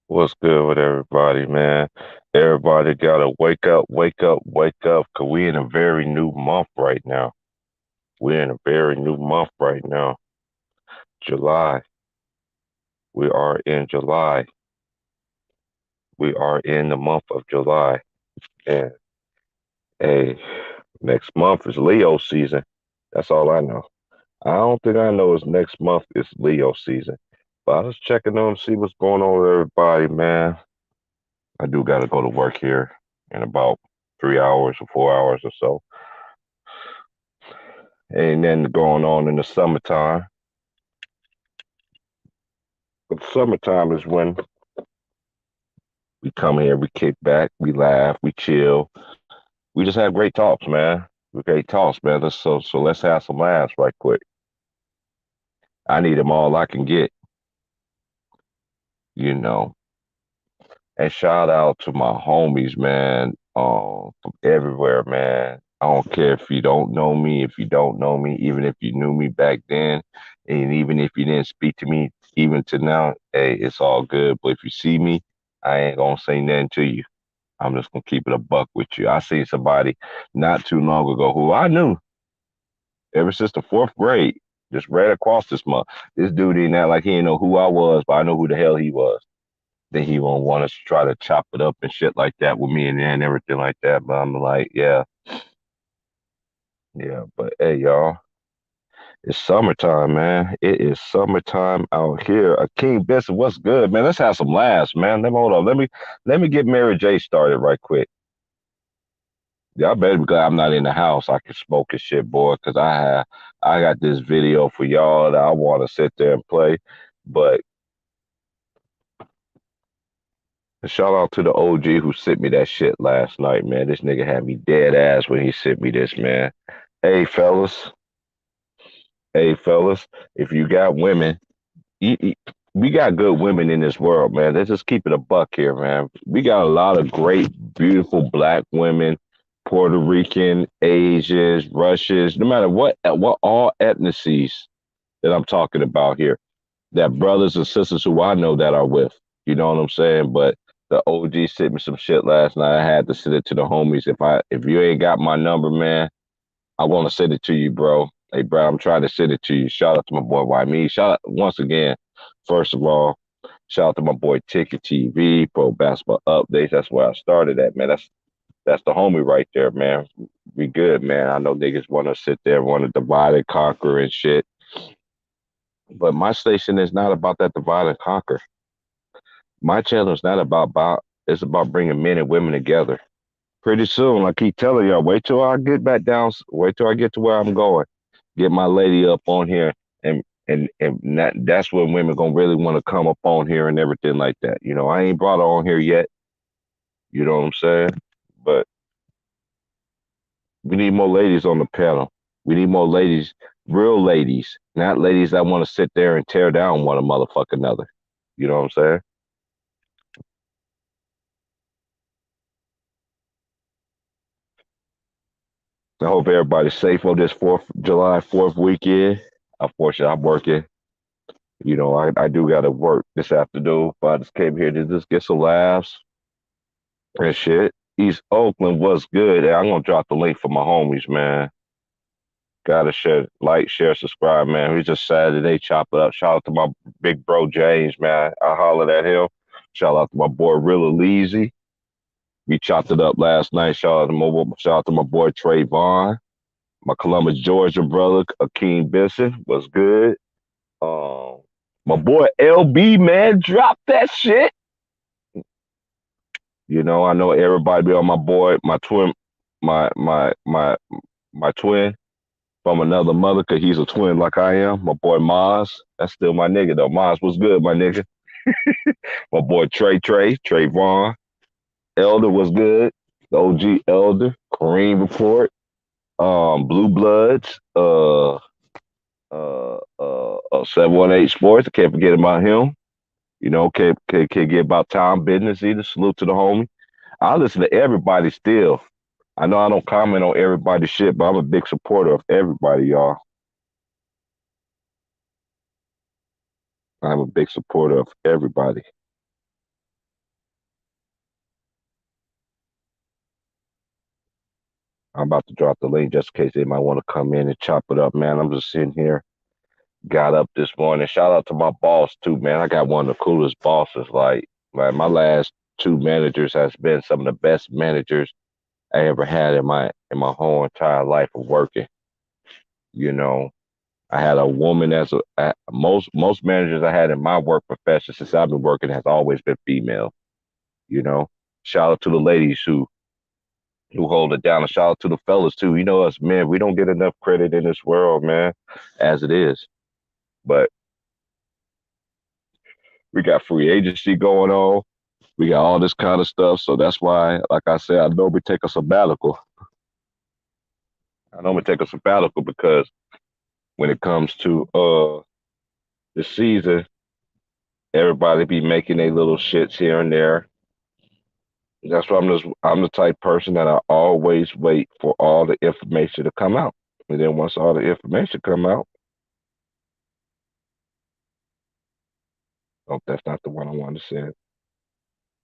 What's good with everybody, man? Everybody gotta wake up, wake up, wake up, 'cause we in a very new month right now. We're in a very new month right now. July. We are in July. We are in the month of July. And hey, next month is Leo season. That's all I know. I don't think I know is next month is Leo season. But I was checking on to see what's going on with everybody, man. I do gotta go to work here in about 3 hours or 4 hours or so. Ain't nothing going on in the summertime. But summertime is when we come here, we kick back, we laugh, we chill. We just have great talks, man. Great talks, man. So let's have some laughs right quick. I need them all I can get, you know. And shout out to my homies, man, from everywhere, man. I don't care if you don't know me, if you don't know me, even if you knew me back then, and even if you didn't speak to me, even to now, hey, it's all good. But if you see me, I ain't gonna say nothing to you. I'm just gonna keep it a buck with you. I seen somebody not too long ago who I knew ever since the fourth grade, just right across this month. This dude didn't act like he didn't know who I was, but I know who the hell he was. Then he won't want us to try to chop it up and shit like that with me and everything like that. But I'm like, yeah, yeah. But hey, y'all, it's summertime, man. It is summertime out here. King Benson, what's good, man? Let's have some laughs, man. Let me hold on. Let me get Mary J started right quick. Y'all better be glad I'm not in the house. I can smoke and shit, boy, because I got this video for y'all that I want to sit there and play. But shout out to the OG who sent me that shit last night, man. This nigga had me dead ass when he sent me this, man. Hey, fellas. Hey, fellas. If you got women, we got good women in this world, man. Let's just keep it a buck here, man. We got a lot of great, beautiful black women, Puerto Rican, Asians, Russians, no matter what all ethnicities that I'm talking about here. That brothers and sisters who I know that are with. You know what I'm saying? But the OG sent me some shit last night. I had to send it to the homies. If you ain't got my number, man, I want to send it to you, bro. Hey, bro, I'm trying to send it to you. Shout out to my boy Why Me. Shout out once again. First of all, shout out to my boy Ticket TV, Pro Basketball Updates. That's where I started at, man. That's the homie right there, man. We good, man. I know niggas want to sit there, want to divide and conquer and shit. But my station is not about that divide and conquer. My channel is not about it's about bringing men and women together. Pretty soon, I keep telling y'all, wait till I get back down, wait till I get to where I'm going. Get my lady up on here and that's when women gonna really want to come up on here and everything like that. You know, I ain't brought her on here yet, you know what I'm saying? But we need more ladies on the panel. We need more ladies, real ladies, not ladies that want to sit there and tear down one motherfucker another. You know what I'm saying? I hope everybody's safe on this July 4th weekend. Unfortunately, I'm working. You know, I do got to work this afternoon, but I just came here to just get some laughs and shit. East Oakland was good. I'm gonna drop the link for my homies, man. Gotta share, like, share, subscribe, man. We just Saturday, chop it up. Shout out to my big bro James, man. I hollered at him. Shout out to my boy Rilla Leezy. We chopped it up last night. Shout out to my boy Trayvon. My Columbus, Georgia brother, Akeem Benson, was good. Um, my boy LB, man, drop that shit. You know, I know everybody be on my boy, my twin, my twin from another mother, cause he's a twin like I am. My boy Maz, that's still my nigga though. Maz was good, my nigga. My boy Trayvon, Elder was good. The OG Elder, Kareem Report, Blue Bloods, 718 Sports. I can't forget about him. You know, can't get about time business either. Salute to the homie. I listen to everybody still. I know I don't comment on everybody's shit, but I'm a big supporter of everybody, y'all. I'm a big supporter of everybody. I'm about to drop the link just in case they might want to come in and chop it up, man. I'm just sitting here. Got up this morning. Shout out to my boss too, man. I got one of the coolest bosses. Like my last two managers has been some of the best managers I ever had in my whole entire life of working. You know, I had a woman most managers I had in my work profession since I've been working has always been female. You know, shout out to the ladies who hold it down, and shout out to the fellas too. You know, us men, we don't get enough credit in this world, man, as it is. But we got free agency going on. We got all this kind of stuff. So that's why, like I said, I normally take a sabbatical. I normally take a sabbatical because when it comes to the season, everybody be making their little shits here and there. That's why I'm the type person that I always wait for all the information to come out. And then once all the information come out, oh, that's not the one I wanted to say.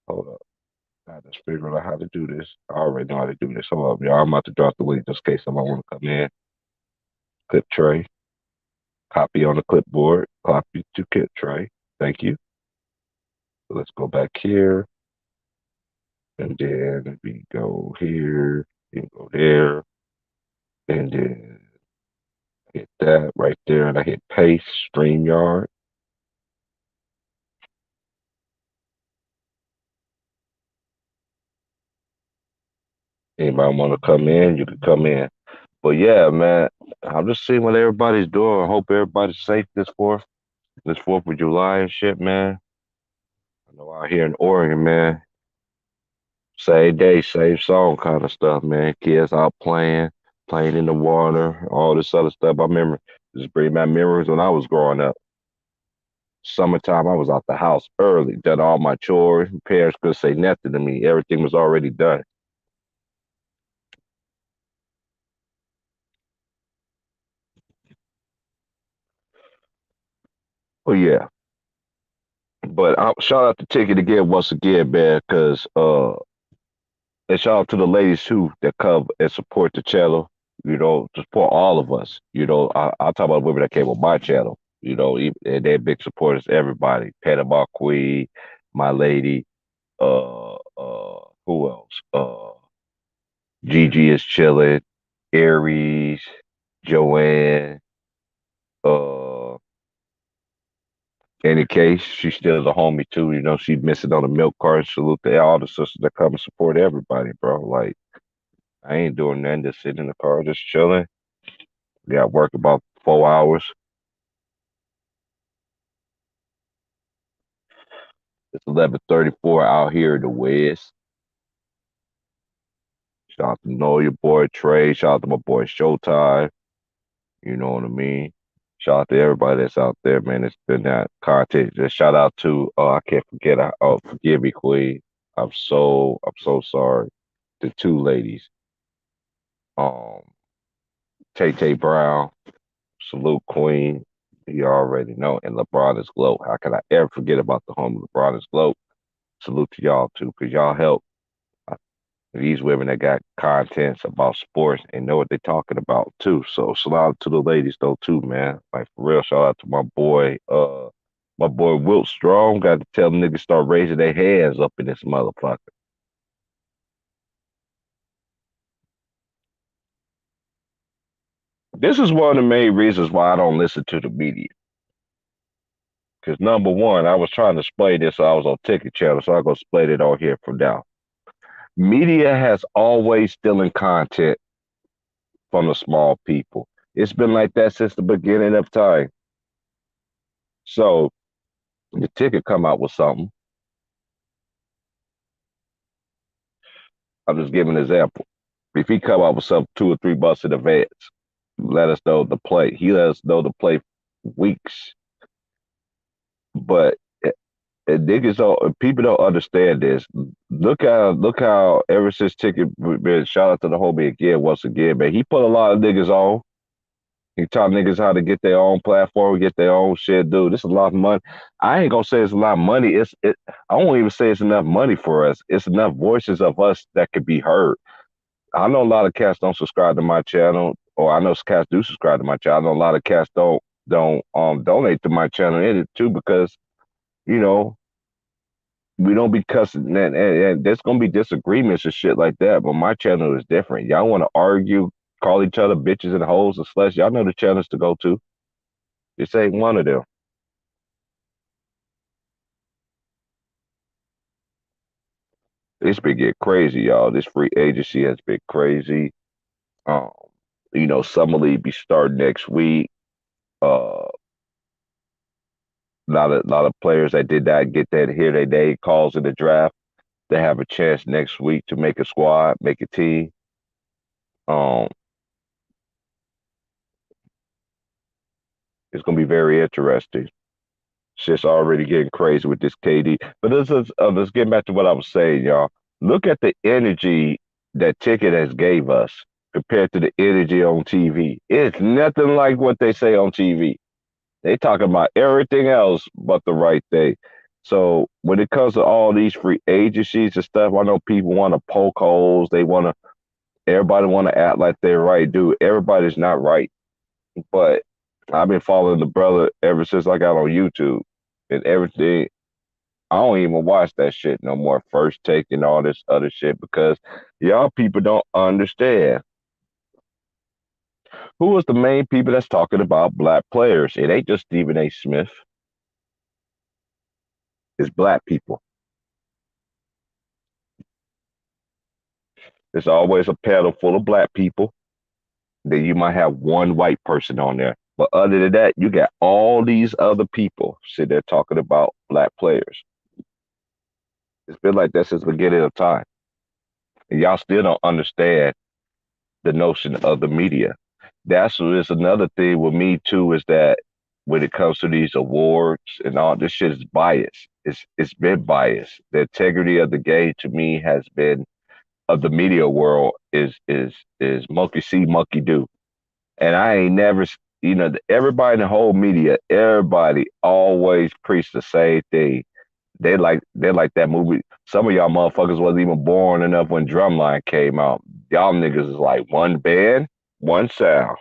Hold up. I just figured out how to do this. I already know how to do this. Hold up, y'all. I'm about to drop the link just in case someone want to come in. Clip tray. Copy on the clipboard. Copy to clip tray. Thank you. So let's go back here. And then we go here. And go there. And then hit that right there. And I hit paste, StreamYard. Anybody want to come in, you can come in. But yeah, man, I'm just seeing what everybody's doing. I hope everybody's safe this 4th of July and shit, man. I know out here in Oregon, man, same day, same song kind of stuff, man. Kids out playing in the water, all this other stuff. I remember just bring back memories when I was growing up. Summertime, I was out the house early, done all my chores. Parents couldn't say nothing to me. Everything was already done. Well, yeah. But shout out to Ticket again once again, man, because and shout out to the ladies too that come and support the channel. You know, to support all of us. You know, I'll talk about women that came on my channel. You know, and they're big supporters. Everybody, Panama Queen, my lady. Who else? Gigi is chilling. Aries, Joanne. Uh, Any case, she still is a homie too. You know, she's missing on the milk cart. Salute to all the sisters that come and support everybody, bro. Like, I ain't doing nothing, just sitting in the car, just chilling. Got work about 4 hours. It's 11:34 out here in the West. Shout out to know your boy Trey. Shout out to my boy Showtime. You know what I mean? Shout out to everybody that's out there, man. It's been that content. Just shout out to I can't forget. Oh, forgive me, Queen. I'm so sorry. The two ladies, um, Tay Tay Brown, salute Queen. You already know, and LeBron is Glow. How can I ever forget about the home of LeBron is Glow? Salute to y'all too, cause y'all help these women that got contents about sports and know what they're talking about too. So shout out to the ladies though too, man. Like for real, shout out to my boy Wilt Strong. Got to tell niggas start raising their hands up in this motherfucker. This is one of the main reasons why I don't listen to the media. Because number one, I was trying to explain this, so I was on Ticket Channel, so I'm gonna explain it on here from now. Media has always stealing content from the small people. It's been like that since the beginning of time. So the ticket come out with something. I'm just giving an example. If he come out with something 2 or 3 months in advance, let us know the play. He let us know the play weeks. But niggas don't people don't understand this. Look how ever since ticket been shout out to the homie again once again, man. He put a lot of niggas on. He taught niggas how to get their own platform, get their own shit, dude. This is a lot of money. I ain't gonna say it's a lot of money. I won't even say it's enough money for us. It's enough voices of us that could be heard. I know a lot of cats don't subscribe to my channel, or I know cats do subscribe to my channel. I know a lot of cats don't donate to my channel in it too because you know we don't be cussing and there's gonna be disagreements and shit like that. But my channel is different. Y'all want to argue, call each other bitches and hoes and sluts. Y'all know the channels to go to. This ain't one of them. It's been getting crazy, y'all. This free agency has been crazy. Um, Summer League be starting next week. A lot of players that did not get that here they day calls in the draft. They have a chance next week to make a squad, make a team. Um, it's gonna be very interesting. Shit's already getting crazy with this KD. But let's get back to what I was saying, y'all. Look at the energy that Ticket has gave us compared to the energy on TV. It's nothing like what they say on TV. They talking about everything else but the right thing. So when it comes to all these free agencies and stuff, I know people want to poke holes. Everybody want to act like they're right, dude. Everybody's not right. But I've been following the brother ever since I got on YouTube and everything. I don't even watch that shit no more. First Take and all this other shit because y'all people don't understand. Who is the main people that's talking about black players? It ain't just Stephen A. Smith. It's black people. There's always a panel full of black people. Then you might have one white person on there. But other than that, you got all these other people sitting there talking about black players. It's been like that since the beginning of time. And y'all still don't understand the notion of the media. That's is another thing with me too, is that when it comes to these awards and all this shit is biased. It's been biased. The integrity of the game to me has been of the media world is monkey see, monkey do. And I ain't never, everybody in the whole media, everybody always preach the same thing. They like that movie. Some of y'all motherfuckers wasn't even born enough when Drumline came out. Y'all niggas is like one band, one sound.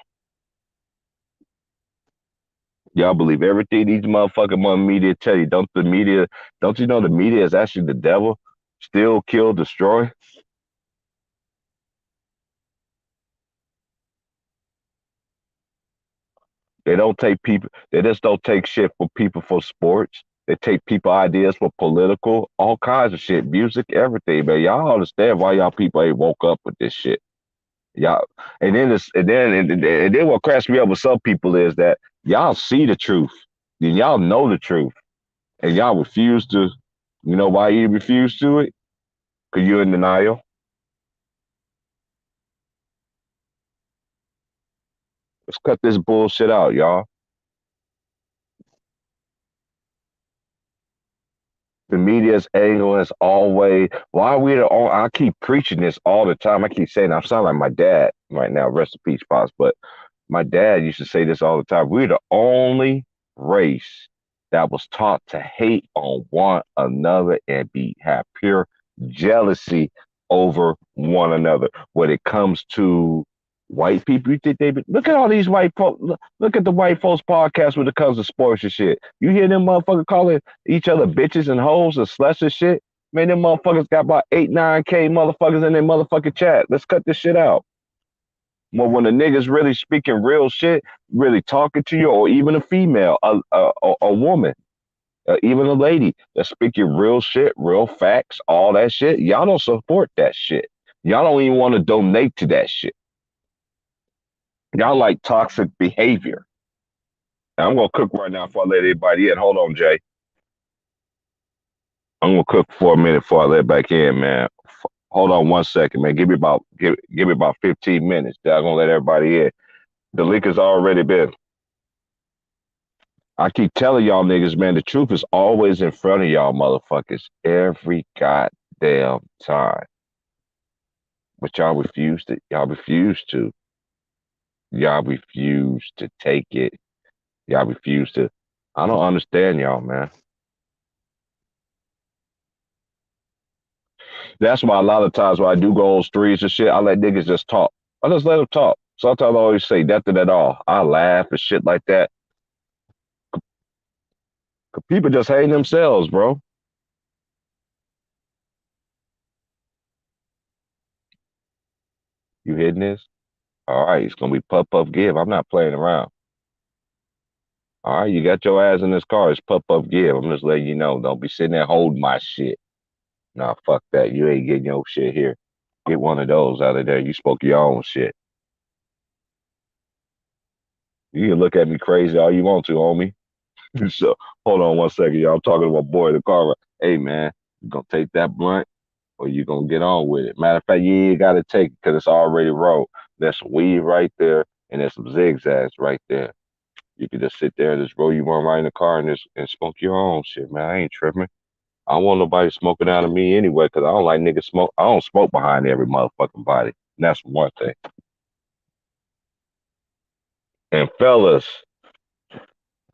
Y'all believe everything these motherfucking media tell you. Don't you know the media is actually the devil? Steal, kill, destroy. They just don't take shit for people for sports. They take people ideas for political, all kinds of shit, music, everything, man. Y'all understand why y'all people ain't woke up with this shit. Y'all, and then what cracks me up with some people is that y'all see the truth, and y'all know the truth, and y'all refuse to. You know why you refuse to it? Cause you're in denial. Let's cut this bullshit out, y'all. The media's angle is always why are we the only, I keep preaching this all the time. I keep saying I sound like my dad right now, rest in peace, Pops. But my dad used to say this all the time. We're the only race that was taught to hate on one another and be have pure jealousy over one another. When it comes to white people, you think look at all these white folks. Look at the white folks podcast when it comes to sports and shit. You hear them motherfuckers calling each other bitches and hoes and sluts and shit. Man, them motherfuckers got about 8, 9K motherfuckers in their motherfucking chat. Let's cut this shit out. Well, when a nigga's really speaking real shit, really talking to you, or even a female, a woman, even a lady that's speaking real shit, real facts, all that shit, y'all don't support that shit. Y'all don't even want to donate to that shit. Y'all like toxic behavior. Now, I'm gonna cook right now before I let everybody in. Hold on, Jay. I'm gonna cook for a minute before I let back in, man. Hold on 1 second, man. Give me about 15 minutes. Then I'm gonna let everybody in. The link has already been. I keep telling y'all niggas, man, the truth is always in front of y'all motherfuckers every goddamn time. But y'all refuse to. Y'all refuse to. Y'all refuse to take it. Y'all refuse to. I don't understand y'all, man. That's why a lot of times when I do go on streets and shit, I let niggas just talk. I just let them talk. Sometimes I always say nothing at all. I laugh and shit like that. 'Cause people just hate themselves, bro. You hitting this? All right, it's gonna be puff puff give. I'm not playing around. All right, you got your ass in this car. It's puff puff give. I'm just letting you know. Don't be sitting there holding my shit. Nah, fuck that. You ain't getting your shit here. Get one of those out of there. You spoke your own shit. You can look at me crazy all you want to, homie. So hold on one second, y'all. I'm talking to my boy in the car. Hey man, you gonna take that blunt or you gonna get on with it? Matter of fact, you ain't gotta take it because it's already rolled. There's some weed right there and there's some zigzags right there. You can just sit there and just roll you one right in the car and just and smoke your own shit, man. I ain't tripping. I don't want nobody smoking out of me anyway, because I don't like niggas smoke. I don't smoke behind every motherfucking body. And that's one thing. And fellas,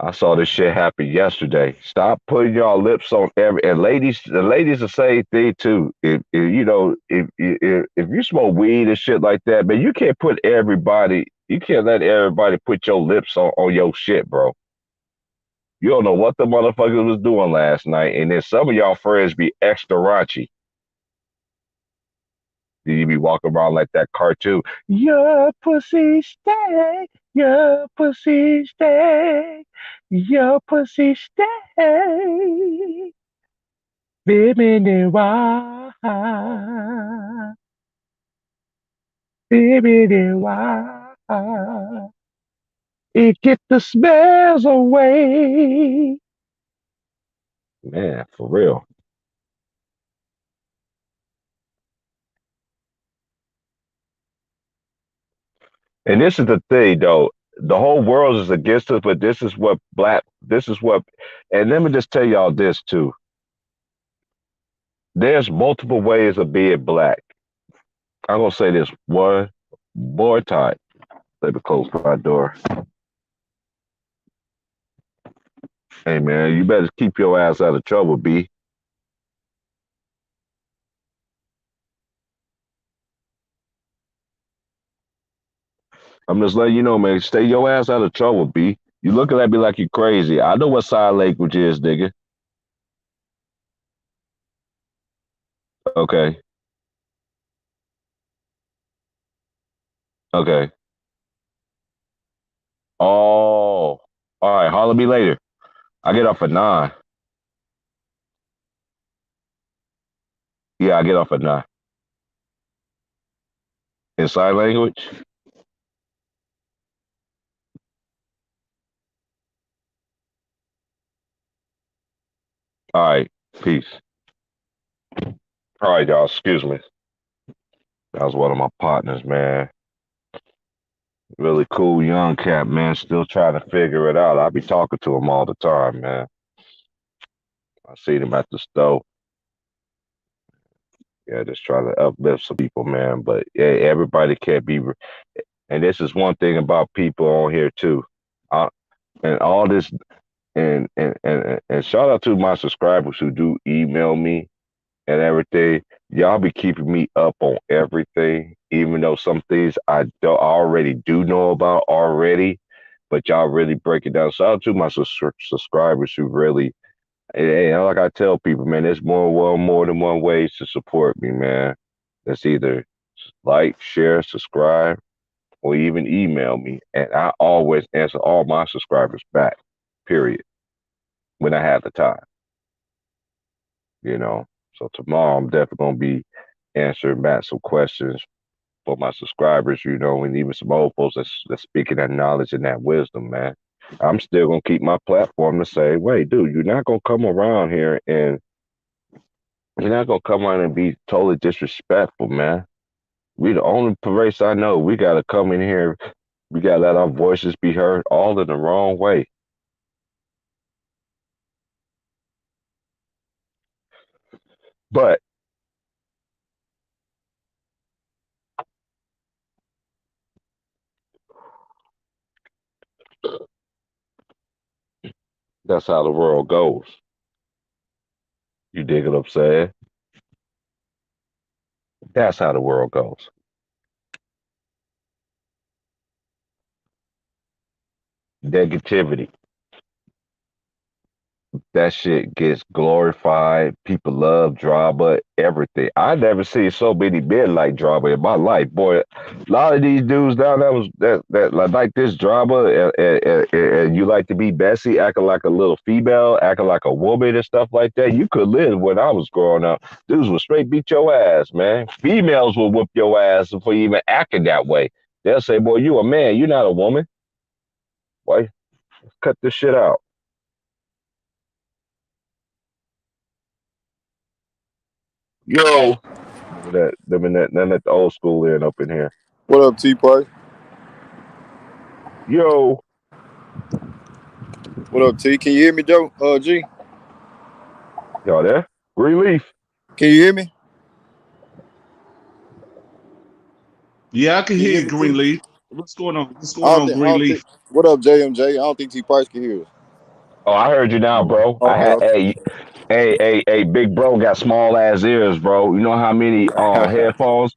I saw this shit happen yesterday. Stop putting y'all lips on every and ladies. The ladies the same thing too. If you know if you smoke weed and shit like that, man, you can't put everybody. You can't let everybody put your lips on your shit, bro. You don't know what the motherfucker was doing last night, and then some of y'all friends be extra raunchy. You be walking around like that cartoon. Your pussy stay, your pussy stay, your pussy stay. Baby, why? Baby, why? It get the smells away. Man, for real. And this is the thing, though. The whole world is against us, but this is what, and let me just tell y'all this too. There's multiple ways of being black. I'm gonna say this one more time. Let me close my door. Hey man, you better keep your ass out of trouble, B. I'm just letting you know, man. Stay your ass out of trouble, B. You looking at me like you crazy. I know what sign language is, nigga. Okay, okay. Oh, all right. Holler me later. I get off at 9. Yeah, I get off at 9. In sign language. All right. Peace. All right, y'all. Excuse me. That was one of my partners, man. Really cool young cat, man. Still trying to figure it out. I be talking to him all the time, man. I see him at the stove. Yeah, just trying to uplift some people, man. But yeah, everybody can't be. And this is one thing about people on here too. I, and all this, and shout out to my subscribers who do email me and everything. Y'all be keeping me up on everything, even though some things I already do know about already. But y'all really break it down. Shout out to my subscribers who really. And like I tell people, man, there's more than one ways to support me, man. That's either like, share, subscribe, or even email me. And I always answer all my subscribers back, period, when I have the time, you know. So tomorrow I'm definitely gonna be answering back some questions for my subscribers, you know, and even some old folks that's speaking that knowledge and that wisdom, man. I'm still gonna keep my platform the same way, dude. You're not gonna come around here and you're not gonna come around and be totally disrespectful, man. We the only race I know. We gotta come in here. We gotta let our voices be heard, all in the wrong way. But that's how the world goes. You dig what I'm saying? That's how the world goes. Negativity. That shit gets glorified. People love drama, everything. I never seen so many men like drama in my life, boy. A lot of these dudes down there was that like this drama, and you like to be messy, acting like a little female, acting like a woman and stuff like that. You could live when I was growing up. Dudes would straight beat your ass, man. Females will whoop your ass for you even acting that way. They'll say, "Boy, you a man. You're not a woman. Why cut this shit out?" Yo, them in that the old school end up in here. What up, T Price? Yo, What up, T? Can you hear me, Joe? G? y'all there? Greenleaf. Can you hear me? Yeah, I can Can you hear hear you, me, T? Greenleaf. What's going on? What's I going don't on, think. I don't think. Greenleaf? What up, JMJ? I don't think T Price can hear us. Oh, I heard you now, bro. I Okay. had Okay. big bro got small ass ears, bro. You know how many headphones?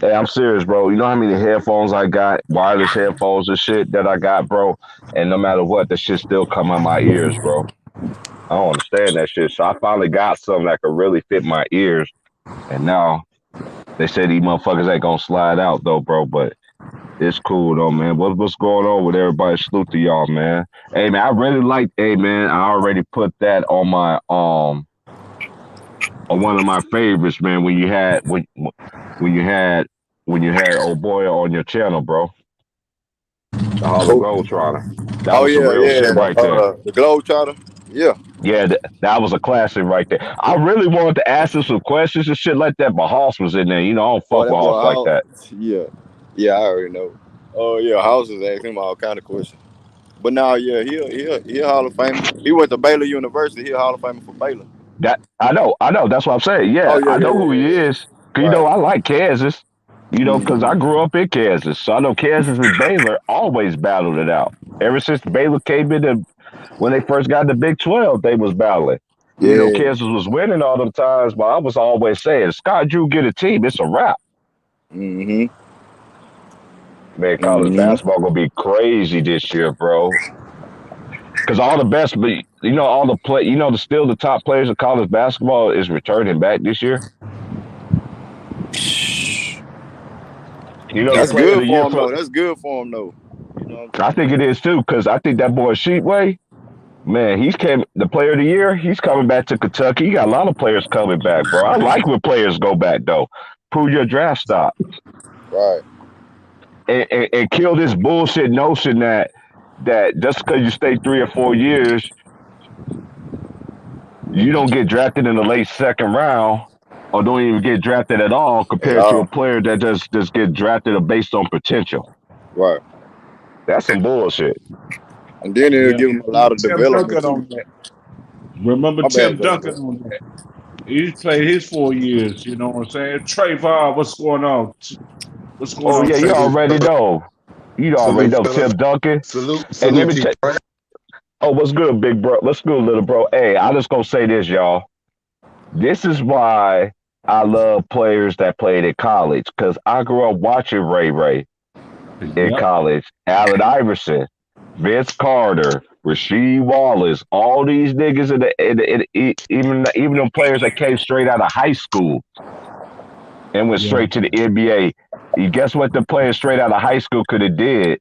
Hey, I'm serious, bro. You know how many headphones I got, wireless headphones and shit that I got, bro. And no matter what, the shit still come in my ears, bro. I don't understand that shit. So I finally got something that could really fit my ears. And now they say these motherfuckers ain't gonna slide out though, bro. But it's cool though, man. What's going on with everybody? Salute to y'all, man. Hey man, I really like. Hey man, I already put that on my on one of my favorites, man. When you had when you had old boy on your channel, bro, the Harlem Oh, Globetrotter. That oh was some yeah, real yeah. shit right there. The Globetrotter. Yeah. Yeah, that was a classic right there. I really wanted to ask him some questions and shit like that, but Hoss was in there. You know, I don't Oh, fuck that with boy Hoss like House. that. Yeah. Yeah, I already know. Oh yeah, House is asking him all kind of questions. But now, yeah, he a Hall of Famer. He went to Baylor University. He a Hall of Famer for Baylor. That I know. That's what I'm saying. Oh Yeah, yeah, I yeah, know yeah, who he yeah, yeah. is. 'Cause, you know, Right. I like Kansas. You know, because I Mm-hmm. grew up in Kansas, so I know Kansas and Baylor always battled it out. Ever since Baylor came in, when they first got the Big 12, they was battling. You know, Yeah. Kansas was winning all the times, but I was always saying, Scott Drew get a team, it's a wrap. Mm-hmm. Man, college Mm-hmm. basketball gonna be crazy this year, bro. Because all the best, but you know, all the play, you know, still the top players of college basketball is returning back this year. You know, the That's player of good the year for him for though. That's good for him though. You know what I'm I saying? think it is too, because I think that boy Sheetway, man, he's came the player of the year. He's coming back to Kentucky. You got a lot of players coming back, bro. I like when players go back though. Prove your draft stock Right. and kill this bullshit notion that just because you stay 3 or 4 years, you don't get drafted in the late second round or don't even get drafted at all At compared to a all. player that just get drafted based on potential. Right. That's some bullshit. And then it'll Yeah, give him a lot of Tim development Duncan too. on that. Remember My bad, Tim JJ. Duncan on that. He played his 4 years, you know what I'm saying? Trayvon, what's going on? What's going Oh on, yeah, you Trayvon? Salute, already know. You already salute, know fellas. Tim Duncan. And let Salute, me T. tell. Oh, what's good, big bro? What's good, little bro? Hey, I just gonna say this, y'all. This is why I love players that played at college because I grew up watching Ray Ray in Yep. college, Allen Iverson, Vince Carter, Rasheed Wallace, all these niggas even them players that came straight out of high school and went Yeah. straight to the NBA. You guess what the players straight out of high school could have did?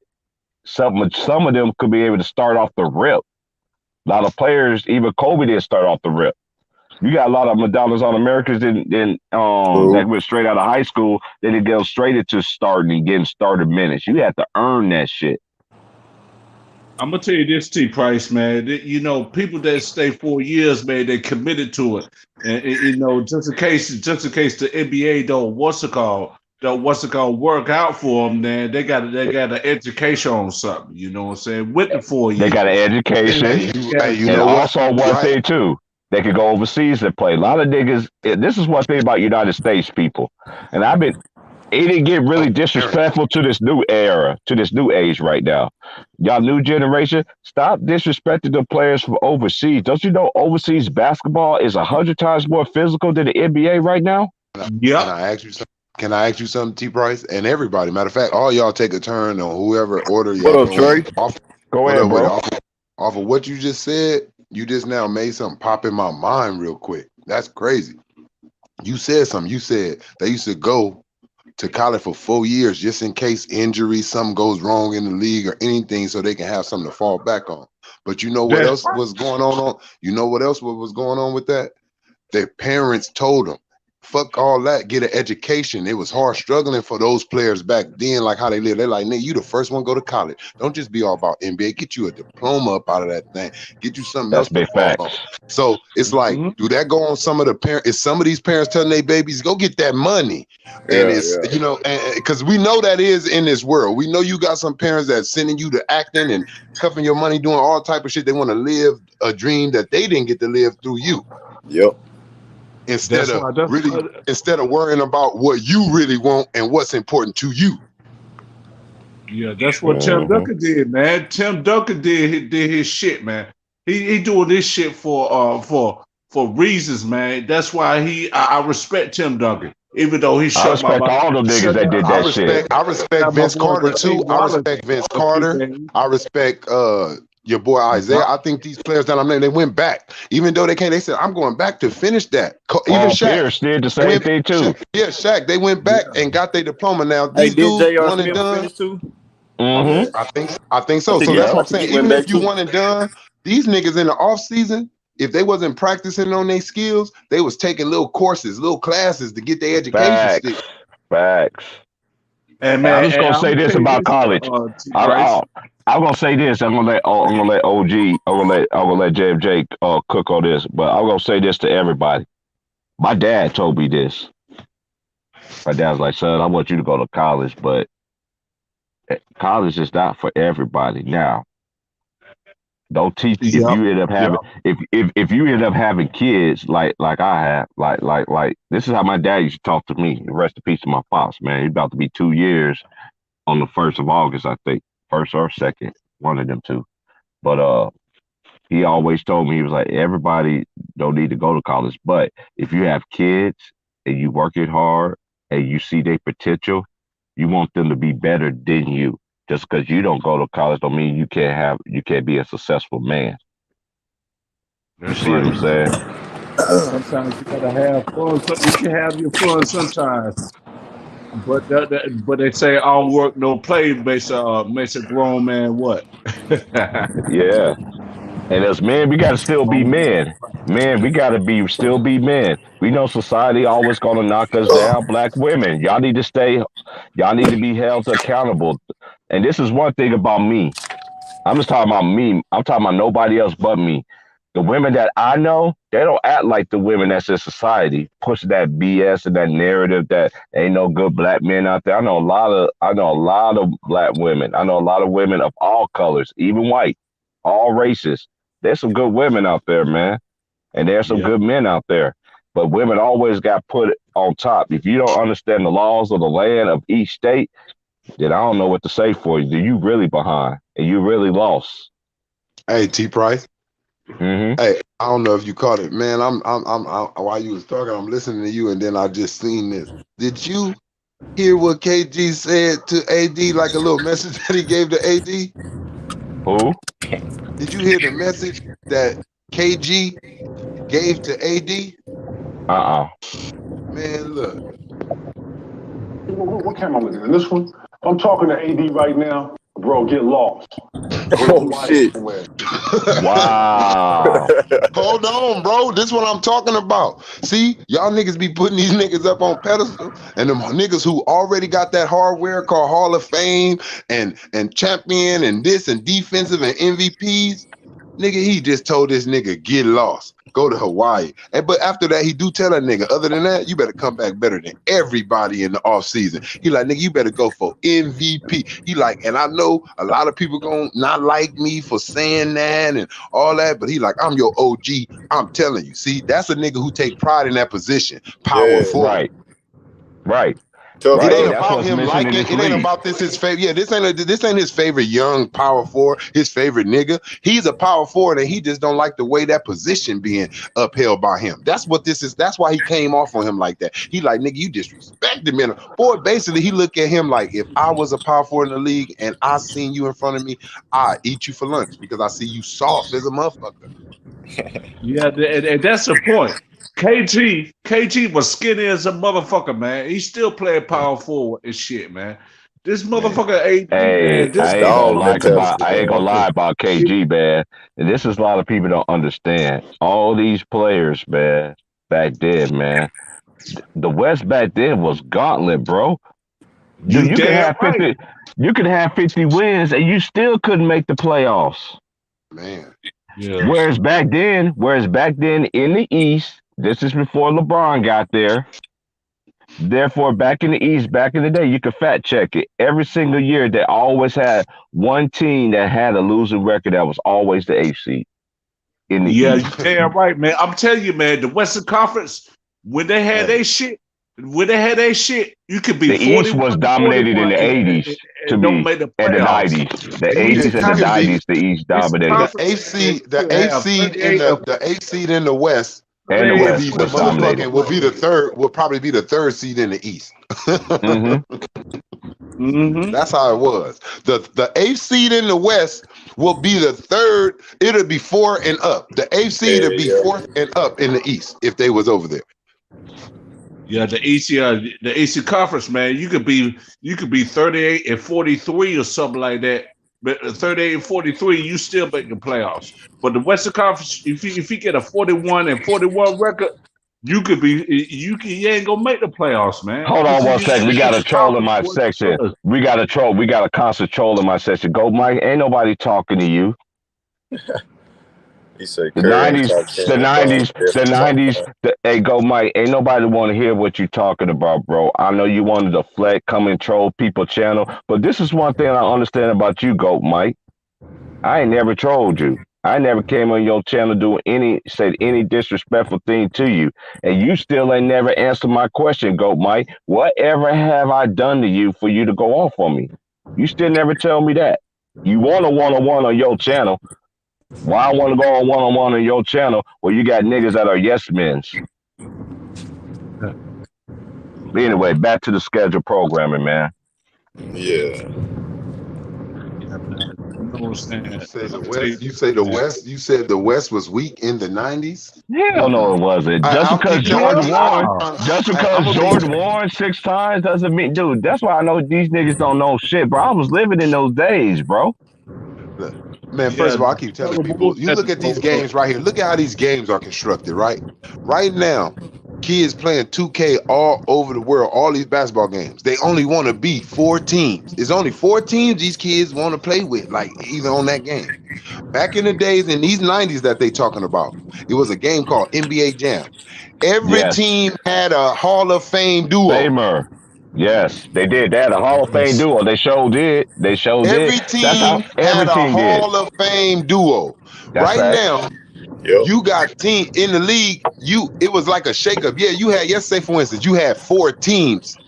Some of them could be able to start off the rip. A lot of players, even Kobe didn't start off the rip. You got a lot of McDonald's on Americans that True. went straight out of high school. They didn't go straight into starting and getting started minutes. You have to earn that shit. I'm gonna tell you this, T. Price, man. You know, people that stay 4 years, man, they committed to it, and you know, just in case the NBA don't what's it called, work out for them, man. They got an education on something. You know what I'm saying? With the four They got an years, education, Hey, you and know what? also You one right. thing too, they could go overseas and play. A lot of niggas. This is one thing about United States people, and it didn't get really America. disrespectful to this new era, to this new age right now. Y'all new generation, stop disrespecting the players from overseas. Don't you know overseas basketball is 100 times more physical than the NBA right now? And yep, I ask you something. Can I ask you something, T Price? And everybody, matter of fact, all y'all take a turn on whoever order What y'all up, Trey? off. Go What ahead, up with it? bro. Off of what you just said, you just now made something pop in my mind real quick. That's crazy. You said something. You said they used to go to college for 4 years just in case injury, something goes wrong in the league or anything, so they can have something to fall back on. But you know what else was going on? You know what else was going on with that? Their parents told them, fuck all that, get an education. It was hard struggling for those players back then, like how they live. They're like, nigga, you the first one to go to college. Don't just be all about NBA. Get you a diploma up out of that thing. Get you something That's else to big fall on. facts. So it's like, do that go on some of the parents? Is some of these parents telling their babies, go get that money? And it's, you know, because we know that is in this world. We know you got some parents that sending you to acting and cuffing your money, doing all type of shit. They want to live a dream that they didn't get to live through you. Yep. Instead of worrying about what you really want and what's important to you. Yeah, that's what Tim Duncan did, man. Tim Duncan did his shit, man. He doing this shit for reasons, man. That's why I respect Tim Duncan, even though he shut my mouth. I respect all the niggas that did that shit. I respect Vince Carter too. I respect Vince Carter. I respect your boy Isaiah. I think these players that I'm naming, they went back. Even though they can't, they said, I'm going back to finish that. Even Shaq Pierce did the same thing too. Shaq, they went back and got their diploma. Now these did dudes J.R. one and Smith done. finish too? I think so. So that's what I'm saying. Even if you one and done, these niggas in the off season, if they wasn't practicing on their skills, they was taking little courses, little classes to get their education. Facts. And man, I'm just gonna say this about college. I'm gonna say this. I'm gonna let OG. I'm gonna let JFJ cook on this. But I'm gonna say this to everybody. My dad told me this. My dad's like, son, I want you to go to college, but college is not for everybody. Now, don't teach if you end up having if you end up having kids like I have, like this is how my dad used to talk to me. Rest in peace to my pops, man. He's about to be 2 years on the 1st of August, I think. 1st or 2nd, one of them two. But he always told me, he was like, everybody don't need to go to college. But if you have kids and you work it hard and you see their potential, you want them to be better than you. Just because you don't go to college don't mean you can't be a successful man. You see what I'm saying? Sometimes you gotta have fun. You can have your fun sometimes. But they say all work no play makes a grown man what? Yeah. And as men, we gotta still be men. Man, we gotta still be men. We know society always gonna knock us down. Black women, y'all need to be held accountable. And this is one thing about me. I'm just talking about me. I'm talking about nobody else but me. The women that I know, they don't act like the women that's in society, push that BS and that narrative that ain't no good black men out there. I know a lot of black women. I know a lot of women of all colors, even white, all races. There's some good women out there, man. And there's some good men out there. But women always got put on top. If you don't understand the laws of the land of each state, then I don't know what to say for you. You really behind and you really lost. Hey, T Price. Hey, I don't know if you caught it, man. I'm while you was talking, I'm listening to you, and then I just seen this. Did you hear what KG said to AD, like a little message that he gave to AD? Who? Did you hear the message that KG gave to AD? Man, look. What camera was it? This one? I'm talking to AD right now. Bro, get lost. Oh, shit. Wow. Hold on, bro. This is what I'm talking about. See, y'all niggas be putting these niggas up on pedestal, and them niggas who already got that hardware called Hall of Fame and champion and this and defensive and MVPs. Nigga, he just told this nigga, get lost. Go to Hawaii. But after that, he do tell that nigga, other than that, you better come back better than everybody in the offseason. He like, nigga, you better go for MVP. He like, and I know a lot of people gonna not like me for saying that and all that, but he like, I'm your OG. I'm telling you. See, that's a nigga who take pride in that position. Power forward. Right. Tough It Right, ain't and love. that's about what's him missing in liking. this It ain't league. about his favorite. Yeah, this ain't his favorite young power forward. His favorite nigga. He's a power forward, and he just don't like the way that position being upheld by him. That's what this is. That's why he came off on him like that. He like, nigga, you disrespected me. Boy, basically, he look at him like, if I was a power forward in the league and I seen you in front of me, I eat you for lunch because I see you soft as a motherfucker. Yeah, and that's the point. KG was skinny as a motherfucker, man. He's still playing power forward and shit, man. This Man, motherfucker AD, Hey, man. That This dog mentality, I ain't man. gonna lie about shit. KG, man. And this is a lot of people don't understand. All these players, man, back then, man. The West back then was gauntlet, bro. Dude, You damn right. you could have 50 wins and you still couldn't make the playoffs. man. Yeah. Whereas back then in the East, this is before LeBron got there. Therefore, back in the East, back in the day, you could fact check it. Every single year, they always had one team that had a losing record that was always the eighth seed in the Yeah, you East. damn right, man. I'm telling you, man, the Western Conference, when they had Hey, their shit, you could be The East was 41 to dominated in 41 the 80s to and don't me, make the and the playoffs. 90s. The And yeah, 80s and you the can be 90s, the East Western dominated. the Conference, eighth and seed. you The could eighth have seed in 38 the eighth seed in the West And the 38 will and be West the was 42. dominated. motherfucking will be the third. Will probably be the third seed in the East. Hmm Mm-hmm. That's how it was. The eighth seed in the West will be the third. It'll be four and up. The eighth Yeah, seed will be yeah. fourth and up in the East if they was over there. Yeah, the AC conference, man. You could be 38 and 43 or something like that. But 38 and 43, you still make the playoffs. But the Western Conference, if you get a 41 and 41 record, you ain't gonna make the playoffs, man. Hold on Because one you second. We got a the troll in conference my was section. good. We got a troll. We got a constant troll in my section. Go, Mike. Ain't nobody talking to you. He said The Curry ain't nineties, top 10. the LeBron nineties, the definitely top nineties. 5. Hey, go, Mike. Ain't nobody want to hear what you talking about, bro. I know you wanted to flex, come and troll people channel, but this is one thing I understand about you, Goat Mike. I ain't never trolled you. I never came on your channel doing said any disrespectful thing to you, and you still ain't never answered my question, Goat Mike. Whatever have I done to you for you to go off on me? You still never tell me that. You want a one-on-one on your channel. Why I want to go on one-on-one on your channel where you got niggas that are yes men's? But anyway, back to the schedule programming, man. Yeah. Yeah, man. You know what I'm saying? You say the I'll tell you West. You this, say the man. West. You said the West was weak in the '90s. Hell no, it wasn't. Just I'll because keep. No, I Jordan keep. I won, keep. Yeah. just I'm because gonna be. Jordan won 6 times doesn't mean, dude. That's why I know these niggas don't know shit, bro. I was living in those days, bro. Look, man, first Yeah, of all, I keep telling Chicago people, Bulls you had look the at these games right here. Look at how these games are constructed, right? Right now, kids playing 2K all over the world, all these basketball games. They only want to beat four teams. It's only four teams these kids want to play with, like even on that game. Back in the days in these '90s that they talking about, it was a game called NBA Jam. Every Yes, team had a Hall of Fame duo. Famer. Yes, they did that. A Hall of Fame Yes. duo. They showed did. They showed did. Every That's how team every had a team did. Hall of Fame duo. That's Right facts. now, Yep. you got team in the league. It was like a shakeup. Yeah, you had, say for instance, you had four teams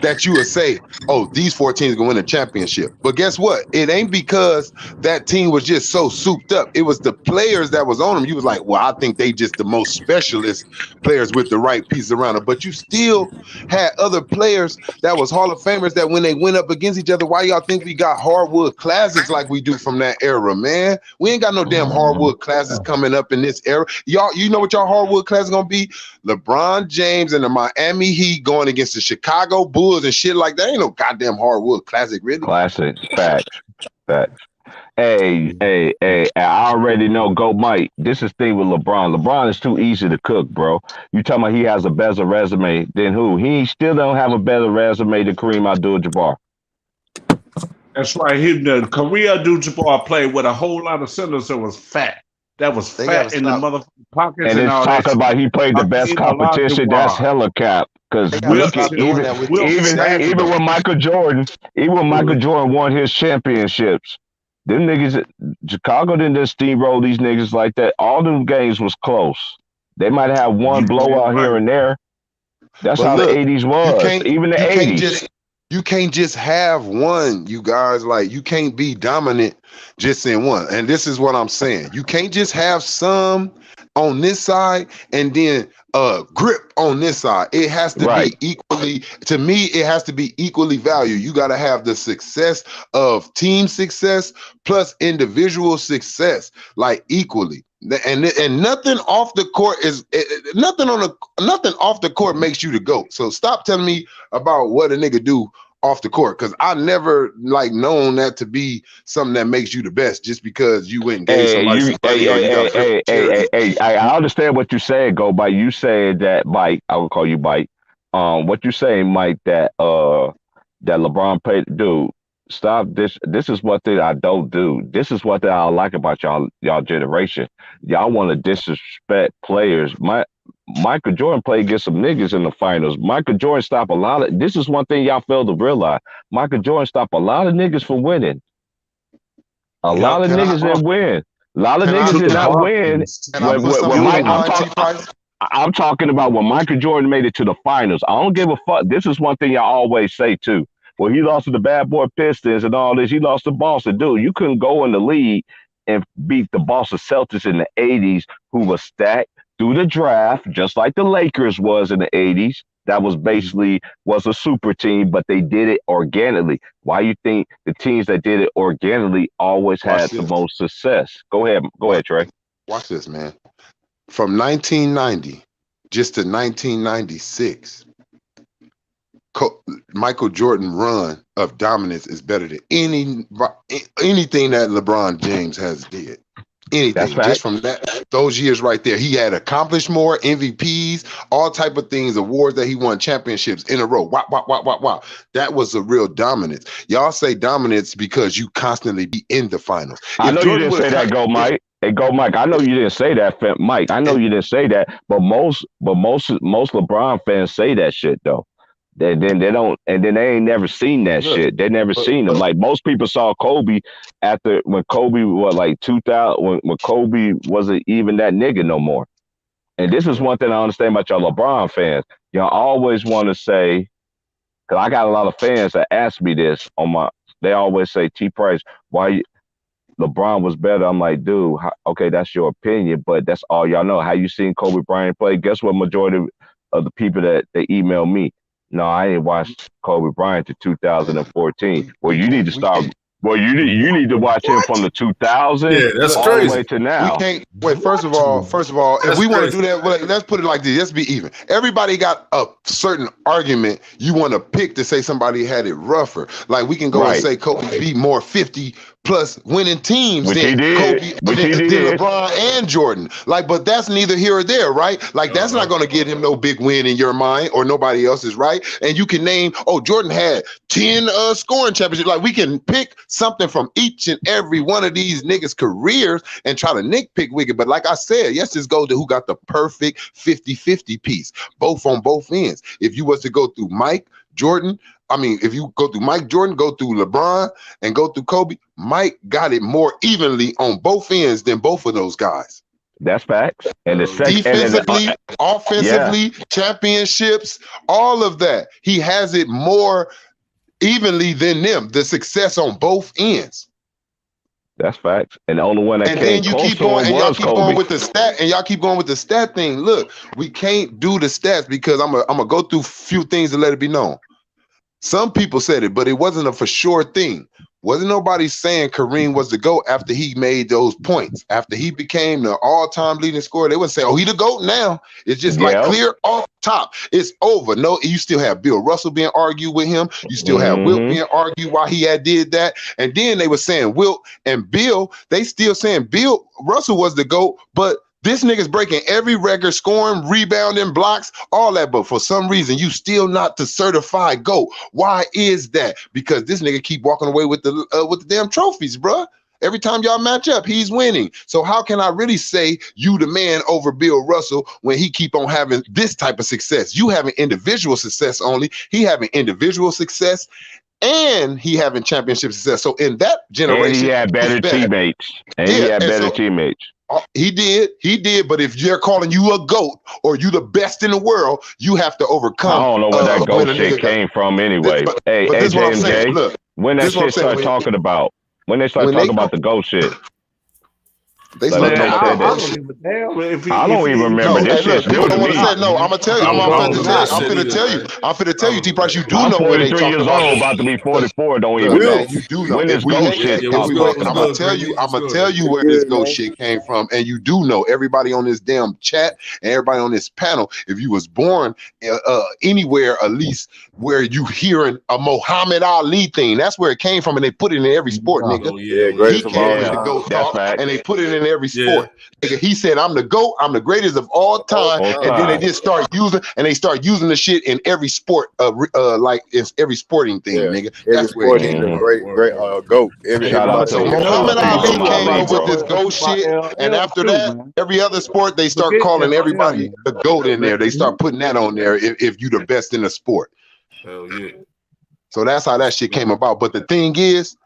that you would say, oh, these four teams gonna win a championship. But guess what? It ain't because that team was just so souped up. It was the players that was on them. You was like, well, I think they just the most specialist players with the right pieces around them. But you still had other players that was Hall of Famers that when they went up against each other, why y'all think we got hardwood classics like we do from that era, man? We ain't got no damn hardwood classics coming up in this era. Y'all, you know what y'all hardwood classics gonna be? LeBron James and the Miami Heat going against the Chicago Bulls and shit like that. Ain't no goddamn hardwood classic, really. Classic. Facts. Facts. Hey, I already know, go Mike. This is thing with LeBron. LeBron is too easy to cook, bro. You talking about he has a better resume than who? He still don't have a better resume than Kareem Abdul-Jabbar. That's right. The Korea Abdul-Jabbar played with a whole lot of centers that was fat. That was They gotta fat in the stop. motherfucking pockets And and it's all that talking shit. about he played the best Hakeem competition. That's Olajuwon, hella cap. Because They gotta Will look at stop doing Chamberlain, that with Will these stats, even though. when Michael Jordan won his championships, them niggas, Chicago didn't just steamroll these niggas like that. All them games was close. They might have you one damn blowout right. here and there, That's But how the look, 80s was. Even the 80s. You can't just have one, you guys. Like, you can't be dominant just in one. And this is what I'm saying. You can't just have some on this side and then grip on this side. It has to Right. be equally, to me, it has to be equally valued. You got to have the success of team success plus individual success, like equally. And nothing off the court is nothing off the court makes you the GOAT. So stop telling me about what a nigga do off the court, because I never like known that to be something that makes you the best just because you went and gave somebody some money or you got charity. I understand what you said, Go Mike. You said that, Mike. I will call you Mike. What you saying, Mike? That LeBron paid, dude. Stop this. This is what thing I don't do. This is what I like about y'all generation. Y'all want to disrespect players. Michael Jordan played against some niggas in the finals. Michael Jordan stopped a lot of. This is one thing y'all fail to realize. Michael Jordan stopped a lot of niggas from winning. A lot of niggas didn't win. A lot of niggas did not win. I'm talking about when Michael Jordan made it to the finals. I don't give a fuck. This is one thing y'all always say too. Well, he lost to the bad boy Pistons and all this. He lost to Boston. Dude, you couldn't go in the league and beat the Boston Celtics in the 80s, who was stacked through the draft, just like the Lakers was in the 80s. That was basically was a super team, but they did it organically. Why you think the teams that did it organically always had the most success? Go ahead, Trey. Watch this, man. From 1990 just to 1996. Michael Jordan run of dominance is better than anything that LeBron James has did. Anything just from those years right there. He had accomplished more MVPs, all type of things, awards that he won, championships in a row. Wow. That was a real dominance. Y'all say dominance because you constantly be in the finals. I know you didn't say that, Go Mike. Hey, Go Mike. I know you didn't say that, Mike. I know you didn't say that, but most LeBron fans say that shit though. Then they don't, and then they ain't never seen that shit. They never seen them. Like most people saw Kobe when Kobe was like 2000, when Kobe wasn't even that nigga no more. And this is one thing I understand about y'all LeBron fans. Y'all always want to say, because I got a lot of fans that ask me this they always say, T Price, why LeBron was better? I'm like, dude, okay, that's your opinion, but that's all y'all know. How you seen Kobe Bryant play? Guess what? Majority of the people that they email me. No, I ain't watched Kobe Bryant to 2014. Well, you need to start. Well, you need to watch him from the 2000s all the way to now. We can't wait. First of all, if we want to do that, let's put it like this. Let's be even. Everybody got a certain argument you want to pick to say somebody had it rougher. Like we can go and say Kobe beat more 50 plus winning teams than Kobe, than LeBron and Jordan. Like, but that's neither here or there, right? Like, that's not going to get him no big win in your mind or nobody else's, right? And you can name, Jordan had 10 scoring championships. Like, we can pick something from each and every one of these niggas' careers and try to nitpick Wicked. But like I said, let's just go to who got the perfect 50-50 piece, both on both ends. If you was to go through if you go through Mike Jordan, go through LeBron, and go through Kobe, Mike got it more evenly on both ends than both of those guys. That's facts. And the defensively, offensively, championships, all of that. He has it more evenly than them. The success on both ends. That's facts. And the only one that and came then you close keep going, and y'all keep Kobe. going with the stat, and y'all keep going with the stat thing. Look, we can't do the stats because I'm gonna go through a few things to let it be known. Some people said it, but it wasn't a for sure thing. Wasn't nobody saying Kareem was the GOAT after he made those points. After he became the all-time leading scorer, they wouldn't say, he the GOAT now. It's just like clear off top. It's over. No, you still have Bill Russell being argued with him. You still have Wilt being argued why he had did that. And then they were saying Wilt and Bill, they still saying Bill Russell was the GOAT, but this nigga's breaking every record, scoring, rebounding, blocks, all that. But for some reason, you still not the certified GOAT. Why is that? Because this nigga keep walking away with the damn trophies, bruh. Every time y'all match up, he's winning. So how can I really say you the man over Bill Russell when he keep on having this type of success? You having individual success only. He having individual success. And he having championship success. So in that generation, and he had better teammates. And he had better teammates. He did. But if you're calling you a GOAT or you the best in the world, you have to overcome. I don't know where that GOAT shit came from anyway. Hey, this what I'm saying. JMJ, Look, when that shit start talking about, when they start talking about the GOAT shit. They Like, start Man, talking about I that shit. I don't even remember this shit. People don't want to say no. I'm gonna tell you. I'm finna tell you, T. Price. You do I'm know when they 43 talk years about old, this. about to be 44. Don't even know. You do know. When this GOAT shit I'm gonna tell you where this GOAT shit came from, and you do know. Everybody on this damn chat and everybody on this panel, if you was born anywhere, at least where you hearing a Muhammad Ali thing, that's where it came from, and they put it in every sport, nigga. He came with the GOAT talk, and they put it in every sport. Nigga, he said, "I'm the GOAT. I'm the greatest of all time," and then they just start using, the shit in every sport, like it's every sporting thing, nigga. That's where it came from. Great GOAT. Shout out So to Muhammad Ali came up with bro. this GOAT shit, and after that, every other sport they start calling everybody the GOAT in there. They start putting that on there if you the best in the sport. Hell yeah. So that's how that shit came about. But the thing is,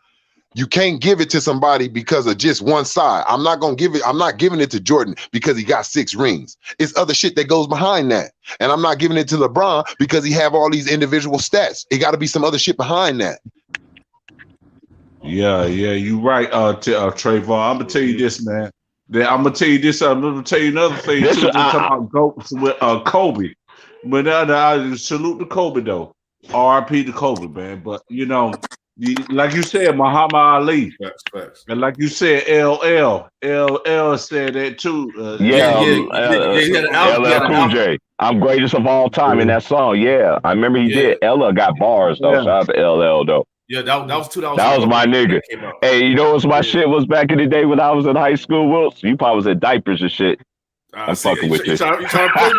you can't give it to somebody because of just one side. I'm not giving it to Jordan because he got 6 rings. It's other shit that goes behind that. And I'm not giving it to LeBron because he have all these individual stats. It got to be some other shit behind that. Yeah, you right, Trayvon. I'm gonna tell you this, man. I'm gonna tell you this. I'm gonna tell you another thing too. Talking about GOATs with Kobe. But I salute to Kobe though. R.I.P. to Kobe, man. But you know, like you said, Muhammad Ali. Facts. And like you said, LL said that too. LL Cool J. I'm greatest of all time in that song. Yeah, I remember he did. LL got bars though. Shout out to LL though. Yeah, that was 2000. That was my nigga. Hey, you know what my shit was back in the day when I was in high school, Wilson? You probably was in diapers and shit. I'm fucking with you. You trying to play me?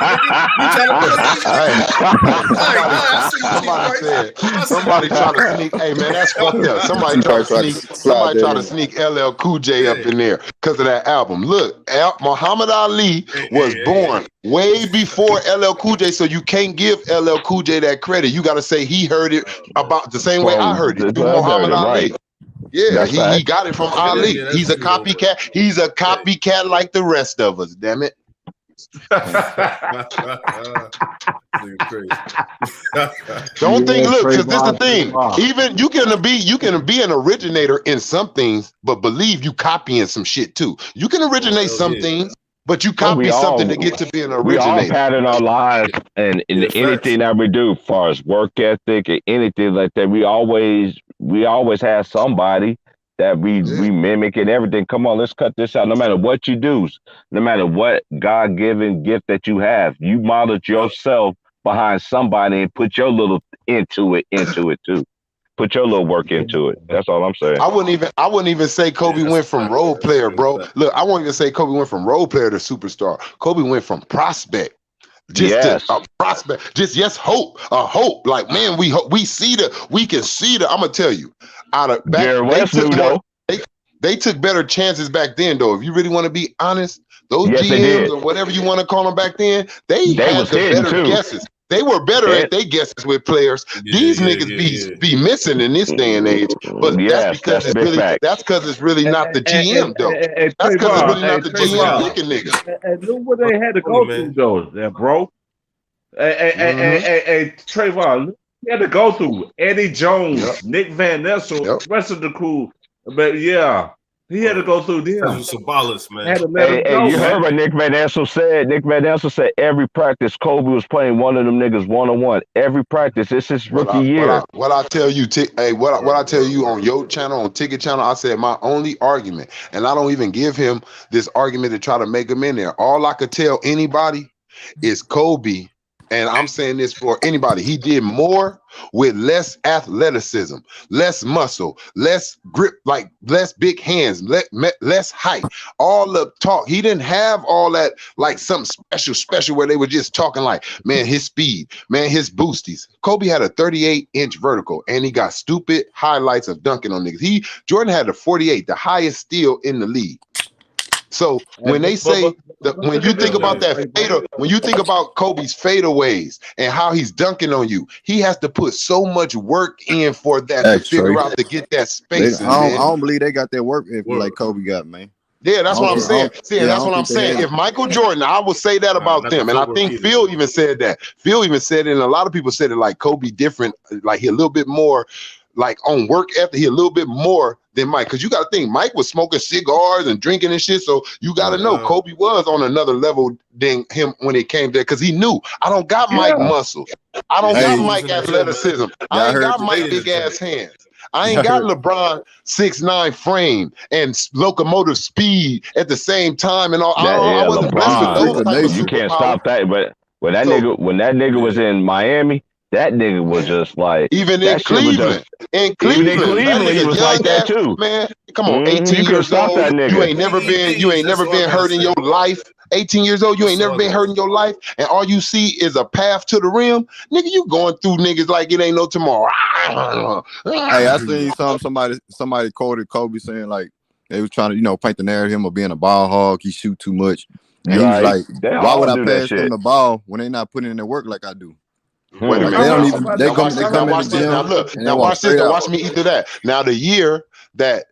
Somebody try to sneak. Hey man, that's fucked up. Somebody try to sneak LL Cool J up in there because of that album. Look, Muhammad Ali was born way before LL Cool J, so you can't give LL Cool J that credit. You got to say he heard it about the same way I heard it through Muhammad Ali. Yeah, he got it from Ali. He's a copycat. He's a copycat like the rest of us. Damn it. Don't think. Look, because this is the thing. Even you can be an originator in some things, but believe you copying some shit too. You can originate some things, but you copy something to get to be an originator. We all pattern our lives and in anything that we do, as far as work ethic or anything like that. We always have somebody that we mimic and everything. Come on, let's cut this out. No matter what you do, no matter what God-given gift that you have, you modeled yourself behind somebody and put your little into it too. Put your little work into it. That's all I'm saying. I wouldn't even say Kobe went from role player, bro. Look, I won't even say Kobe went from role player to superstar. Kobe went from prospect. Prospect. Just hope. Hope. Like, man, we can see the. I'm gonna tell you. They took better chances back then, though. If you really want to be honest, those GMs or whatever you want to call them back then, they had the better guesses. They were better at their guesses with players. These niggas be missing in this day and age. But that's because it's really not the GM though. That's because it's really not the GM picking niggas. And look what they had to go through though, that bro. Hey, Trayvon, he had to go through Eddie Jones, Nick Van Nessel, rest of the crew. But yeah, he had to go through them. That was symbolic, man. You heard what Nick Van Nessel said? Nick Van Nessel said every practice Kobe was playing one of them niggas one-on-one. Every practice. It's his rookie year. What I tell you, what I tell you on your channel, on Ticket Channel, I said my only argument, and I don't even give him this argument to try to make him in there. All I could tell anybody is Kobe. And I'm saying this for anybody. He did more with less athleticism, less muscle, less grip, like less big hands, less height. All the talk. He didn't have all that like something special where they were just talking like, man, his speed, man, his boosties. Kobe had a 38-inch vertical, and he got stupid highlights of dunking on niggas. Jordan had a 48, the highest steal in the league. So when they say when you think about that fader, when you think about Kobe's fadeaways and how he's dunking on you, he has to put so much work in for that to figure out to get that space. I don't believe they got that work like Kobe got, man. Yeah, that's what I'm saying. See, and I that's don't what I'm think they saying. had If Michael Jordan, I would say that about That's a them, and I football think kid. Phil even said that. Phil even said it, and a lot of people said it. Like Kobe, different. Like he a little bit more, like on work ethic. He a little bit more than Mike, because you got to think Mike was smoking cigars and drinking and shit. So you got to know Kobe was on another level than him when it came there, because he knew I don't got Mike muscles. I don't got Mike athleticism. I ain't got Mike big ass hands. I ain't got LeBron 6'9" frame and locomotive speed at the same time and all. I wasn't blessed with those type of you can't superpowers. stop that. But when that nigga was in Miami, that nigga was just like even in Cleveland. Even in Cleveland, he was like that too. Man, come on, 18 you years old. That nigga. You ain't never been hurt in your life. 18 years old, you ain't never been hurt in your life, and all you see is a path to the rim. Nigga, you going through niggas like it ain't no tomorrow. Hey, I seen somebody quoted Kobe saying like they was trying to, paint the narrative of being a ball hog. He shoot too much. And he was like, why would I pass them the ball when they not putting in their work like I do? Wait a minute. They don't even. They come in the gym. Now look. Now watch this. Now watch me eat through that. Now the year that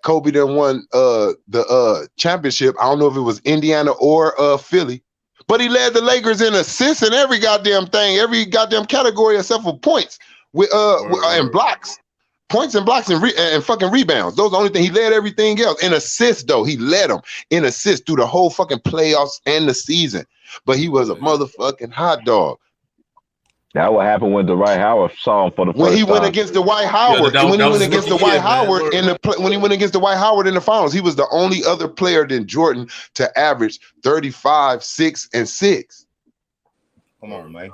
Kobe done won the championship, I don't know if it was Indiana or Philly, but he led the Lakers in assists in every goddamn thing, every goddamn category except for points and blocks. Points and blocks and fucking rebounds. Those are the only thing. He led everything else. In assists, though, he led them in assists through the whole fucking playoffs and the season. But he was a motherfucking hot dog. That what happened when Dwight Howard saw him for the first time. When he went against Dwight Howard, when he went against Dwight Howard in the finals, he was the only other player than Jordan to average 35, 6, and 6. Come on, man.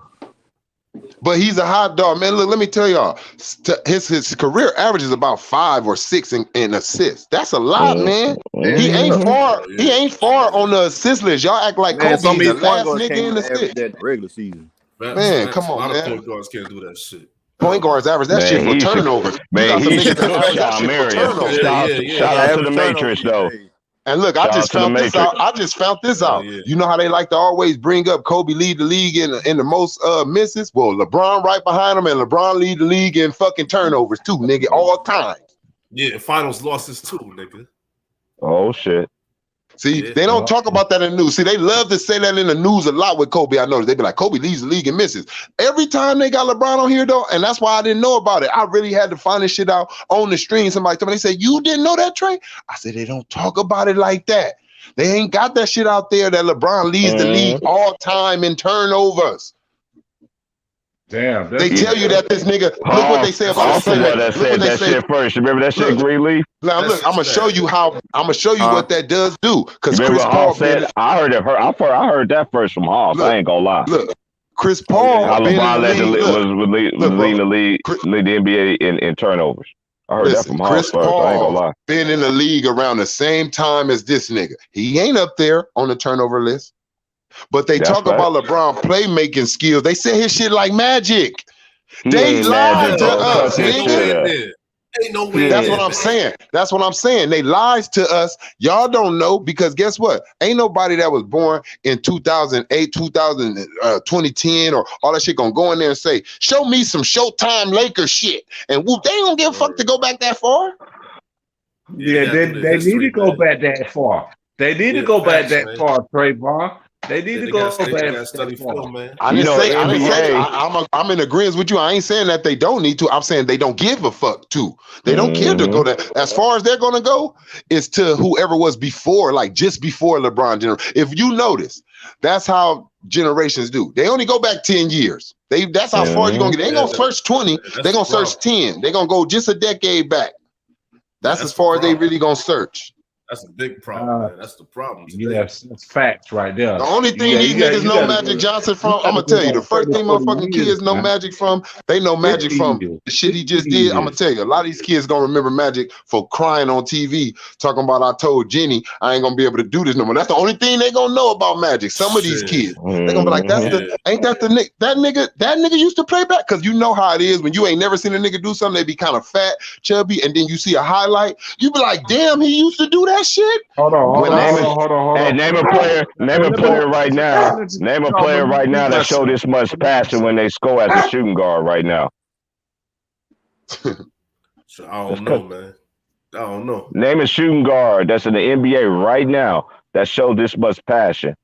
But he's a hot dog, man. Look, let me tell y'all, his career average is about 5 or 6 in assists. That's a lot, man. He ain't far. He ain't far on the assist list. Y'all act like Kobe's the last nigga in the assist. That regular season. Man, come on, man. A lot of point guards can't do that shit. Point guards average that shit for turnovers. Man, he should cook Shawn Marion. Shout out to the Matrix, though. And look, I just found this out. You know how they like to always bring up Kobe lead the league in the most misses? Well, LeBron right behind him, and LeBron lead the league in fucking turnovers too, nigga, all time. Yeah, finals losses too, nigga. Oh shit. See, they don't talk about that in the news. See, they love to say that in the news a lot with Kobe. I noticed they be like, Kobe leads the league in misses. Every time they got LeBron on here, though, and that's why I didn't know about it. I really had to find this shit out on the stream. Somebody told me, they said, you didn't know that, Trey? I said, they don't talk about it like that. They ain't got that shit out there that LeBron leads the league all time in turnovers. Damn. They tell you that this nigga, look what they say about that said that shit first. Remember that shit, Greenleaf? Now look, I'm gonna show you what that does do. Because Chris Paul said, I heard that first from Hall. I ain't gonna lie. Look, Chris Paul was leading the league, lead the NBA in turnovers. I heard that from Hall first. I ain't gonna lie. Been in the league around the same time as this nigga. He ain't up there on the turnover list. But they talk about LeBron playmaking skills. They say his shit like Magic. They lied to us, nigga. Ain't no way. That's what I'm saying. That's what I'm saying. They lies to us. Y'all don't know, because guess what? Ain't nobody that was born in 2008, 2010, or all that shit gonna go in there and say, show me some Showtime Lakers shit. And whoop, they ain't gonna give a fuck to go back that far. Yeah, they need to go back that far. They need to go back that far, Trayvon. They need to go back. I'm in agreement with you. I ain't saying that they don't need to. I'm saying they don't give a fuck to. They don't care to go there. As far as they're gonna go, is to whoever was before, like just before LeBron. If you notice, that's how generations do. They only go back 10 years. That's how far you're gonna get. They ain't gonna search 20. They're gonna search 10. They're gonna go just a decade back. That's as far as they really gonna search. That's a big problem, man. That's the problem. Yes, that's facts right there. The only thing these niggas know Magic Johnson from, I'm gonna tell you, the first thing motherfucking kids know Magic from, they know Magic from the shit he just did. I'm gonna tell you, a lot of these kids gonna remember Magic for crying on TV, talking about, I told Jenny I ain't gonna be able to do this no more. That's the only thing they gonna know about Magic. Some of these kids, they gonna be like, ain't that the nigga? That nigga used to play back, because you know how it is when you ain't never seen a nigga do something. They be kind of fat, chubby, and then you see a highlight, you be like, damn, he used to do that shit. Hold on. Hey, name a player right now. Name a player right now that show this much passion when they score as a shooting guard right now. I don't know, man. I don't know. Name a shooting guard that's in the NBA right now that showed this much passion.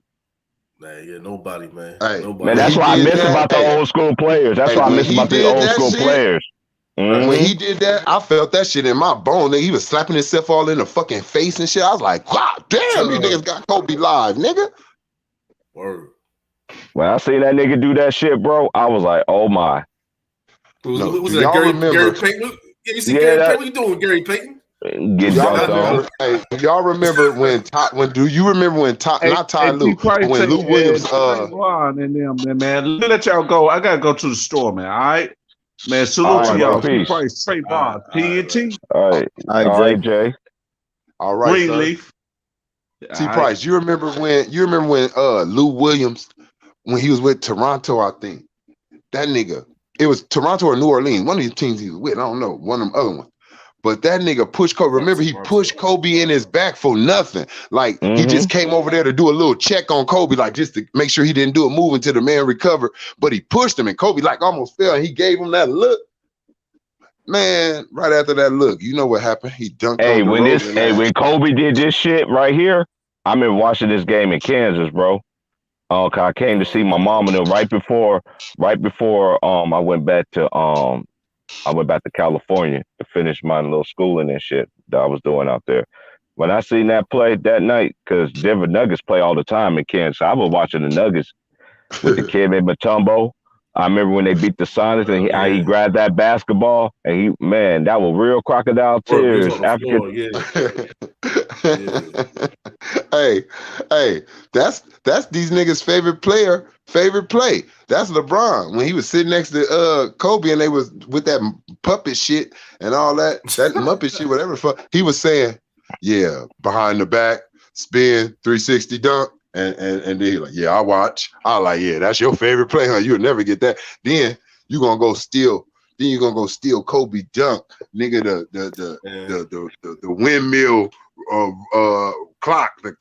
Man, yeah, nobody, man. Hey, Nobody. Man, that's why I miss about the old school players. That's why I miss about the old school players. Mm-hmm. When he did that, I felt that shit in my bone. Nigga, he was slapping himself all in the fucking face and shit. I was like, wow, damn, these niggas got Kobe live, nigga. Word. When I seen that nigga do that shit, bro, I was like, oh my. Was that Gary Payton? Yeah, you see Gary Payton? What you doing, Gary Payton? Get y'all remember when do you remember when not Ty Lue, when Lou Williams and them, man. Let y'all go. I gotta go to the store, man. All right. Man, salute to y'all. Peace. Price, Trey Bond, TNT. All right, Jay. All right, Greenleaf. T Price, you remember when Lou Williams, when he was with Toronto, I think. That nigga, it was Toronto or New Orleans, one of these teams he was with. I don't know, one of them other ones. But that nigga pushed Kobe. Remember, he pushed Kobe in his back for nothing. Like, he just came over there to do a little check on Kobe, like, just to make sure he didn't do a move until the man recovered. But he pushed him, and Kobe, like, almost fell, and he gave him that look. Man, right after that look, you know what happened? He dunked on the when Kobe did this shit right here, I remember watching this game in Kansas, bro. I came to see my mom and them right before I went back to California to finish my little schooling and shit that I was doing out there. When I seen that play that night, because Denver Nuggets play all the time in Kansas, I was watching the Nuggets with the kid named Mutombo. I remember when they beat the Sonics and he grabbed that basketball and that was real crocodile tears. Hey, that's these niggas' favorite play. That's LeBron when he was sitting next to Kobe and they was with that puppet shit and all that Muppet shit, whatever the fuck. He was saying, yeah, behind the back, spin, 360 dunk. And then he like, yeah, I watch. I like, yeah, that's your favorite play, huh? You'll never get that. Then you're gonna go steal Kobe dunk, nigga, the windmill the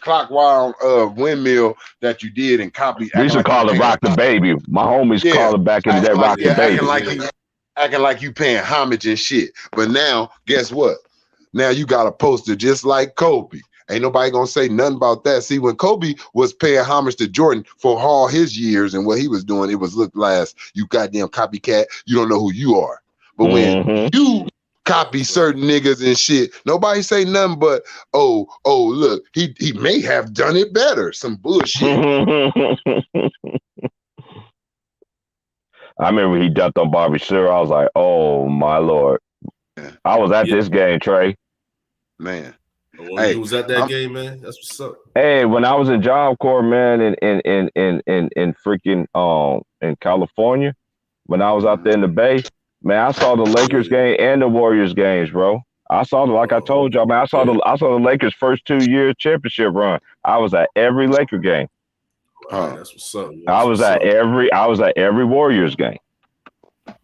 clock wire windmill that you did and copy. We used to call it Rock the Baby. My homies call it back in the day Rock the Baby. Acting like you paying homage and shit. But now, guess what? Now you got a poster just like Kobe. Ain't nobody gonna say nothing about that. See, when Kobe was paying homage to Jordan for all his years and what he was doing, it was look last, you goddamn copycat, you don't know who you are. But when you copy certain niggas and shit, nobody say nothing but, oh, look, he may have done it better. Some bullshit. I remember he dunked on Bobby Searle. I was like, oh my Lord. I was at this game, Trey. Man. Hey, you was at that game, man. That's what's up. Hey, when I was in Job Corps, man, in freaking in California, when I was out there in the Bay, man, I saw the Lakers game and the Warriors games, bro. I saw like I told y'all, man, I saw the Lakers' first 2 year championship run. I was at every Laker game. That's what's up. I was at every Warriors game.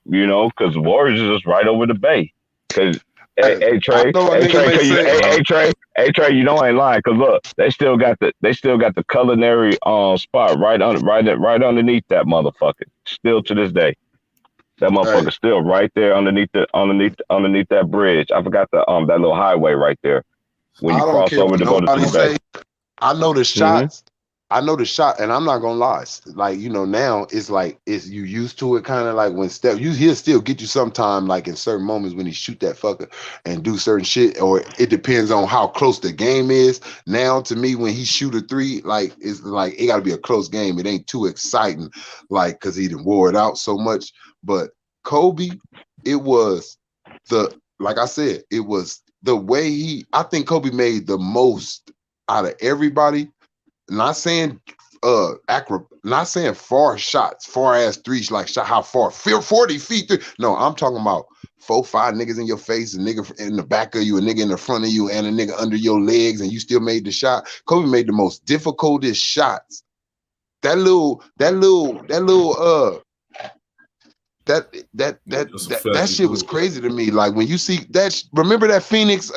You know, because the Warriors is just right over the Bay. Because Hey Trey, you know I ain't lying, cause look, they still got the culinary spot right underneath that motherfucker. Still to this day, that motherfucker still right there underneath that bridge. I forgot that little highway right there when you cross over to go to the Bay. I know the shots. I know the shot, and I'm not gonna lie. Like, you know, now it's like you used to it, kind of like when Steph. He'll still get you sometime, like in certain moments when he shoot that fucker and do certain shit, or it depends on how close the game is. Now, to me, when he shoot a three, like it's like it got to be a close game. It ain't too exciting, like because he didn't wore it out so much. But Kobe, it was like I said, it was the way I think Kobe made the most out of everybody. Not saying not saying far shots, far ass threes, like shot how far 40 feet. No, I'm talking about 4-5 niggas in your face, a nigga in the back of you, a nigga in the front of you, and a nigga under your legs, and you still made the shot. Kobe made the most difficultest shots. That shit was crazy to me. Like when you see that, remember that Phoenix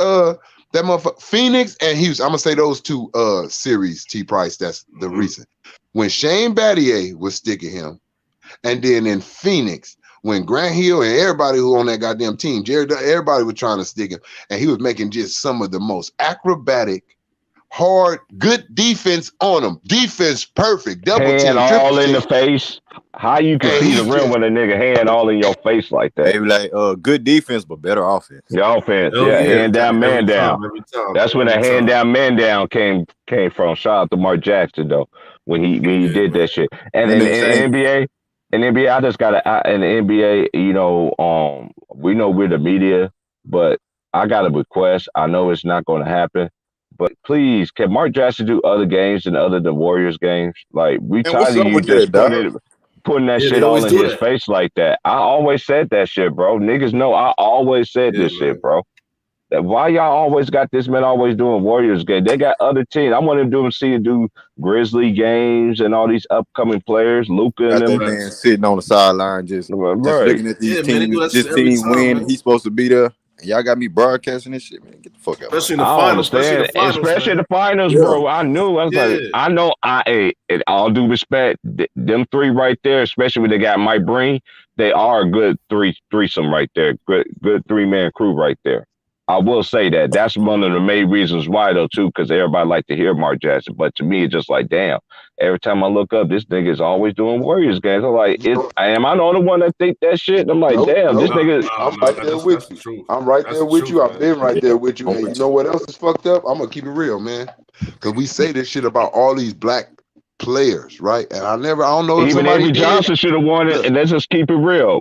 that motherfucker Phoenix and Houston. I'm gonna say those two series, T Price. That's the reason. When Shane Battier was sticking him, and then in Phoenix, when Grant Hill and everybody who on that goddamn team, Jared, everybody was trying to stick him, and he was making just some of the most acrobatic, hard, good defense on him. Defense perfect, double team, all in the face. How you can see the rim when a nigga hand all in your face like that? They like good defense, but better offense. Your offense, hand down, man down. That's when the hand down, man down came from. Shout out to Mark Jackson though when he did that shit. And in the NBA, I just gotta in the NBA, you know, we know we're the media, but I got a request. I know it's not going to happen. But please, can Mark Jackson do other games other than Warriors games? Like, we tired of you just putting that shit all in his face like that. I always said that shit, bro. Niggas know I always said this shit, bro. That why y'all always got this man always doing Warriors games? They got other teams. I want to do Grizzly games and all these upcoming players, Luka and them. Man sitting on the sideline just looking at these teams. This team win. He's supposed to be there. Y'all got me broadcasting this shit, man. Get the fuck out. Especially in the finals. Especially in the finals, bro. I knew. I was like, I know. In all due respect, them three right there, especially when they got Mike Breen, they are a good threesome right there. Good 3-man crew right there. I will say that. That's one of the main reasons why, though, too, because everybody like to hear Mark Jackson. But to me, it's just like, damn. Every time I look up, this nigga is always doing Warriors games. I'm like, am I the only one that think that shit? I'm like, this nigga. I'm right there with you. I'm right there with you. I've been right there with you. And you know what else is fucked up? I'm gonna keep it real, man. Because we say this shit about all these black players, right? And I don't know if even Avery Johnson should have won it. And let's just keep it real.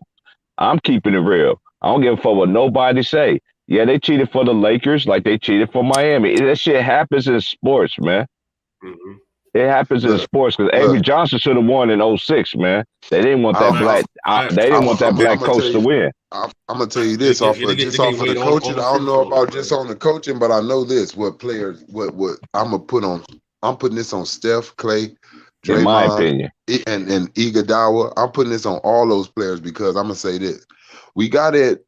I'm keeping it real. I don't give a fuck what nobody say. Yeah, they cheated for the Lakers like they cheated for Miami. That shit happens in sports, man. Mm-hmm. It happens in sports because Avery Johnson should have won in 06, man. They didn't want that black coach to win. I'm gonna tell you this off of the coaching. I don't know about just on the coaching, but I know this. What players? What I'm gonna put on? I'm putting this on Steph, Clay, Draymond, in my opinion, and Iguodala. I'm putting this on all those players because I'm gonna say this. We got it.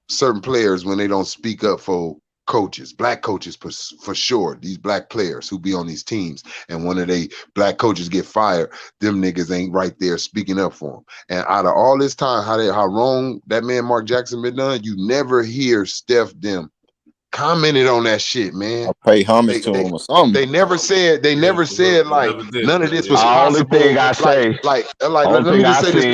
Certain players when they don't speak up for coaches, black coaches for sure, these black players who be on these teams, and one of they black coaches get fired, them niggas ain't right there speaking up for them. And out of all this time, how wrong that man Mark Jackson been done, you never hear Steph them commented on that shit, man. I pay homage to him or something. They never said like none of this was possible. Only thing I say, let me just say this.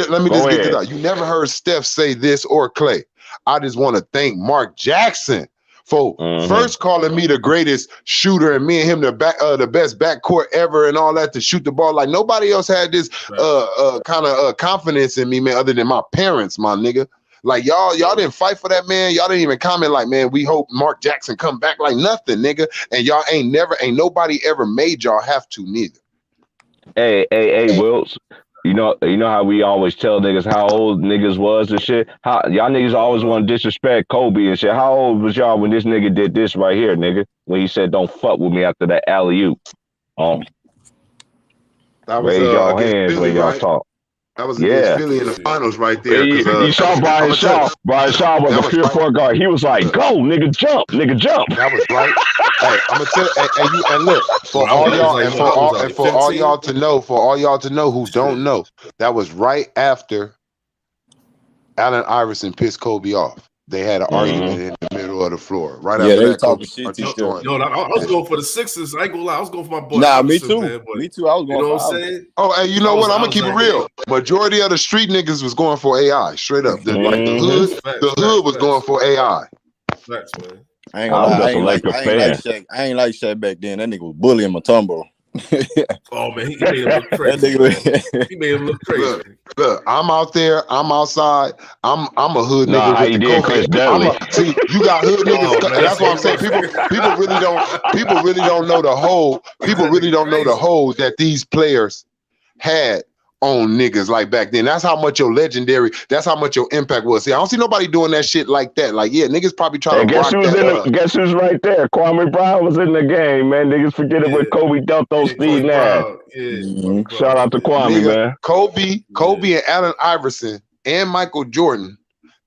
Let me just get this out. You never heard Steph say this or Clay. I just want to thank Mark Jackson for first calling me the greatest shooter and me and him the best backcourt ever and all that to shoot the ball. Like nobody else had this kind of confidence in me, man, other than my parents, my nigga. Like y'all didn't fight for that, man. Y'all didn't even comment like, man, we hope Mark Jackson come back, like nothing, nigga. And y'all ain't nobody ever made y'all have to neither. Hey, Wilts. You know how we always tell niggas how old niggas was and shit? How y'all niggas always want to disrespect Kobe and shit. How old was y'all when this nigga did this right here, nigga? When he said, don't fuck with me after that alley-oop. Raise y'all hands when y'all talk. That was against Philly in the finals right there. You saw Brian Shaw. Brian Shaw was a pure point guard. He was like, go, nigga, jump. That was right. Hey, I'm gonna tell and look, for all y'all to know who don't know, that was right after Allen Iverson pissed Kobe off. They had an argument in the middle of the floor. Right after that, Kobe shit. Yo, I was going for the Sixers. I ain't gonna lie. I was going for my boy. Nah, me too. Man, me too. I was going. You know what I'm saying? Oh, hey, you know what? I'm gonna keep it real. Majority of the street niggas was going for AI. Straight up, the hood was going for AI. Facts, man. I ain't like Shaq. I ain't like Shaq back then. That nigga was bullying Mutombo. Oh man, he made him look crazy. He made him look crazy. Look, I'm out there. I'm outside. I'm a hood nigga with the COVID. See, you got hood niggas. That's what I'm saying. People really don't know the whole. People really don't know the whole that these players had on niggas like back then. That's how much your legendary. That's how much your impact was. See, I don't see nobody doing that shit like that. Like, yeah, niggas probably trying to rock that. Guess who's right there? Kwame Brown was in the game, man. Niggas forget it when Kobe dumped on Steve Nash. Shout out to Kwame, man. Kobe and Allen Iverson and Michael Jordan.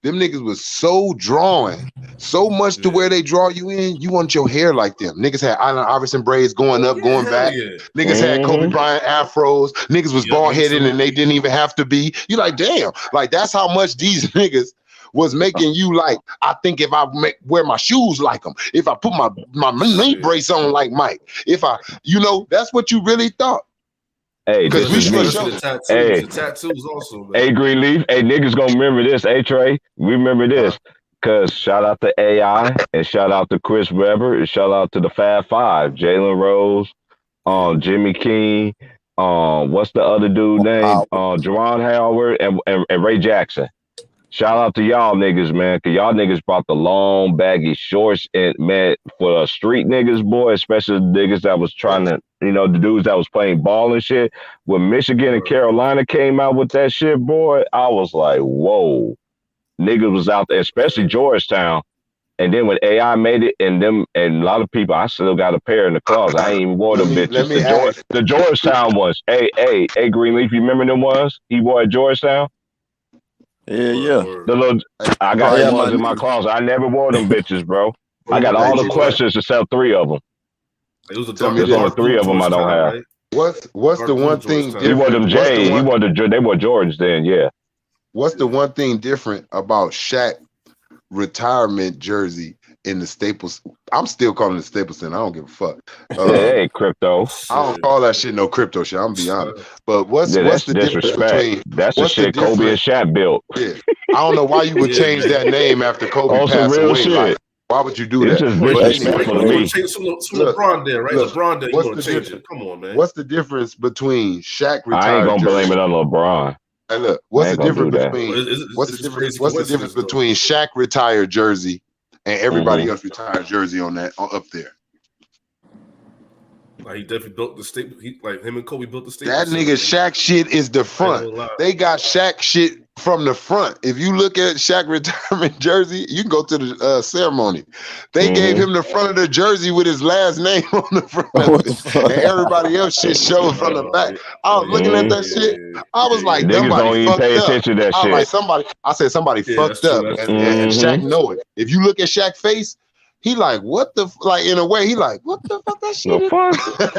Them niggas was so drawing so much to where they draw you in. You want your hair like them. Niggas had Allen Iverson braids going up, going back. Yeah. Niggas had Kobe Bryant afros. Niggas was bald headed and they didn't even have to be. You like, damn, like that's how much these niggas was making you like. I think if I wear my shoes like them, if I put my knee brace on like Mike, if I, that's what you really thought. Hey, because we should show the tattoos also. Man. Hey, Greenleaf. Hey, niggas gonna remember this. Hey, Trey, remember this. Cause shout out to AI and shout out to Chris Webber and shout out to the Fab Five, Jalen Rose, Jimmy King, what's the other dude name? Jerron Howard and Ray Jackson. Shout out to y'all niggas, man, cause y'all niggas brought the long baggy shorts and man for street niggas, boy, especially the niggas that was trying to, the dudes that was playing ball and shit. When Michigan and Carolina came out with that shit, boy, I was like, whoa. Niggas was out there, especially Georgetown. And then when AI made it, and a lot of people, I still got a pair in the closet. I ain't even wore them bitches. The Georgetown ones. Hey, Greenleaf, you remember them ones he wore at Georgetown? Yeah. I got them ones in my closet. I never wore them bitches, bro. I got all the questions except 3 of them. There's only 3 of them I don't have. What's the one thing different? He wore them J's. They wore Jordans then, yeah. What's the one thing different about Shaq retirement jersey in the Staples? I'm still calling it Staples Center. I don't give a fuck. Hey, crypto. I don't call that shit no crypto shit. I'm gonna be honest. But what's the difference between? That's the shit Kobe and Shaq built. Yeah. I don't know why you would change that name after Kobe passed away. Shit. Like, why would you do that? Just disrespectful to me. Some LeBron there, right? LeBron there. You want to change it? Come on, man. What's the difference between Shaq retired? I ain't gonna blame it on LeBron. Hey, look, what's the difference between Shaq retired jersey and everybody else retired jersey on that up there? Like he definitely built the staple. Like him and Kobe built the staple. That nigga Shaq shit is the front. They got Shaq shit from the front. If you look at Shaq retirement jersey, you can go to the ceremony. They gave him the front of the jersey with his last name on the front of it. And everybody else shit showed from the back. I was looking at that shit. I was like, niggas don't even pay attention to that shit. I said somebody fucked up. And Shaq know it. If you look at Shaq's face, he like, what the, like in a way, he like, what the fuck that shit is?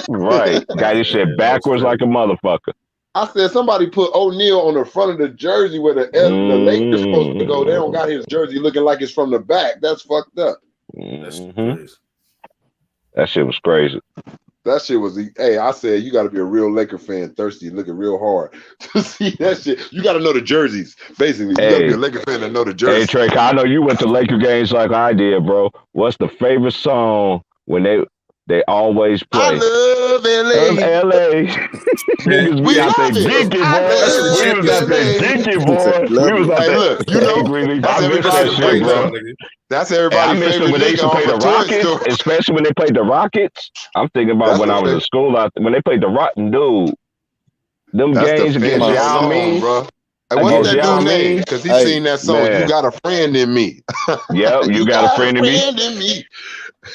Right. Got his shit backwards like a motherfucker. I said somebody put O'Neal on the front of the jersey where the Lakers supposed to go. They don't got his jersey looking like it's from the back. That's fucked up. That shit was crazy. That shit was, hey, I said, you got to be a real Laker fan, thirsty, looking real hard to see that shit. You got to know the jerseys, basically. You got to be a Laker fan to know the jerseys. Hey, Trey, I know you went to Laker games like I did, bro. What's the favorite song when they always play? I love L.A. Niggas, we out there geeking, boy. We was out there geeking, boy. We was out there. Look, you know, I miss that shit, bro. That's everybody's favorite when they used to play the Rockets, especially when they played the Rockets. I'm thinking about when I was in school when they played the Rotten dude. Them games against Yao Ming, bro. Hey, what's that dude's name? Because he's seen that song, man. You Got a Friend in Me. Yep, you got a friend in me.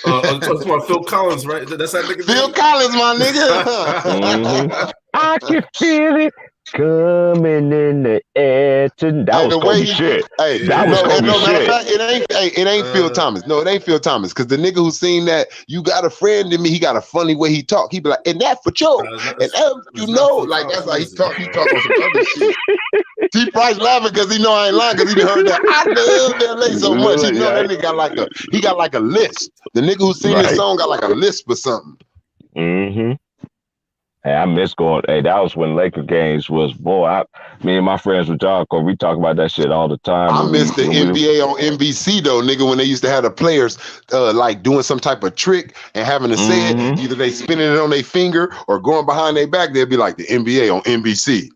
I'm talking about Phil Collins, right? That's that nigga. Phil Collins, my nigga. I can feel it coming in the air tonight. That was Kobe shit. Hey, that was Kobe shit. It ain't Phil Thomas. No, it ain't Phil Thomas. Because the nigga who seen that, you got a friend in me, he got a funny way he talk. He be like, and that for sure. And you know, like that's how he talk. He talk on some other shit. T. Price laughing because he know I ain't lying because he heard that. I love LA so much. He know that nigga got like a list. The nigga who sing this song got like a list for something. Hey, I miss going. Hey, that was when Laker games was, boy. Me and my friends with Jocko, we talk about that shit all the time. I miss the NBA on NBC though, nigga, when they used to have the players like doing some type of trick and having to say it. Either they spinning it on their finger or going behind their back. They'd be like the NBA on NBC.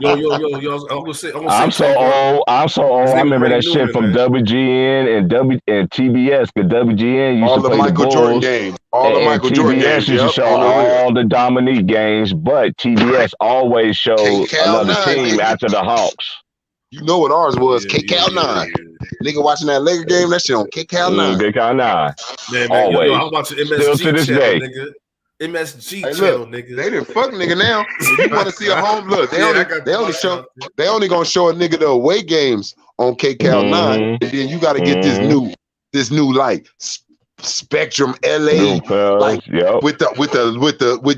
yo! I'm so old. I remember that shit from WGN and TBS. Because WGN used to play Michael Jordan games. All the Michael Jordan games. TBS used to show all the Dominique games, but TBS always showed another team after the Hawks. You know what ours was? KCal 9. Nigga watching that Laker game, that shit on KCal 9. KCal 9. Man, always. Yo, I was watching MSG still to this day. Nigga. MSG hey, channel, look, nigga. They didn't fuck nigga now. If you want to see a home look, they only gonna show a nigga the away games on KCAL 9, and then you got to get this new like Spectrum LA, like with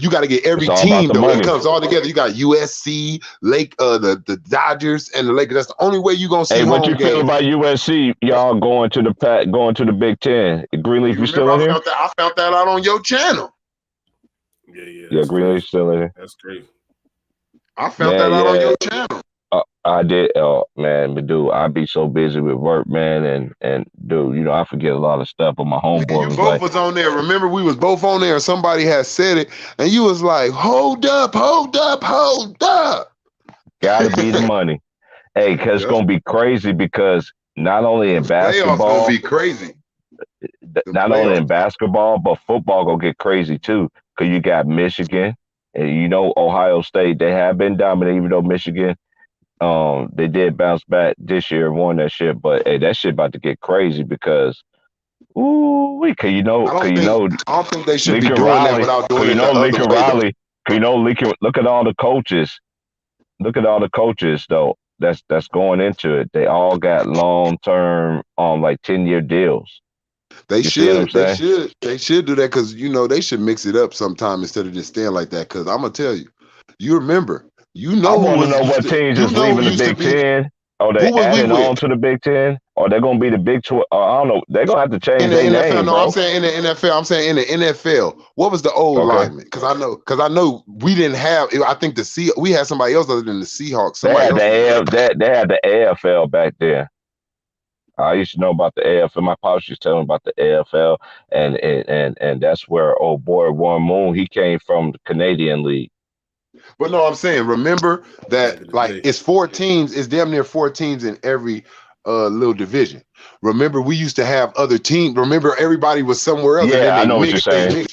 you got to get every team though. It comes all together. You got USC, Lake, the Dodgers, and the Lakers. That's the only way you gonna see. Hey, what you games. feel about USC? Y'all going to the Big Ten? Greenleaf, you still in here? I found that out on your channel. Yeah, Greenleaf still in here. That's great. I found that out on your channel. I did, man, but dude, I be so busy with work, man, and dude, you know, I forget a lot of stuff. But my homeboy was both was on there. Remember, we was both on there. Somebody had said it, and you was like, "Hold up, hold up, hold up." Gotta be the money, hey, because it's gonna be crazy. because not only in basketball, gonna be crazy. Not only in basketball, but football gonna get crazy too. Because you got Michigan, and you know Ohio State. They have been dominant, even though Michigan. They did bounce back this year and won that shit, but hey, that shit about to get crazy because, I don't think they should be doing that without doing it. Lincoln Riley. Look at all the coaches. Look at all the coaches though. That's going into it. They all got long-term, like 10-year deals. They should do that because they should mix it up sometime instead of just staying like that. Because I'm gonna tell you, you remember. I want to know what teams is leaving the Big Ten. Or they adding on to the Big Ten, or they're gonna be the Big 12. I don't know. They're gonna have to change their name. No, I'm saying in the NFL. I'm saying in the NFL. What was the old lineman? Because I know we didn't have. I think we had somebody else other than the Seahawks. They had the AFL back there. I used to know about the AFL. My pops used to tell me about the AFL, and that's where old boy Warren Moon, he came from the Canadian League. But no, I'm saying, remember that like it's 4 teams, it's damn near 4 teams in every little division. Remember, we used to have other teams. Remember, everybody was somewhere else. Yeah, I know what you're saying.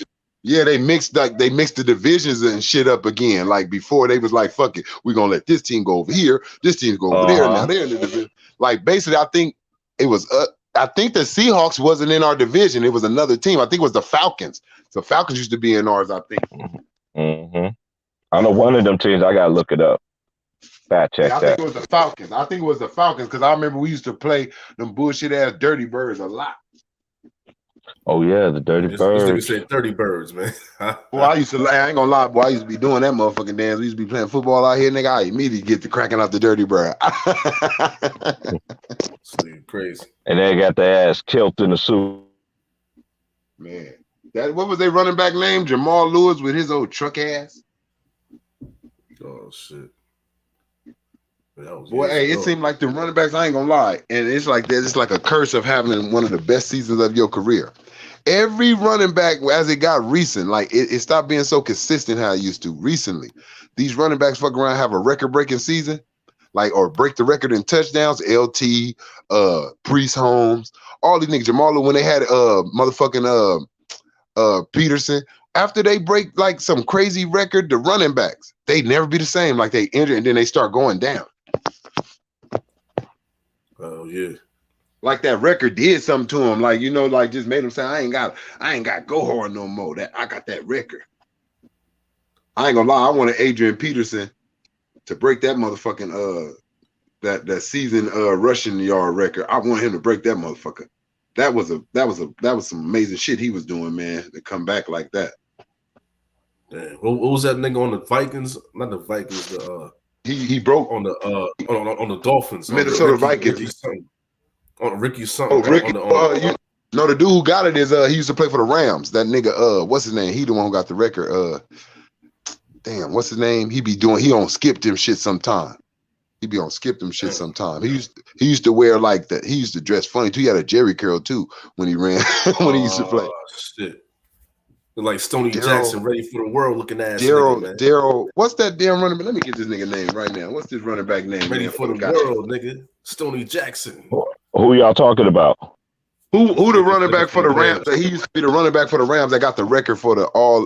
They mixed the divisions and shit up again. Like before, they was like, "Fuck it, we're gonna let this team go over here, this team go over there." Now they're in the division. Like basically, I think it was. I think the Seahawks wasn't in our division. It was another team. I think it was the Falcons. So Falcons used to be in ours. I think. Mm-hmm. I know one of them teams. I gotta look it up. Fact check that. I think it was the Falcons. Because I remember we used to play them bullshit ass Dirty Birds a lot. Oh yeah, the Dirty Birds. This nigga said Dirty Birds, man. Boy, I used to. I ain't gonna lie, boy. I used to be doing that motherfucking dance. We used to be playing football out here, nigga. I immediately get to cracking off the Dirty Bird. Crazy. And they got their ass killed in the suit. Man, what was their running back name? Jamal Lewis with his old truck ass. Oh shit. Boy, hey, it seemed like the running backs, I ain't gonna lie, and it's like that. It's like a curse of having one of the best seasons of your career. Every running back, as it got recent, like it stopped being so consistent how it used to recently. These running backs fuck around, have a record-breaking season, like or break the record in touchdowns. LT, Priest Holmes, all these niggas. Jamal, when they had motherfucking Peterson. After they break like some crazy record, the running backs, they never be the same. Like they injure and then they start going down. Oh yeah. Like that record did something to him. Like, like just made him say, I ain't got go hard no more. That I got that record. I ain't gonna lie, I wanted Adrian Peterson to break that motherfucking that season rushing yard record. I want him to break that motherfucker. That was some amazing shit he was doing, man, to come back like that. Damn. What was that nigga on the Vikings? Not the Vikings. He broke on the Dolphins. Minnesota Vikings. Ricky something. Oh, Ricky. The dude who got it is he used to play for the Rams. That nigga. What's his name? He the one who got the record. Damn. What's his name? He on skip them shit sometime. He be on skip them shit sometime. He used to wear like that. He used to dress funny too. He had a Jerry curl too when he ran when he used to play. Shit. Like Stoney Jackson, ready for the world looking ass. Daryl, what's that damn running back? Let me get this nigga name right now. What's this running back name? Ready for the world, nigga. Stoney Jackson. Who y'all talking about? Who the running back for the Rams? He used to be the running back for the Rams that got the record for the all.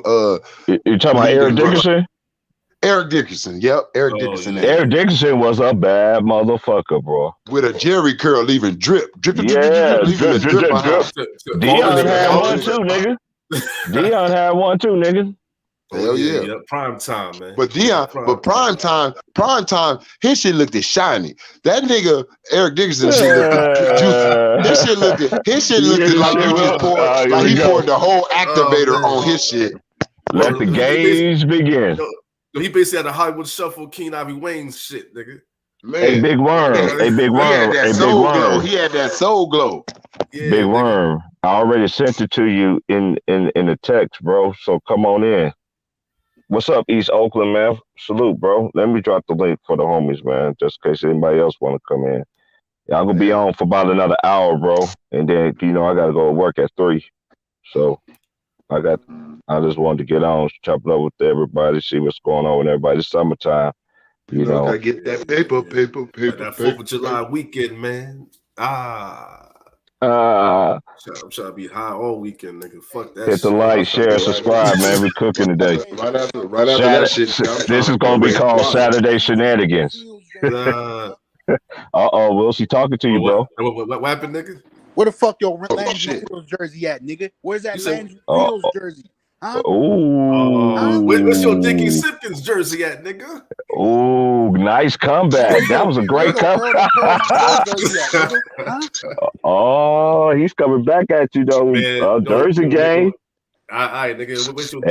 You talking about Eric Dickerson? Eric Dickerson, yep, Eric Dickerson. Yeah. Eric Dickerson was a bad motherfucker, bro. With a Jerry curl, leaving drip. Drip. Dion had one too, nigga. Dion had one too, nigga. Hell yeah. Prime time, man. But Dion, prime time, his shit looked shiny. That nigga Eric Dickerson shit looked juicy. His shit looked like you just poured, like he poured the whole activator on his shit. Let the games begin. He basically had a Hollywood Shuffle, Keen Ivy Wayne's shit, nigga. Man, a big worm. He had that soul glow. Yeah, big worm. I already sent it to you in the text, bro. So come on in. What's up, East Oakland, man? Salute, bro. Let me drop the link for the homies, man, just in case anybody else want to come in. Yeah, I'm gonna be on for about another hour, bro, and then I gotta go to work at 3. So I just wanted to get on, chop it up with everybody, see what's going on with everybody. It's summertime. You know, gotta get that paper. That 4th of July weekend, man. I'm trying to be high all weekend, nigga. Fuck that. Hit the like, share, subscribe, man. We cooking today. Right after that shit. This is gonna be called Saturday Shenanigans. Will she talking to you, bro? What happened, nigga? Where the fuck your Landry Fields jersey at, nigga? Where's that Landry Fields jersey? Huh? Where's your Dickie Simpkins jersey at, nigga? Ooh, nice comeback. That was a great comeback. He's coming back at you, though. Man, Jersey game. All right, nigga. Where's your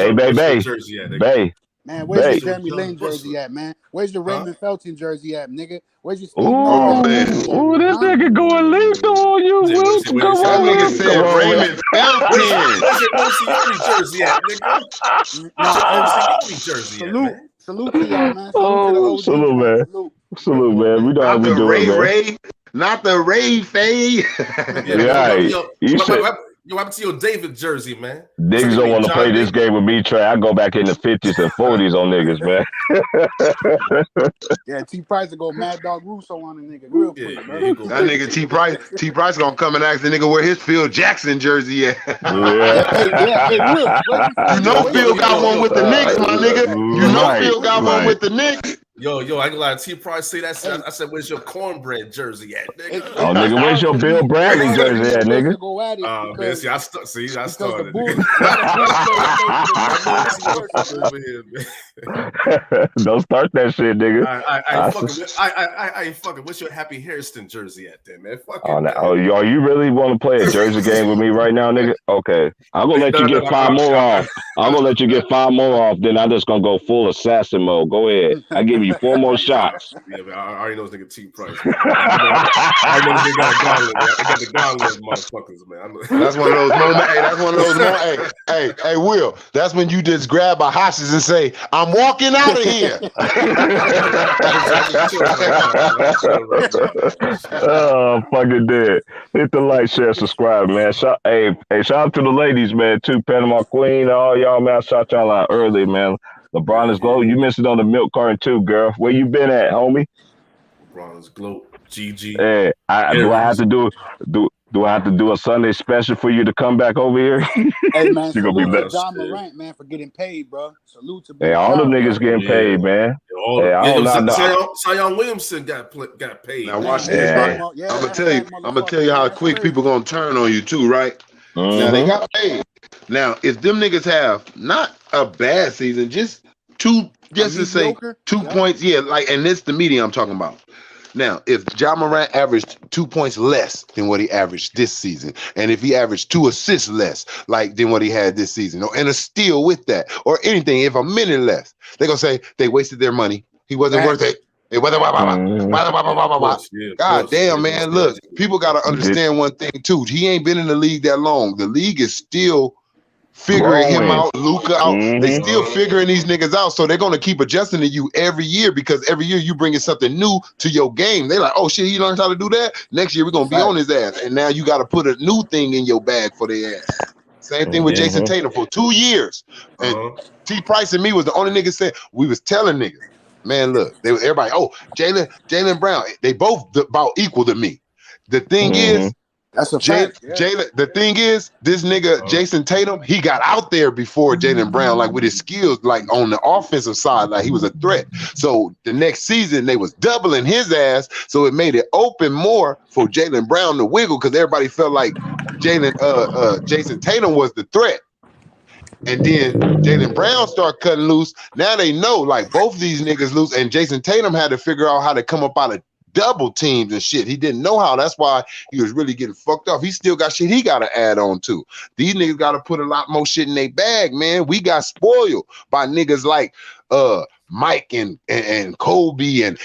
jersey at, nigga? Man, where's the Jeremy Lin jersey at, man? Where's the Raymond Felton jersey at, nigga? Where's your Steve? Ooh, this nigga going lethal on you, Will. Come on, nigga said Raymond Felton. Where's your OCO jersey at, nigga? OCO jersey at, man. Salute to y'all, man. Salute, man. Salute, man. We know how we do it, man. Ray, not the Ray Faye. What happened to your David jersey, man? Niggas don't want to play this game with me, Trey. I go back in the 50s and 40s on niggas, man. Yeah, T Price will go Mad Dog Russo on the nigga real quick, bro. That nigga T Price gonna come and ask the nigga where his Phil Jackson jersey at. Yeah. You know Phil got one with the Knicks, my nigga. You know Phil got one with the Knicks. Yo, I ain't gonna lie. T Price say that shit. I said, where's your cornbread jersey at, nigga? Oh, nigga, where's your Bill Bradley jersey at, nigga? Man, see, I started. Don't start that shit, nigga. I ain't fucking. What's your Happy Hairston jersey at, then, man? Are you really want to play a jersey game with me right now, nigga? Okay, I'm gonna let you get 5 more off. I'm gonna let you get 5 more off. Then I'm just gonna go full assassin mode. Go ahead. I give you 4 more shots. Yeah, man, I already know this nigga T Price. I know this nigga got a gauntlet. I got the gauntlet, motherfuckers, man. That's one of those moments. Hey, that's one of those moments. Hey, Will. That's when you just grab a hostage and say, "I'm walking out of here." Oh, fucking dead. Hit the like, share, subscribe, man. Shout out to the ladies, man. Too, Panama Queen, all y'all, man. I shout y'all out early, man. LeBron is glow. You missed it on the milk carton too, girl. Where you been at, homie? LeBron is glow. GG. Hey, do I have to do a Sunday special for you to come back over here? Hey man, salute to John Morant, man, for getting paid, bro. Salute to all them niggas getting paid, man. Zion Williamson got paid. Now watch this, right? I'm gonna tell you how quick people gonna turn on you too, right? Mm-hmm. Now they got paid. Now if them niggas have not a bad season, just 2 points, and this the media I'm talking about. Now, if John Morant averaged 2 points less than what he averaged this season, and if he averaged 2 assists less than what he had this season, and a steal with that, or anything, if a minute less, they're gonna say they wasted their money. He wasn't worth it. God damn, man. Look, people gotta understand one thing too. He ain't been in the league that long. The league is still figuring him out, Luka out. They still figuring these niggas out, so they're gonna keep adjusting to you every year because every year you bringing something new to your game. They like, oh shit, he learned how to do that. Next year we're gonna be on his ass, and now you got to put a new thing in your bag for their ass. Same thing with Jason Tatum for 2 years. And T Price and me was the only niggas saying we was telling niggas, man, look, everybody, Jaylen Brown, they both about equal to me. The thing is. That's a fact. Jaylen, the thing is, this nigga Jason Tatum, he got out there before Jaylen Brown, like with his skills, like on the offensive side, like he was a threat. So the next season they was doubling his ass, so it made it open more for Jaylen Brown to wiggle because everybody felt like Jason Tatum was the threat. and then Jaylen Brown start cutting loose. Now they know, like, both of these niggas loose, and Jason Tatum had to figure out how to come up out of double teams and shit. He didn't know how. That's why he was really getting fucked off. He still got shit he got to add on to. These niggas got to put a lot more shit in their bag, man. We got spoiled by niggas like Mike and Kobe and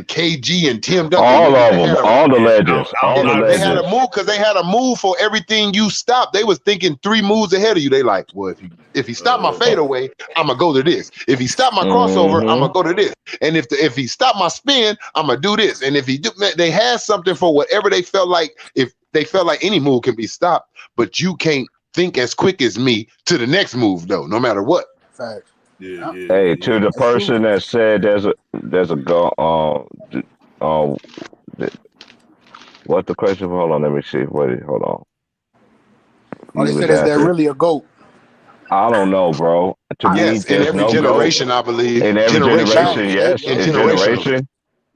KG and Tim Duncan. All of them, all the legends. They had a move because they had a move for everything you stopped. They was thinking 3 moves ahead of you. They like, well, if he stopped my fadeaway, I'm gonna go to this. If he stopped my crossover, I'm gonna go to this. And if he stopped my spin, I'm gonna do this. And if he do, they had something for whatever they felt like. If they felt like any move can be stopped, but you can't think as quick as me to the next move though, no matter what. Facts. Yeah. Hey, to the person that said there's a go what's the question? Hold on, let me see. Hold on. Oh, they said, is there really a GOAT? I don't know, bro. To me, in every generation, I believe. In every generation, yes. In generation.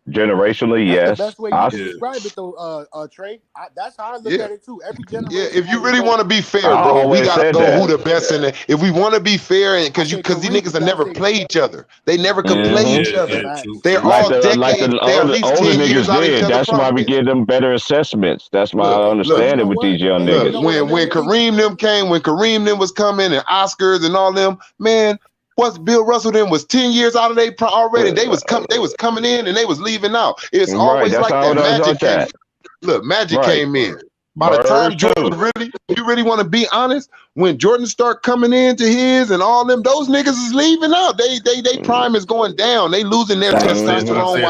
Generationally, yes. That's the best way you can describe it, though, Trey. That's how I look at it too. Every generation. Yeah, if you really want to be fair, bro, we gotta go who the best in it. If we want to be fair, and because these niggas have never played each other, they never could play each other. They're all decades. Like the older niggas did. That's why we give them better assessments. That's my understanding with these young niggas. When Kareem them came, when Kareem them was coming, and Oscars and all them, man. What's Bill Russell then was 10 years out of their prime already. They was coming in and they was leaving out. It's always like that. Magic came. Look, Magic came in. By the time Jordan you really want to be honest, when Jordan start coming into his and all them, those niggas is leaving out. They prime is going down. They losing their testosterone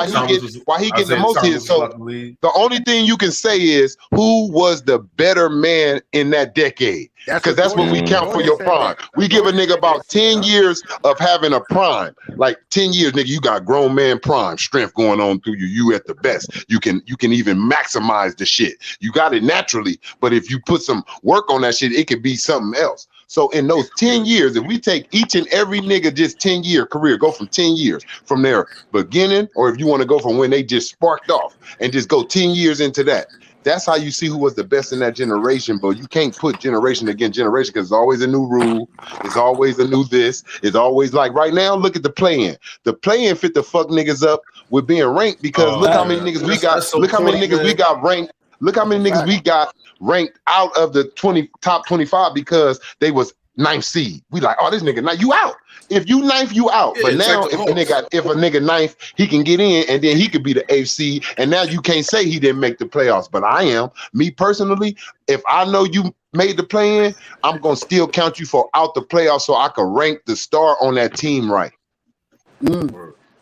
while he get the most hits. So the only thing you can say is who was the better man in that decade? Because that's what we count for your prime. We give a nigga about 10 years of having a prime. Like 10 years, nigga, you got grown man prime strength going on through you. You at the best. You can even maximize the shit. You got it naturally, but if you put some work on that shit, it could be something else. So in those 10 years, if we take each and every nigga just 10-year career, go from 10 years from their beginning, or if you want to go from when they just sparked off and just go 10 years into that. That's how you see who was the best in that generation, but you can't put generation against generation because it's always a new rule. It's always a new this. It's always like right now, look at the play-in. The play-in fit the fuck niggas up with being ranked because look how many niggas we got. Look how many niggas we got ranked. Look how many niggas we got ranked out of the top 25 because they was 9th seed. We like, oh, this nigga, now you out. If you ninth, you out. But now, if a nigga ninth, he can get in, and then he could be the 8th seed. And now you can't say he didn't make the playoffs. But I am. Me personally, if I know you made the play-in, I'm gonna still count you for out the playoffs, so I can rank the star on that team right.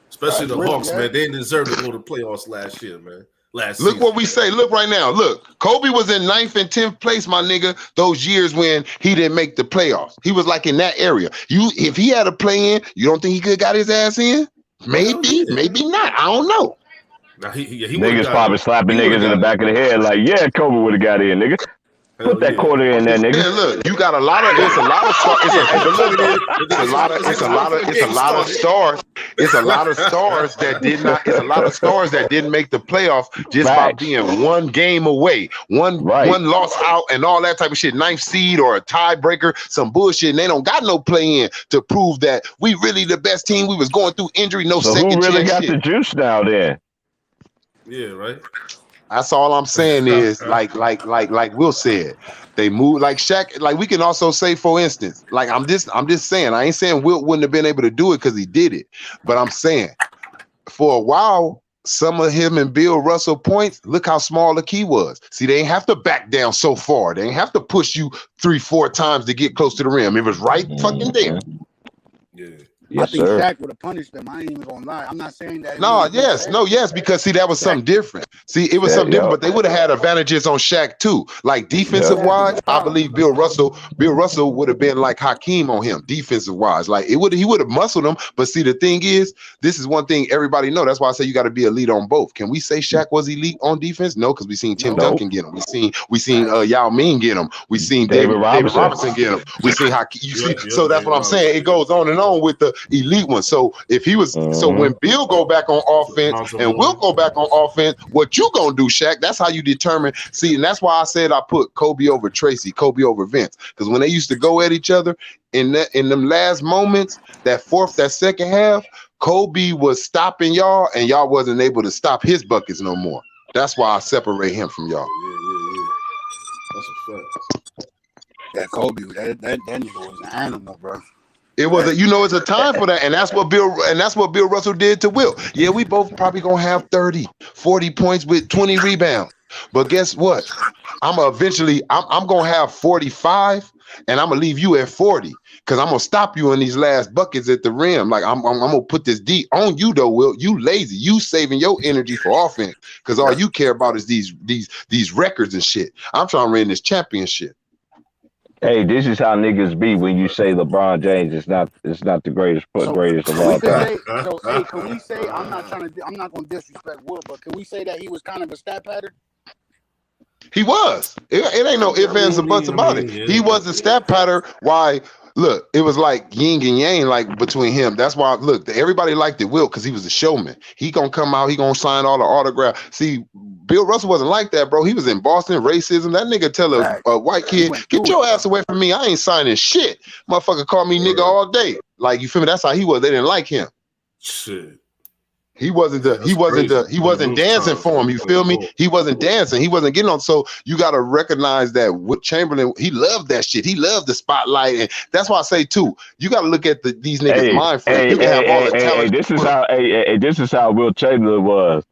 Especially the Hawks, man. They didn't deserve to go to the playoffs last year, man. Look what we say. Look right now. Look, Kobe was in 9th and 10th place, my nigga, those years when he didn't make the playoffs. He was like in that area. If he had a play-in, you don't think he could have got his ass in? Maybe, maybe not. I don't know. Now, he niggas probably slapping niggas in the back of the head like, yeah, Kobe would have got in, nigga. Put that quarter in there, nigga. Yeah, look, you got a lot of it's a lot of stars. It's a lot of stars that did not. It's a lot of stars that didn't make the playoffs just by being one game away, one loss out, and all that type of shit. 9th seed or a tiebreaker, some bullshit, and they don't got no play in to prove that we really the best team. We was going through injury, no second chance. Who really got the juice now then? Yeah, right. That's all I'm saying is like Will said, they move like Shaq. Like we can also say, for instance, like I'm just saying, I ain't saying Wilt wouldn't have been able to do it because he did it, but I'm saying for a while, some of him and Bill Russell points, look how small the key was. See, they ain't have to back down so far. They ain't have to push you 3-4 times to get close to the rim. It was right fucking there. Yeah. I think Shaq would have punished them. I ain't even gonna lie. I'm not saying that. Yes, because see, that was something different. See, it was something different, but they would have had advantages on Shaq too. Like defensive wise, I believe Bill Russell would have been like Hakeem on him, defensive wise. Like he would have muscled him. But see, the thing is, this is one thing everybody know. That's why I say you got to be elite on both. Can we say Shaq was elite on defense? No, because we seen Tim Duncan get him. We seen Yao Ming get him. We seen David Robinson get him. We seen Hakeem. So that's what I'm saying. It goes on and on with the elite ones. So if he was, so when Bill go back on offense and Will go back on offense, what you gonna do, Shaq? That's how you determine. See, and that's why I said I put Kobe over Tracy, Kobe over Vince, because when they used to go at each other in them last moments, that second half, Kobe was stopping y'all, and y'all wasn't able to stop his buckets no more. That's why I separate him from y'all. Yeah. That's a fact. Yeah, Kobe, that nigga was an animal, bro. It was it's a time for that, and that's what Bill Russell did to Will. Yeah, we both probably gonna have 30, 40 points with 20 rebounds. But guess what? I'm gonna have 45, and I'm gonna leave you at 40. Because I'm gonna stop you in these last buckets at the rim. Like I'm gonna put this D on you though, Will. You lazy. You saving your energy for offense. Because all you care about is these records and shit. I'm trying to win this championship. Hey, this is how niggas be when you say LeBron James is not the greatest of all time. Hey, can we say I'm not gonna disrespect Will, but can we say that he was kind of a stat pattern? He was. It ain't no ifs, ands, or buts about it. He was a stat pattern. Why? Look, it was like yin and yang, like between him. That's why, look, everybody liked it, Will, because he was a showman. He gonna come out, he gonna sign all the autographs. See, Bill Russell wasn't like that, bro. He was in Boston, racism. That nigga tell a white kid, get your ass away from me. I ain't signing shit. Motherfucker called me nigga all day. Like, you feel me? That's how he was. They didn't like him. Shit. He wasn't dancing for him. You feel me? He wasn't dancing. He wasn't getting on. So you got to recognize that Wilt Chamberlain, he loved that shit. He loved the spotlight. And that's why I say too, you got to look at these niggas' mind frame. You can have all the talent. This is how Wilt Chamberlain was.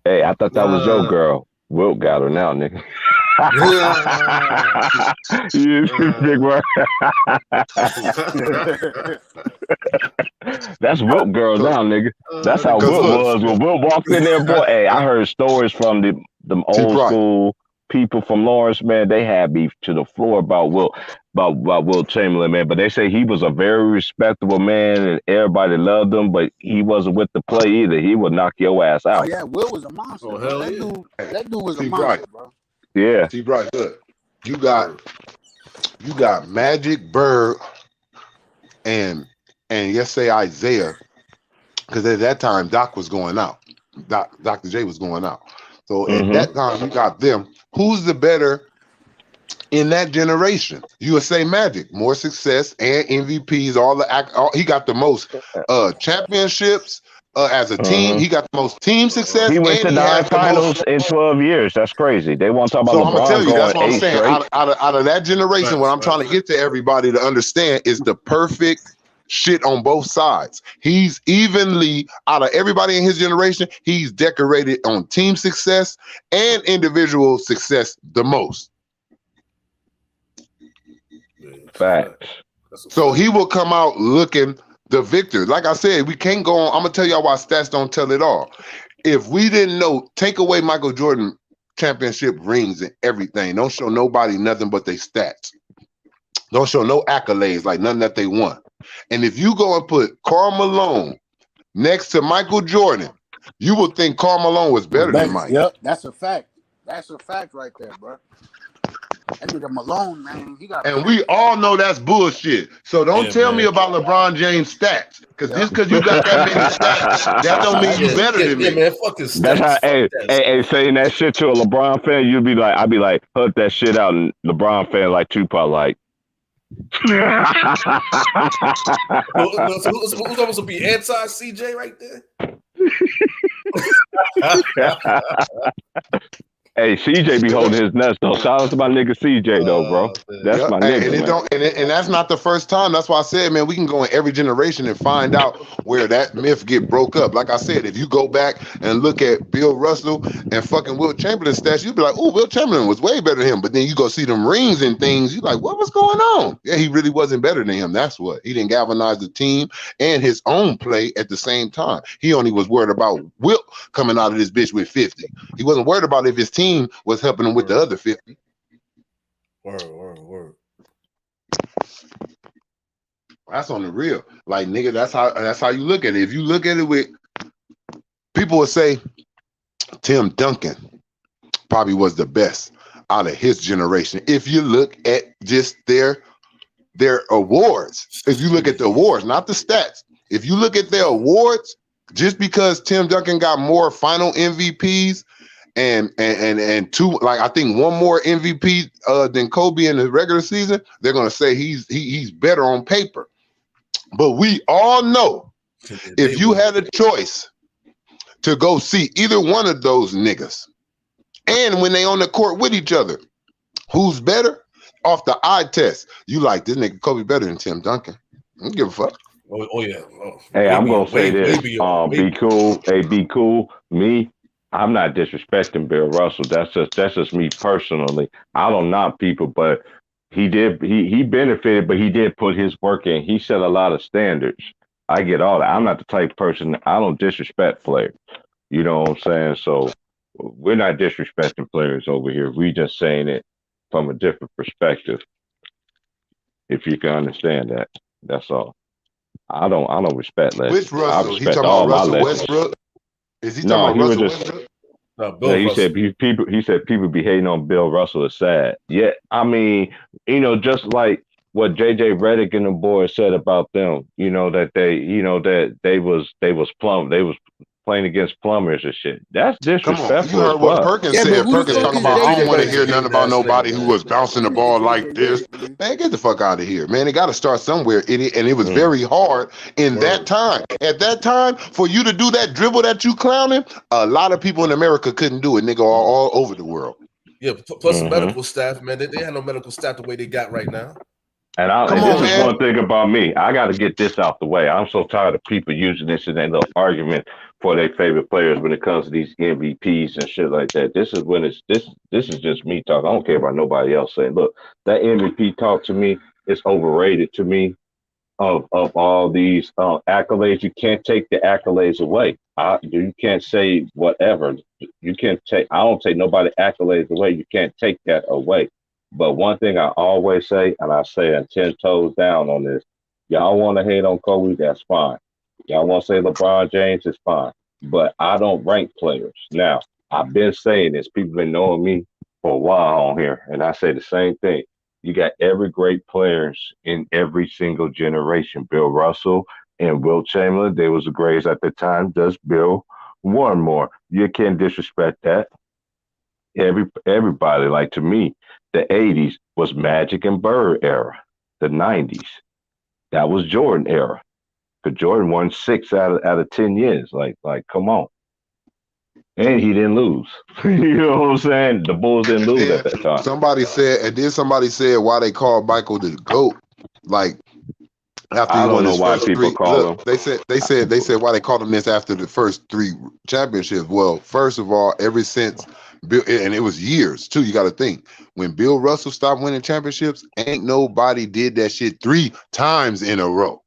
Hey, I thought that was your girl. Wilt got her now, nigga. Big word. That's Wilt girl now, nigga. That's how Wilt was when Wilt walked in there, boy. Hey, I heard stories from them old school people from Lawrence, man. They had me to the floor about Wilt Chamberlain, man. But they say he was a very respectable man and everybody loved him, but he wasn't with the play either. He would knock your ass out. Oh yeah, Will was a monster. Oh, hell that dude was a monster, bro. Yeah. See, Bryce, look, you got Magic, Bird, and let's say Isaiah, because at that time Doc was going out. Dr. J was going out. So at that time you got them. Who's the better in that generation? You would say Magic, more success and MVPs. He got the most championships. As a team, he got the most team success. He went to 9 finals in 12 years. That's crazy. They want to talk about LeBron. I'm gonna tell you, that's what I'm saying. Straight. Out of that generation, what I'm trying to get to everybody to understand is the perfect shit on both sides. He's evenly, out of everybody in his generation, he's decorated on team success and individual success the most. Facts. So he will come out looking the victor. Like I said, we can't go on. I'm gonna tell y'all why stats don't tell it all. If we didn't know, take away Michael Jordan championship rings and everything. Don't show nobody nothing but their stats. Don't show no accolades, like nothing that they won. And if you go and put Karl Malone next to Michael Jordan, you would think Karl Malone was better than Mike. Yep, that's a fact. That's a fact right there, bro. That nigga Malone, man, and we all know that's bullshit. So don't tell me about LeBron James stats, because just because you got that many stats, that don't mean you better than me. Man, fuck his stats. That's how. Hey, saying that shit to a LeBron fan, I'd be like, hut that shit out, and LeBron fan like Tupac, like. So who's supposed to be anti-CJ right there? Hey, CJ be holding his nuts though. Shout out to my nigga CJ though, bro. That's my nigga. And that's not the first time. That's why I said, man, we can go in every generation and find out where that myth get broke up. Like I said, if you go back and look at Bill Russell and fucking Wilt Chamberlain stats, you'd be like, oh, Wilt Chamberlain was way better than him. But then you go see them rings and things, you're like, what was going on? Yeah, he really wasn't better than him. That's what. He didn't galvanize the team and his own play at the same time. He only was worried about Wilt coming out of this bitch with 50. He wasn't worried about if his team was helping him with the other 50. Word. That's on the real. Like, nigga, that's how you look at it. If you look at it with, people would say Tim Duncan probably was the best out of his generation. If you look at just their their awards, if you look at the awards, not the stats, if you look at their awards, just because Tim Duncan got more final MVPs and two, like I think one more MVP than Kobe in the regular season, they're gonna say he's better on paper. But we all know if you had a choice to go see either one of those niggas, and when they on the court with each other, who's better? Off the eye test, you like this nigga Kobe better than Tim Duncan. I don't give a fuck. Oh yeah. Oh, hey, I'm gonna say this. Be cool. Hey, be cool. Me, I'm not disrespecting Bill Russell. That's just me personally. I don't knock people, but he benefited, but he did put his work in. He set a lot of standards. I get all that. I'm not the type of person, I don't disrespect players. You know what I'm saying? So we're not disrespecting players over here. We just saying it from a different perspective. If you can understand that, that's all. I don't respect legends. Which Russell? He talking about Russell Westbrook? Is he talking about Russell Westbrook? Yeah, he said people be hating on Bill Russell is sad. Yeah, I mean, just like what JJ Redick and the boys said about them, that they was playing against plumbers and shit. That's disrespectful. You heard what Perkins said. Perkins talking about, I don't want to hear nothing about nobody who was bouncing the ball like this. Man, get the fuck out of here, man. They got to start somewhere, idiot. And it was very hard in that time. At that time, for you to do that dribble that you clowning, a lot of people in America couldn't do it, nigga, all over the world. Yeah, plus medical staff, man. They had no medical staff the way they got right now. And this is one thing about me. I got to get this out the way. I'm so tired of people using this in their little argument for their favorite players when it comes to these MVPs and shit like that. This is just me talking. I don't care about nobody else saying, look, that MVP talk to me is overrated to me. Of all these accolades, you can't take the accolades away. You can't say whatever. You can't take. I don't take nobody accolades away. You can't take that away. But one thing I always say, and I say I'm 10 toes down on this, y'all want to hate on Kobe, that's fine. Y'all want to say LeBron James, it's fine. But I don't rank players. Now, I've been saying this. People been knowing me for a while on here, and I say the same thing. You got every great players in every single generation. Bill Russell and Wilt Chamberlain, they was the greatest at the time. Does Bill one more? You can't disrespect that. Everybody, like to me, the 80s was Magic and Bird era. The 90s, that was Jordan era. Because Jordan won 6 out of 10 years. Like, come on. And he didn't lose. You know what I'm saying? The Bulls didn't lose at that time. Somebody said why they called Michael the GOAT. Like, after I don't know why people call him. They said why they called him this after the first 3 championships. Well, first of all, ever since Bill, and it was years too. You got to think when Bill Russell stopped winning championships, ain't nobody did that shit 3 times in a row.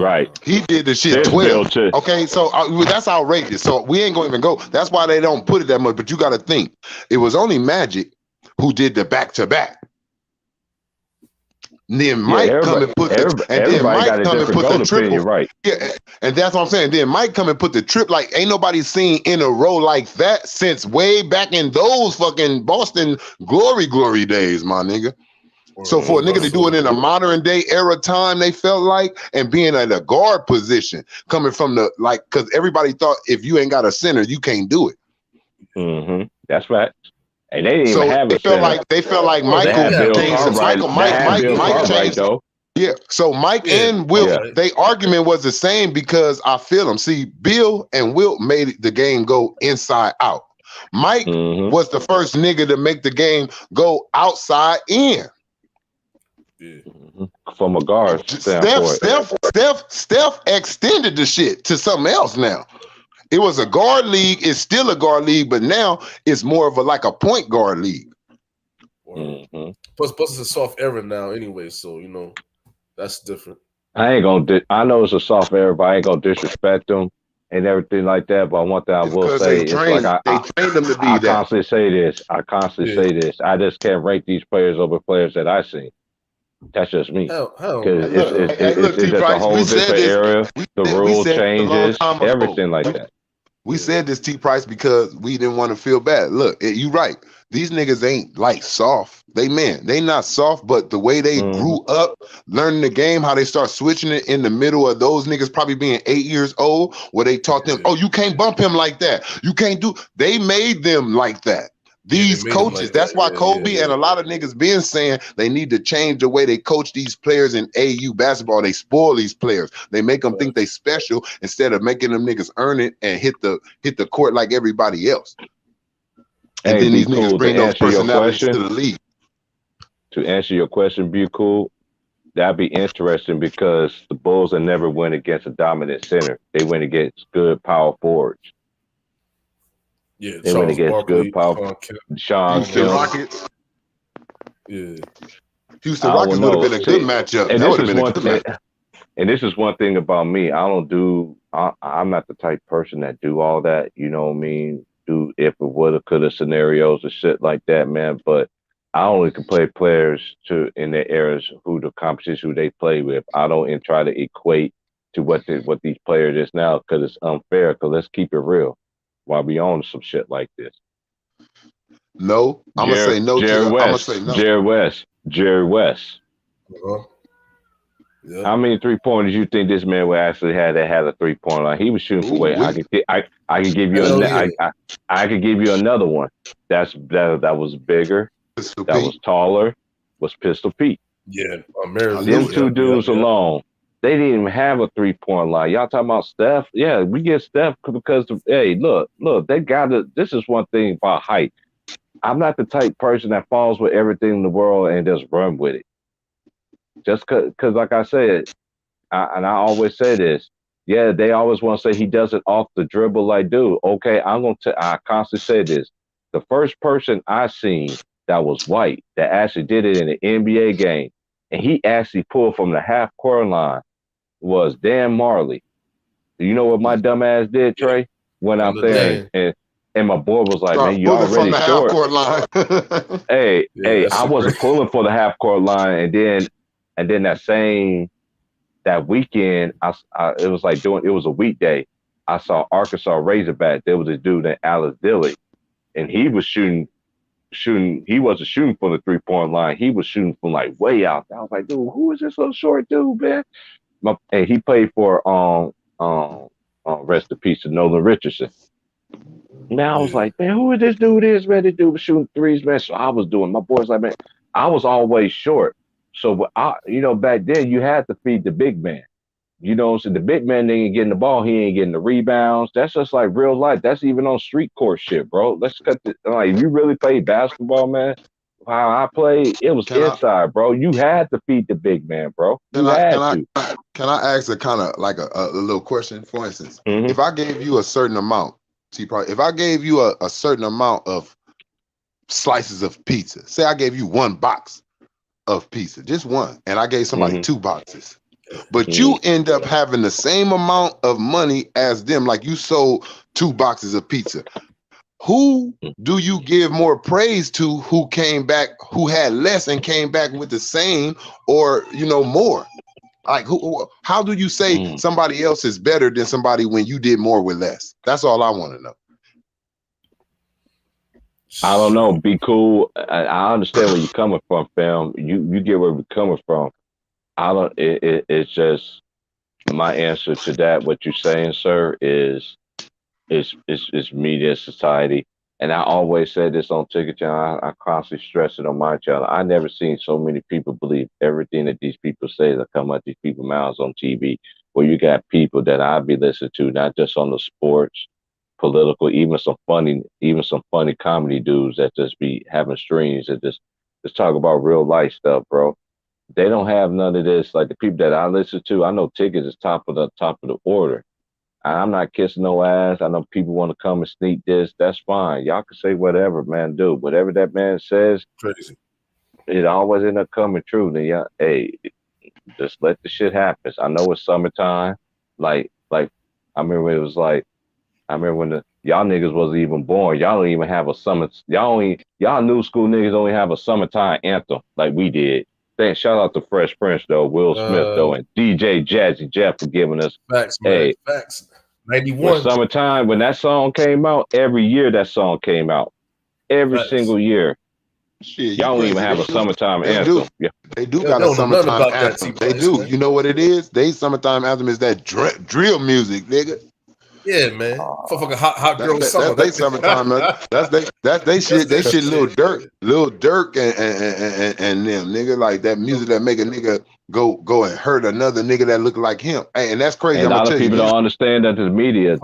Right. He did the shit 12. Okay, so that's outrageous. So we ain't gonna even go. That's why they don't put it that much. But you got to think it was only Magic who did the back-to-back. Then Mike come and put the triple. Right. Yeah, and that's what I'm saying. Then Mike come and put the trip. Like, ain't nobody seen in a row like that since way back in those fucking Boston glory days, my nigga. So for a nigga to do it in a modern day era time, they felt like, and being at a guard position, coming from the, like, because everybody thought if you ain't got a center, you can't do it. Mm-hmm. That's right. And they didn't even have a center. They felt like Michael changed. Yeah. So Mike and Wilt, they argument was the same because I feel them. See, Bill and Wilt made the game go inside out. Mike was the first nigga to make the game go outside in. Yeah. From a guard standpoint. Steph extended the shit to something else now. It was a guard league. It's still a guard league, but now it's more of a point guard league. Mm-hmm. Plus it's a soft era now anyway, so that's different. I know it's a soft era, but I ain't gonna disrespect them and everything like that. But one thing I will say is they trained them to be that. I constantly say this. I just can't rank these players over players that I see. That's just me. Because it's just a whole different area. The rule changes, everything like that. We said this, T. Price, because we didn't want to feel bad. Look, you right. these niggas ain't like soft. They not soft, but the way they grew up learning the game, how they start switching it in the middle of those niggas probably being 8 years old, where they taught them, oh, you can't bump him like that. You can't do. They made them like that. These coaches, like that's why Kobe and a lot of niggas been saying they need to change the way they coach these players in AU basketball. They spoil these players. They make them think they special instead of making them niggas earn it and hit the court like everybody else. And then these niggas bring those personalities to the league. To answer your question, be cool. That'd be interesting because the Bulls have never went against a dominant center. They went against good power forwards. Yeah, they went against good power. Houston Rockets. Yeah, Houston Rockets would have been a good matchup. And this is one thing. And this is one thing about me. I'm not the type of person that do all that. You know what I mean? Do if it woulda, coulda scenarios and shit like that, man. But I only can play players in their areas who the competition who they play with. I don't try to equate to what these players is now because it's unfair. Because let's keep it real. While we own some shit like this. No, I'm gonna say no. Jerry West. Jerry West. Yeah. How many 3-pointers you think this man would actually have that had a 3-point line? He was shooting for weight. I could give you I could give you another one. That was bigger. Pistol that Pete. Was taller. Was Pistol Pete. Yeah, them two dudes alone. They didn't even have a 3-point line. Y'all talking about Steph? Yeah, we get Steph because hey, look, they gotta. This is one thing about height. I'm not the type person that falls with everything in the world and just run with it. Just because, like I said, I always say this. Yeah, they always want to say he does it off the dribble like dude. Okay, I constantly say this. The first person I seen that was white that actually did it in an NBA game, and he actually pulled from the half-court line was Dan Marley. Do you know what my dumb ass did, Trey? Went out there and my boy was like, man, you already from the short. Half-court line. hey, I wasn't pulling for the half-court line, and then that weekend, it was like it was a weekday. I saw Arkansas Razorback. There was a dude named Alice Dillick, and he was shooting. He wasn't shooting from the 3-point line. He was shooting from like way out. I was like, dude, who is this little short dude, man? And he played for rest in peace to Nolan Richardson. Now I was like, man, who this dude is, man? This dude was shooting threes, man. So I was doing. My boys like, man, I was always short. So back then you had to feed the big man. You know, so the big man ain't getting the ball, he ain't getting the rebounds. That's just like real life. That's even on street court shit, bro. Let's cut if you really played basketball, man. How I played, it was inside, bro. You had to feed the big man, bro. Can I ask a kind of like a little question? For instance, if I gave you a certain amount, if I gave you a certain amount of slices of pizza, say I gave you one box of pizza, just one, and I gave somebody 2 boxes, but you end up having the same amount of money as them, like you sold 2 boxes of pizza. Who do you give more praise to? Who came back, who had less and came back with the same, or more? Like how do you say somebody else is better than somebody when you did more with less? That's all I want to know. I don't know. Be cool. I understand where you're coming from, fam. You get where we're coming from. It's just my answer to that. What you're saying, sir, is media society. And I always say this on Ticket Channel. I constantly stress it on my channel. I never seen so many people believe everything that these people say that come out these people's mouths on TV. Where you got people that I be listening to, not just on the sports, political, even some funny comedy dudes that just be having streams that just talk about real life stuff, bro. They don't have none of this. Like the people that I listen to, I know Ticket is top of the order. I'm not kissing no ass. I know people want to come and sneak this. That's fine. Y'all can say whatever, man. Do whatever that man says. Crazy. It always end up coming true. Then just let the shit happen. I know it's summertime. Like I remember it was like, I remember when y'all niggas wasn't even born. Y'all don't even have a summer. Y'all new school niggas only have a summertime anthem like we did. Thanks. Shout out to Fresh Prince though, Will Smith though, and DJ Jazzy Jeff for giving us. Facts, man. Hey, facts. 91. Summertime, when that song came out, every year that song came out. every single year. Shit, y'all don't even have a summertime anthem. They do got a summertime anthem. They do. You know what it is? They summertime anthem is that drill music, nigga. Yeah, man. Fucking hot girl summer. That's they summertime. That's they shit. They shit. Lil Durk, and them nigga, like that music that make a nigga go and hurt another nigga that look like him. Hey, and that's crazy. And a lot of people don't understand that the media's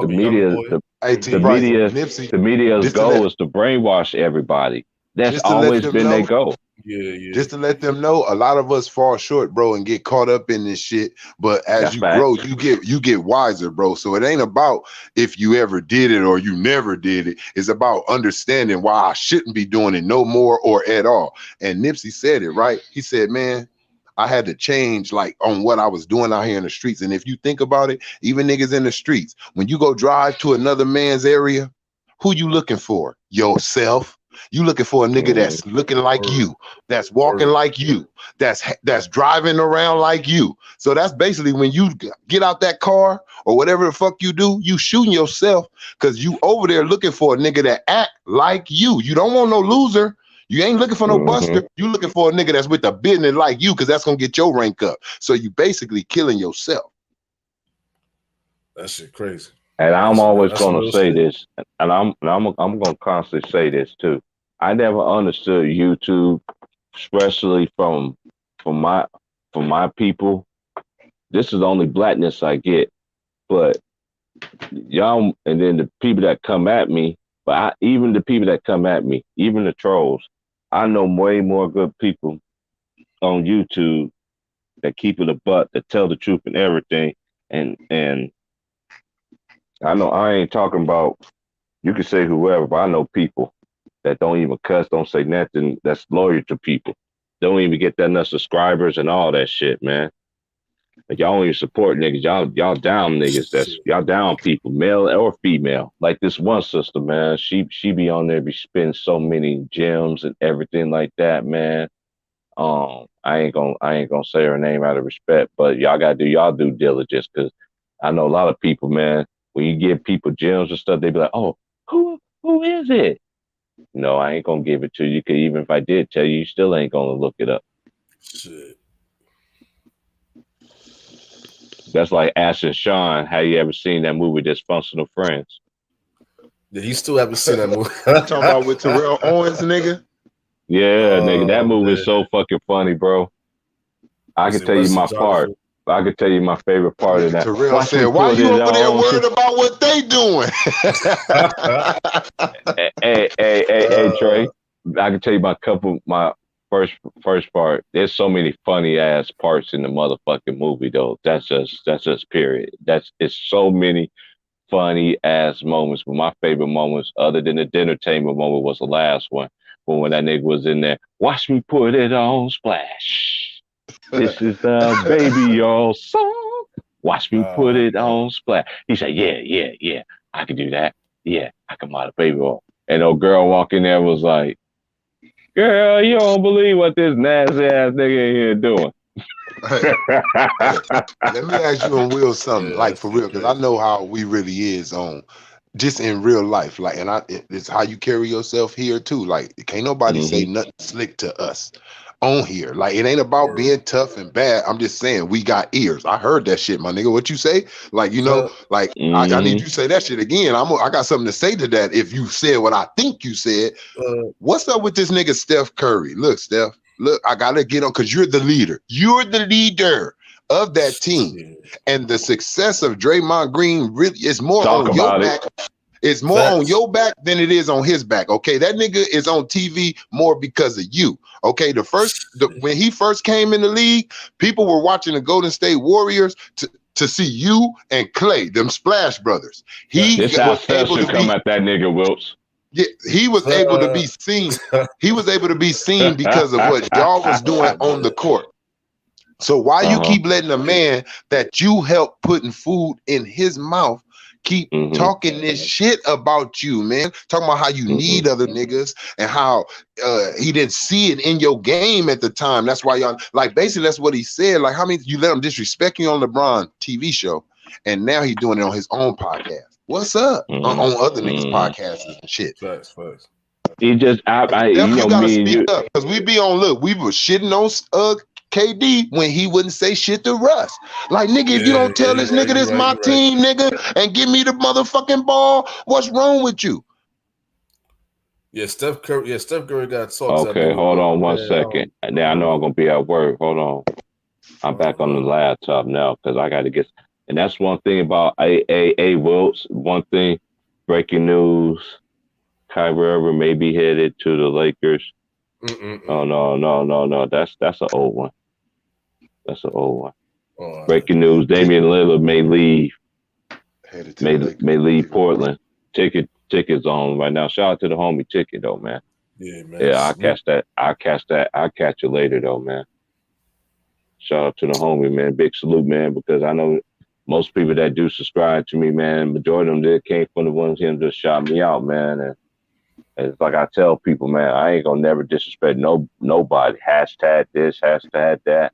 goal is to brainwash everybody. That's always been their goal. Yeah. Just to let them know, a lot of us fall short, bro, and get caught up in this shit. But as you grow, you get wiser, bro. So it ain't about if you ever did it or you never did it. It's about understanding why I shouldn't be doing it no more or at all. And Nipsey said it, right? He said, man, I had to change like on what I was doing out here in the streets. And if you think about it, even niggas in the streets, when you go drive to another man's area, who you looking for? Yourself. You looking for a nigga that's looking like you, that's walking like you, that's driving around like you. So that's basically when you get out that car or whatever the fuck you do, you shooting yourself because you over there looking for a nigga that act like you. You don't want no loser. You ain't looking for no buster. You looking for a nigga that's with the business like you because that's gonna get your rank up. So you basically killing yourself. That shit crazy. And I'm always gonna say this, and I'm gonna constantly say this too. I never understood YouTube, especially from my people. This is the only blackness I get, but y'all, and then the people that come at me. But even the people that come at me, even the trolls, I know way more good people on YouTube that keep it a butt, that tell the truth and everything. And I know I ain't talking about. You can say whoever, but I know people that don't even cuss, don't say nothing, that's loyal to people. Don't even get that enough subscribers and all that shit, man. Like, y'all don't even support niggas. Y'all down niggas. Y'all down people, male or female. Like this one sister, man. She be on there, be spending so many gems and everything like that, man. I ain't gonna say her name out of respect, but y'all gotta do y'all due diligence, because I know a lot of people, man. When you give people gems and stuff, they be like, "Oh, who is it?" No, I ain't gonna give it to you, because even if I did tell you, you still ain't gonna look it up. Shit. That's like asking Sean, have you ever seen that movie Dysfunctional Friends? Yeah, you still haven't seen that movie. Talking about with Terrell Owens, nigga? Yeah, nigga, that movie is so fucking funny, bro. I can tell you my part. I can tell you my favorite part of that. Terrell said, why you over there worried about what they doing? hey, Trey. I can tell you my first part. There's so many funny ass parts in the motherfucking movie, though. That's just period. It's so many funny ass moments. But my favorite moments, other than the entertainment moment, was the last one. When that nigga was in there, watch me put it on splash. This is the baby y'all song. Watch me put it on splash. He said, yeah, I can do that. Yeah, I can model baby oil. And old girl walking there was like, girl, you don't believe what this nasty ass nigga in here doing. Let me ask you and Will something, like for real, because I know how we really is on just in real life. Like, and it's how you carry yourself here too. Like, can't nobody say nothing slick to us on here. Like, it ain't about being tough and bad. I'm just saying we got ears. I heard that shit, my nigga. What you say? Like, you know, like I need you to say that shit again. I got something to say to that. If you said what I think you said, what's up with this nigga Steph Curry? Look, Steph. Look, I gotta get on because you're the leader. You're the leader of that team, and the success of Draymond Green really is more on your back. It's more on your back than it is on his back. Okay, that nigga is on TV more because of you. Okay, when he first came in the league, people were watching the Golden State Warriors to see you and Clay, them Splash Brothers. He was able to come at that nigga Wilts. Yeah, he was able to be seen. He was able to be seen because of what y'all was doing on the court. So why you keep letting a man that you helped putting food in his mouth keep talking this shit about you, man? Talking about how you need other niggas and how he didn't see it in your game at the time. That's why y'all, like, basically that's what he said. Like, how many you let him disrespect you on LeBron TV show, and now he's doing it on his own podcast. What's up on other niggas' podcasts and shit? Facts. He just, you know, gotta me and you. speak up because we be on. Look, we were shitting on KD when he wouldn't say shit to Russ. Like, nigga, if you don't tell this nigga this my team, nigga, and give me the motherfucking ball, what's wrong with you? Yeah, Steph Curry got talked. Okay, hold on 1 second. Now I know I'm gonna be at work. Hold on. I'm back on the laptop now because I got to get. And that's one thing about A. Wilts. One thing, breaking news: Kyrie Irving may be headed to the Lakers. Oh no. That's an old one. That's an old one. Breaking news: Damian Lillard may leave. May leave Portland. Tickets on right now. Shout out to the homie Ticket though, man. Yeah, man. Yeah, I'll catch that. I'll catch you later though, man. Shout out to the homie, man. Big salute, man, because I know most people that do subscribe to me, man, majority of them came from the ones him just shout me out, man. And it's like I tell people, man, I ain't gonna never disrespect nobody. Hashtag this, hashtag that.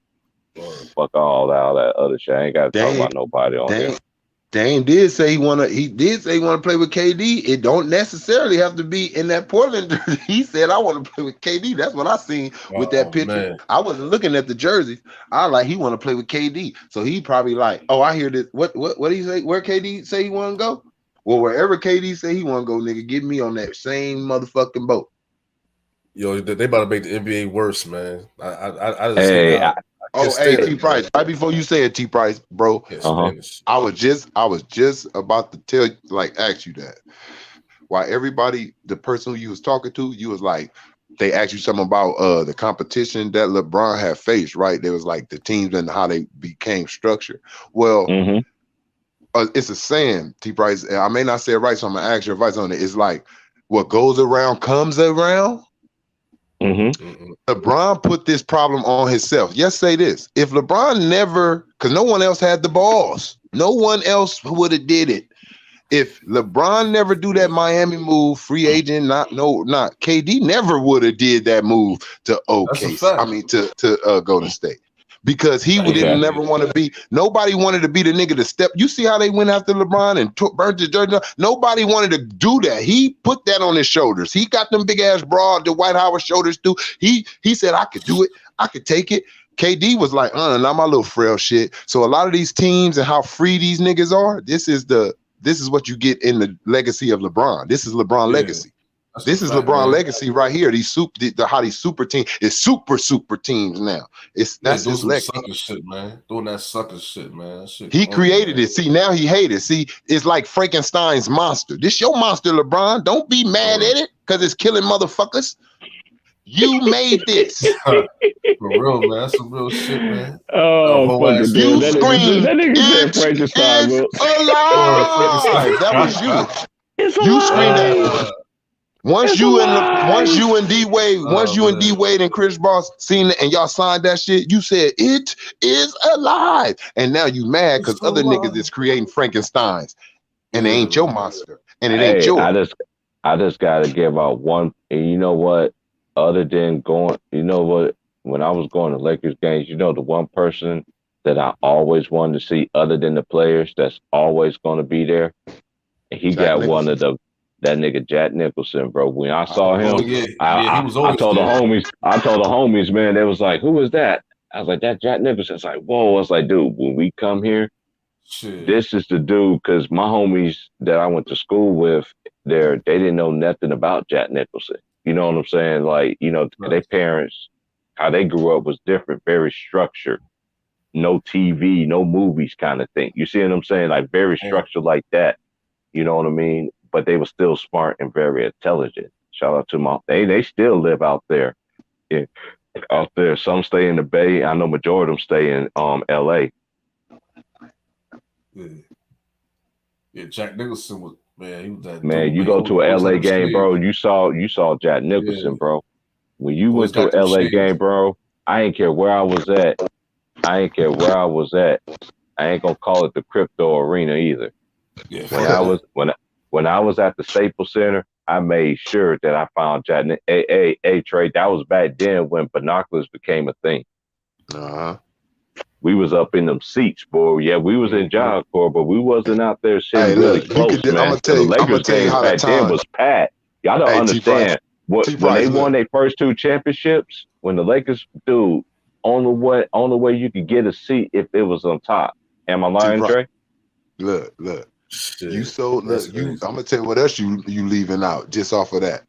Fuck all that other shit. I ain't gotta talk about nobody on here. Dame did say he wanna play with KD. It don't necessarily have to be in that Portland jersey. He said I want to play with KD. That's what I seen with that picture. Man. I wasn't looking at the jerseys. I like he want to play with KD. So he probably like, oh, I hear this. What did he say? Where KD say he want to go? Well, wherever KD say he want to go, nigga, get me on that same motherfucking boat. Yo, they about to make the NBA worse, man. I just hey, T Price. Right before you say it, T Price, bro. I was just about to ask you that. Why everybody, the person who you was talking to, you was like, they asked you something about the competition that LeBron had faced, right? There was like the teams and how they became structured. Well, it's a saying, T Price. I may not say it right, so I'm gonna ask your advice on it. It's like what goes around comes around. LeBron put this problem on himself. Yes, say this. If LeBron never, because no one else had the balls, no one else would have did it. If LeBron never do that Miami move, free agent, not KD never would have did that move to to Golden State. Because he would never want to be. Nobody wanted to be the nigga to step. You see how they went after LeBron and burnt his jersey? Nobody wanted to do that. He put that on his shoulders. He got them big ass broad, the White Howard shoulders too. He said, I could do it. I could take it. KD was like, not my little frail shit. So a lot of these teams and how free these niggas are, this is what you get in the legacy of LeBron. This is LeBron legacy. This is LeBron legacy right here. These how these super teams is super teams now. That's his legacy. Sucker shit, man. Doing that sucker shit, man. He created it. See, now he hated it. See, it's like Frankenstein's monster. This your monster, LeBron. Don't be mad at it because it's killing motherfuckers. You made this. For real, man. That's some real shit, man. You screamed, it's alive. That was you. You screamed that. Once you and D Wade and Chris Bosh seen it and y'all signed that shit, you said it is alive. And now you mad because other niggas is creating Frankensteins. And it ain't your monster. And it ain't yours. I just gotta give out one, and you know what? Other than going, you know what? When I was going to Lakers games, you know the one person that I always wanted to see other than the players that's always gonna be there. And he got one of the that nigga Jack Nicholson, bro. When I saw him, I told the homies, man, they was like, who is that? I was like, that Jack Nicholson. It's like, whoa. I was like, dude, when we come here, this is the dude, because my homies that I went to school with, they didn't know nothing about Jack Nicholson. You know what I'm saying? Like, you know, their parents, how they grew up was different, very structured. No TV, no movies kind of thing. You see what I'm saying? Like very structured like that. You know what I mean? But they were still smart and very intelligent. Shout out to they still live out there. Yeah, out there. Some stay in the Bay. I know majority of them stay in LA. Yeah, Jack Nicholson was he was that man. You go to an LA game, bro. You saw Jack Nicholson, bro. When you went to an LA game, bro, I ain't care where I was at. I ain't gonna call it the crypto arena either. Yeah. When I was at the Staples Center, I made sure that I found Jack. Hey, Trey, that was back then when binoculars became a thing. We was up in them seats, boy. Yeah, we was in John Corps, but we wasn't out there sitting really close, man. I'm gonna tell you how the Lakers game back then was packed. Y'all don't understand. when they won their first 2 championships, when the Lakers, dude, only way you could get a seat if it was on top. Am I lying, Dre? Look. Shit, I'm gonna tell you what else you leaving out just off of that.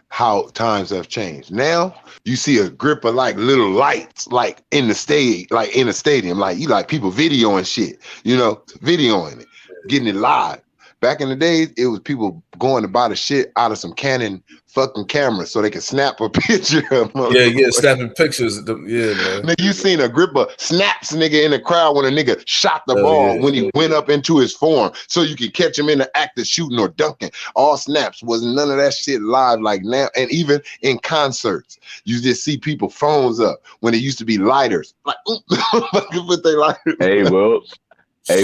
How times have changed. Now you see a grip of like little lights, like in the stadium, like you like people videoing shit, videoing it, getting it live. Back in the days, it was people going to buy the shit out of some Canon fucking cameras so they could snap a picture of them. Yeah, snapping pictures. Man. Nigga, you seen a grip of snaps, nigga, in the crowd when a nigga shot the ball when he went up into his form so you could catch him in the act of shooting or dunking. All snaps. Was none of that shit live like now. And even in concerts, you just see people phones up when it used to be lighters. Like, put their lighters. Hey,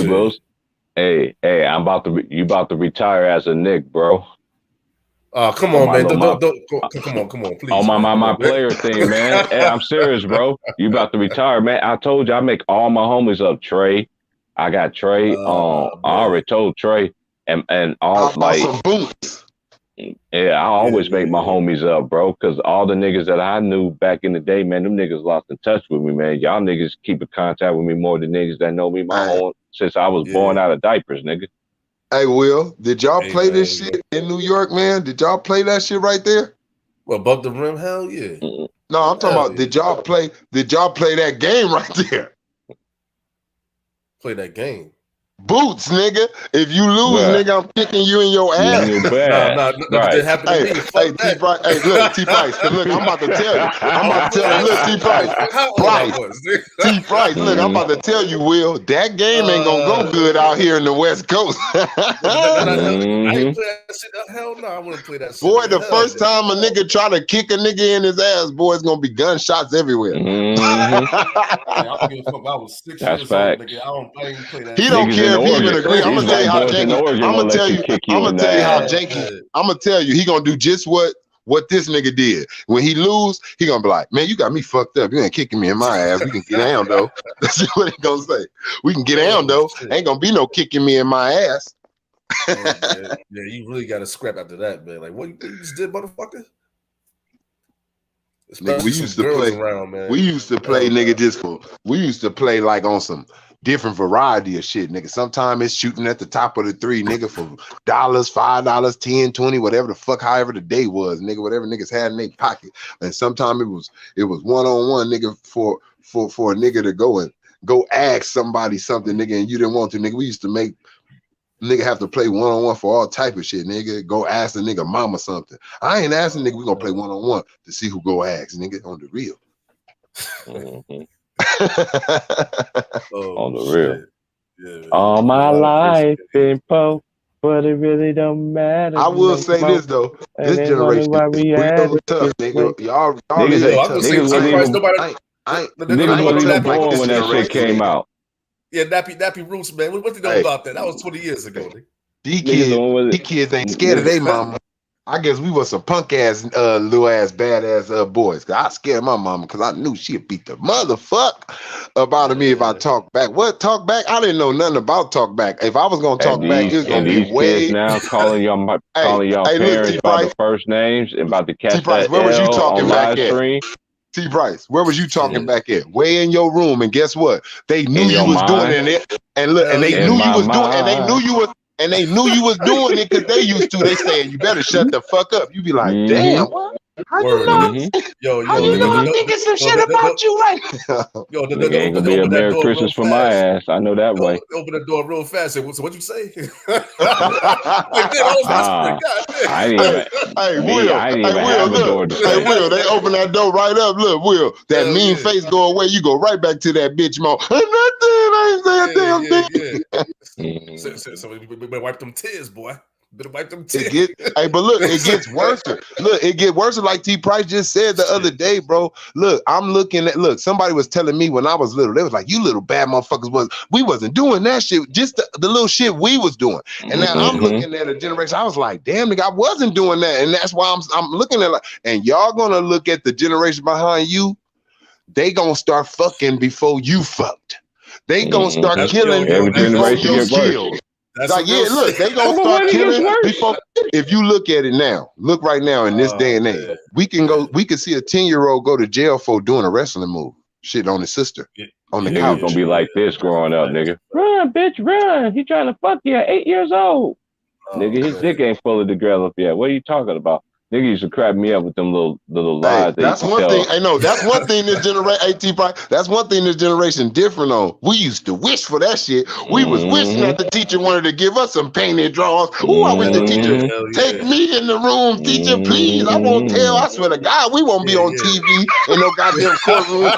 Wills. Hey, you about to retire as a Knick, bro. Oh, come on, man. Come on, please. On my player thing, man. Hey, I'm serious, bro. You about to retire, man. I told you I make all my homies up. Trey. I got Trey. I already told Trey. And all like some boots. Yeah, I always make my homies up, bro. Cause all the niggas that I knew back in the day, man, them niggas lost in touch with me, man. Y'all niggas keep in contact with me more than niggas that know me since I was born out of diapers, nigga. Hey, Will, did y'all play this shit in New York, man? Did y'all play that shit right there? Well, above the rim, hell yeah. No, I'm talking about did y'all play that game right there? Play that game. Boots, nigga. If you lose, nigga, I'm kicking you in your ass. No, that happened to me. T-Price. Hey, look, T-Price. Look, I'm about to tell you. Look, T-Price. T-Price. Look, I'm about to tell you, Will. That game ain't gonna go good out here in the West Coast. I ain't play that shit. Hell no, I wouldn't play that shit. Boy, the first time a nigga try to kick a nigga in his ass, boy, it's gonna be gunshots everywhere. I don't give a fuck. I was 6 years old, nigga. I ain't play that. He don't care if he even agree. I'm gonna tell you how Jenkins. He gonna do just what this nigga did. When he lose, he gonna be like, man, you got me fucked up. You ain't kicking me in my ass. We can get down though. That's what he gonna say. We can get down though. Ain't gonna be no kicking me in my ass. Yeah, you really got to scrap after that, man. Like, what you just did, motherfucker? Nigga, we used to play around, man. We used to play, nigga, we used to play like on some different variety of shit, nigga. Sometimes it's shooting at the top of the three, nigga, for $5, $10, $20, whatever the fuck, however the day was, nigga, whatever niggas had in their pocket. And sometimes it was one-on-one, nigga, for a nigga to go ask somebody something, nigga, and you didn't want to, nigga. We used to make nigga have to play one-on-one for all type of shit, nigga. Go ask the nigga mama something. I ain't asking nigga, we gonna play one-on-one to see who go ask, nigga, on the real. On the real. Yeah, all my life been broke, but it really don't matter. I will say this though, this generation is real tough, nigga. Y'all niggas wasn't even born when that shit came out. Yeah, Nappy Roots, man. What you know about that? That was 20 years ago. These kids ain't scared of their mama. I guess we was some punk ass, little ass, badass boys. I scared my mama because I knew she'd beat the motherfuck about me if I talk back. What talk back? I didn't know nothing about talk back. If I was gonna talk back, it was gonna be way now calling y'all parents by the first names and about to catch that. Where was you talking back at? T. Bryce, where was you talking back at? Way in your room, and guess what? They knew you was doing it, and look, and they knew you was doing, and they knew you was. And they knew you was doing it because they used to. They saying you better shut the fuck up. You be like, damn, what? How you know? How you know I'm thinking some shit about you right now? Yo, ain't gonna be a Merry Christmas for my ass. I know that way. Open the door real fast. So what'd you say? I didn't even have a door to say. Hey, Will, they open that door right up. Look, Will, that mean face go away. You go right back to that bitch mode. I ain't saying a damn thing. So we better wipe them tears, boy. Better wipe them tears. But look, it gets worse. Look, it get worse. Like T. Price just said the other day, bro. Look, I'm looking at. Look, somebody was telling me when I was little, they was like, "You little bad motherfuckers we wasn't doing that shit. Just the little shit we was doing." And now I'm looking at a generation. I was like, "Damn, nigga, I wasn't doing that." And that's why I'm looking at like, and y'all gonna look at the generation behind you. They gonna start fucking before you fucked. They gonna start killing every generation get worse. Like, yeah, look, they gonna start killing before. If you look at it now, look right now in this day and age, we can see a 10-year-old go to jail for doing a wrestling move, shit on his sister, on the couch. Gonna be like this growing up, nigga. Run, bitch, run! He trying to fuck you at 8 years old. Nigga, his dick ain't fully developed yet. What are you talking about? Nigga used to crap me up with them little lies. That's one thing. I know. That's one thing this generation. That's one thing this generation different on. We used to wish for that shit. We was wishing that the teacher wanted to give us some painted drawings. Ooh, I wish the teacher take me in the room, teacher, please. I won't tell. I swear to God, we won't be on TV in no goddamn courtroom.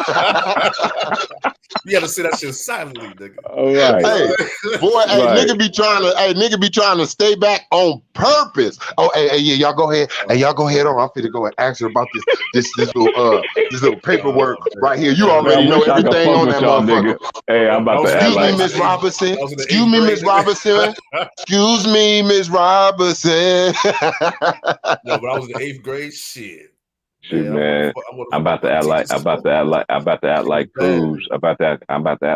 You gotta say that shit silently, nigga. All right. Hey, boy, nigga be trying to stay back on purpose. Oh, hey, yeah, y'all go ahead. Hey, y'all go ahead on. I'm finna go and ask her about this little paperwork right here. You already know everything on that motherfucker. Hey, I'm about to excuse me, Miss Robinson. Excuse me, Miss Robinson. Excuse me, Miss Robinson. No, but I was in 8th grade. Shit. Shoot, man, I'm about to act like Cruz. I'm about to act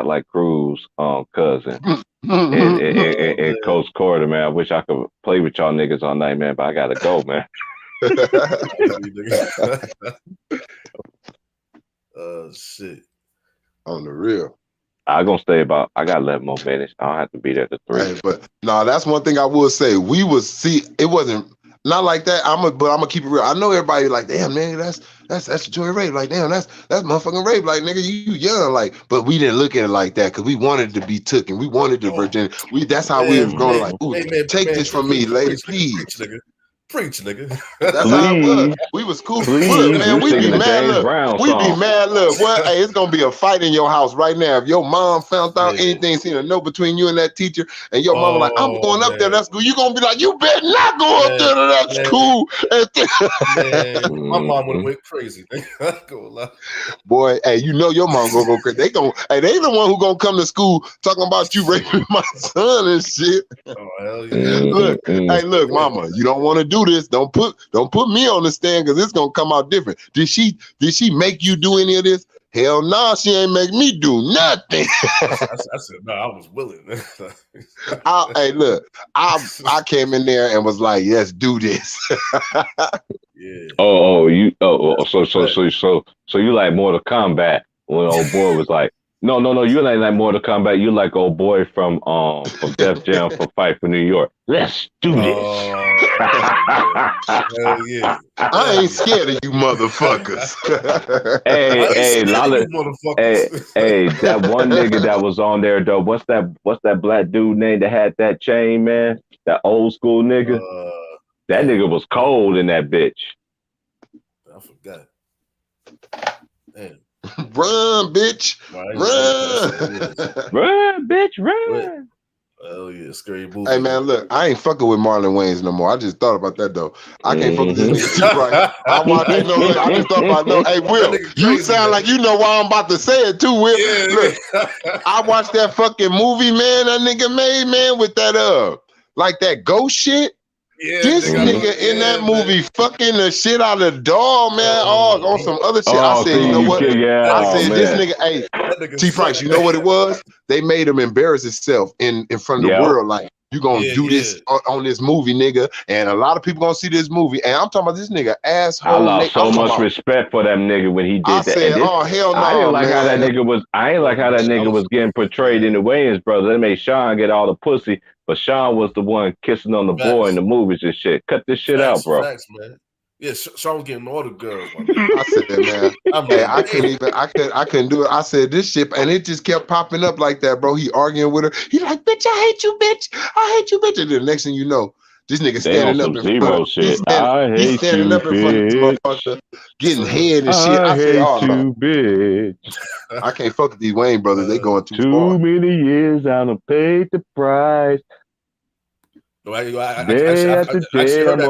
like Cruz, cousin, and Coach Corder, man. I wish I could play with y'all niggas all night, man, but I gotta go, man. Shit. On the real. I gotta let more minutes. I don't have to be there to 3. Hey, but no, that's one thing I will say. We would see it wasn't. Not like that. I'm gonna keep it real. I know everybody like, damn, man, that's Joy Rape. Like, damn, that's motherfucking rape. Like, nigga, you young. Like, but we didn't look at it like that because we wanted to be taken. We wanted the virginity. That's how we was growing. Like, ooh, take this from me, lady, please. Preach, nigga. That's how it was. We was cool. Look, man, we be mad. Look, we be mad. Look, what? Hey, it's gonna be a fight in your house right now. If your mom found out anything, seen a note between you and that teacher, and your mama like, I'm going up there. That's cool. You gonna be like, you better not go up there. That's cool. My mom would have went crazy. Boy, hey, you know your mom gonna go crazy. They the one who gonna come to school talking about you raping my son and shit. Oh hell yeah. Look, hey, look, mama, you don't want to do this. Don't put me on the stand because it's gonna come out different. Did she make you do any of this? Hell no, nah, she ain't make me do nothing. I said no, I was willing. Hey, look, I came in there and was like, let's do this. Yeah. So you like Mortal Kombat when old boy was like, no, you like Mortal Kombat. You like old boy from Def Jam for Fight for New York. Let's do this. Hell yeah. I ain't scared of you motherfuckers. Hey, that one nigga that was on there though. What's that black dude name that had that chain, man? That old school nigga. That nigga was cold in that bitch. I forgot. Damn. Run, bitch. Run, bitch, run. Oh yeah, scary movie. Hey man, look, I ain't fucking with Marlon Wayans no more. I just thought about that though. I can't fuck with this nigga too right. I just thought about no. Hey Will, you sound like you know why I'm about to say it too, Will. Yeah, look, I watched that fucking movie, man. That nigga made, man, with that like that ghost shit. Yeah, this nigga in that movie fucking the shit out of the dog, man. On some other shit. I said, you know what? I said, this nigga, hey, T Price, you know what it was? They made him embarrass himself in front of the world. Like, you gonna do this on this movie, nigga. And a lot of people gonna see this movie. And I'm talking about this nigga asshole. I lost so much respect for that nigga when he did that. Said, oh, hell no, I didn't like how that nigga was getting portrayed in the Wayans brothers. They made Sean get all the pussy. But Sean was the one kissing on the boy in the movies and shit. Cut this shit out, bro. Facts, man. Yeah, Sean was getting all the girls. I said, man, hey, I couldn't do it. I said this shit, and it just kept popping up like that, bro. He arguing with her. He like, bitch, I hate you, bitch. I hate you, bitch. And then the next thing you know, this nigga standing up in front of he's standing up in front of this motherfucker, getting head and shit. I said, oh, no. Bitch. I can't fuck with these Wayne brothers. They going too far. Too many years I done paid the price. No, I I'm on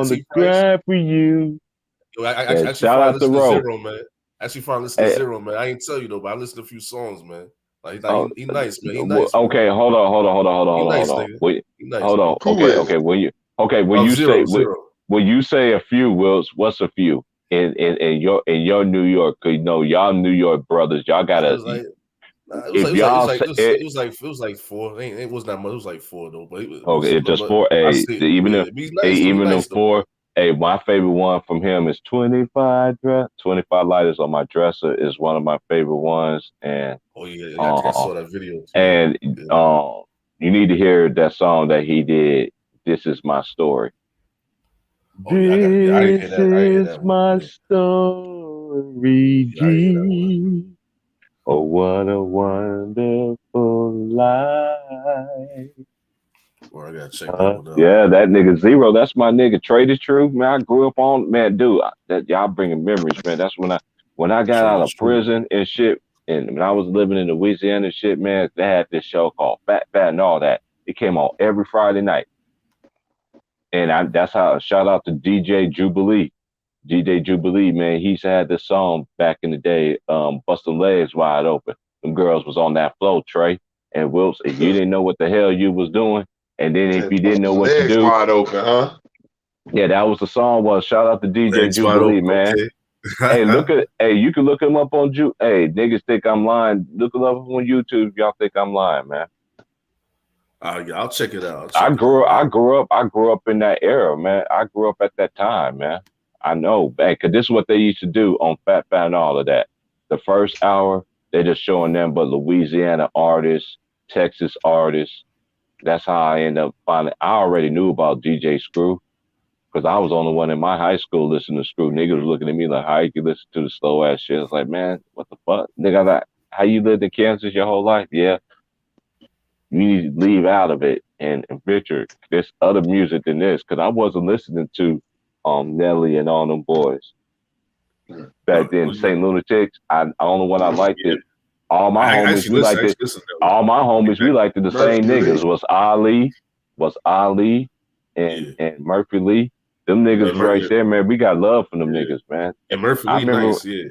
the grind for you. I shout out to Zero, man. Actually, finally listen to Zero, man. I ain't tell you though, but I listened to a few songs, man. Like he nice, man. He nice. Okay, hold on. Hold on. Okay. When you say a few, Wills, what's a few in your New York? You know, y'all New York brothers, y'all gotta. It was like 4. It was not much. It was like 4 though. But it's just 4. Hey, even the 4. Hey, my favorite one from him is 25 lighters on my dresser is one of my favorite ones. And I saw that video too. And you need to hear that song that he did. This is my story. This is my story, G. Oh, what a wonderful life. Well, I gotta check that one out. Yeah, that nigga Zero. That's my nigga. Trade is true, man. I grew up on, man, dude. That y'all bringing memories, man. That's when I got out of prison and shit, and when I was living in Louisiana and shit, man. They had this show called Fat and all that. It came on every Friday night, and that's how. Shout out to DJ Jubilee. DJ Jubilee, man, he's had this song back in the day, Bustin' Legs Wide Open. Them girls was on that flow, Trey. And Wilson, if you didn't know what the hell you was doing, and then if you didn't know what to do. Wide Open, huh? Yeah, that was the song. Shout out to DJ Legs Jubilee, man. Okay. You can look him up on Hey, niggas think I'm lying. Look him up on YouTube if y'all think I'm lying, man. Yeah, I'll check it out. I grew up in that era, man. I grew up at that time, man. I know, man, because this is what they used to do on Fat and all of that. The first hour, they're just showing them but Louisiana artists, Texas artists. That's how I end up finding. I already knew about DJ Screw because I was the only one in my high school listening to Screw. Niggas was looking at me like, how you can listen to the slow ass shit? I was like, man, what the fuck? Nigga, how you lived in Kansas your whole life? Yeah. You need to leave out of it. And Richard, there's other music than this because I wasn't listening to Nelly and all them boys. Back then, St. Lunatics, the only one I liked it. All my homies, we liked it. All my homies, we liked it. The same niggas was Ali and Murphy Lee. Them niggas right there, man. We got love from them niggas, man. And Murphy Lee, nice, yeah.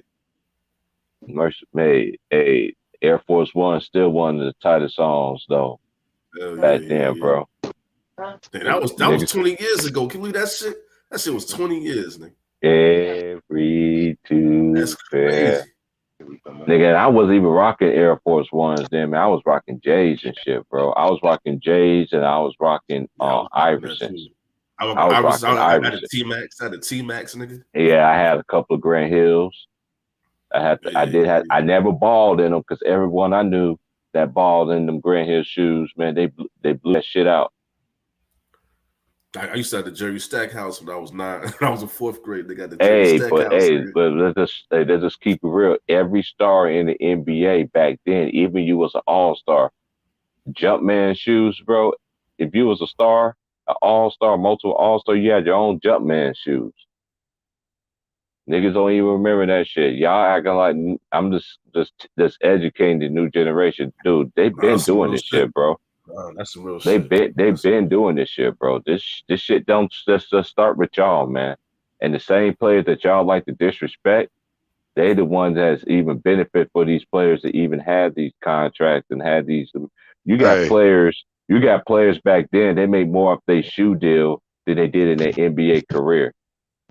Murphy made a Air Force One, still one of the tightest songs though. Back then, bro. That was 20 years ago. Can you believe that shit? That shit was 20 years, nigga. Every Tuesday. Nigga, I wasn't even rocking Air Force Ones then, man. I was rocking J's and shit, bro. I was rocking J's and I was rocking Iversons. I had a T-Max. I had a T-Max, nigga. Yeah, I had a couple of Grant Hills. I never balled in them because everyone I knew that balled in them Grant Hill shoes, man, they blew that shit out. I used to have the Jerry Stackhouse when I was 9. When I was in 4th grade, they got the Jerry Stackhouse. But let's just keep it real. Every star in the NBA back then, even you was an all-star, Jumpman shoes, bro. If you was a star, an all-star, multiple all-star, you had your own Jumpman shoes. Niggas don't even remember that shit. Y'all acting like I'm just educating the new generation. Dude, they've been doing this shit, bro. That's some real shit. They've been doing this shit, bro. This shit don't just start with y'all, man. And the same players that y'all like to disrespect, they the ones that's even benefit for these players to even have these contracts and have these. You got players back then. They made more off their shoe deal than they did in their NBA career.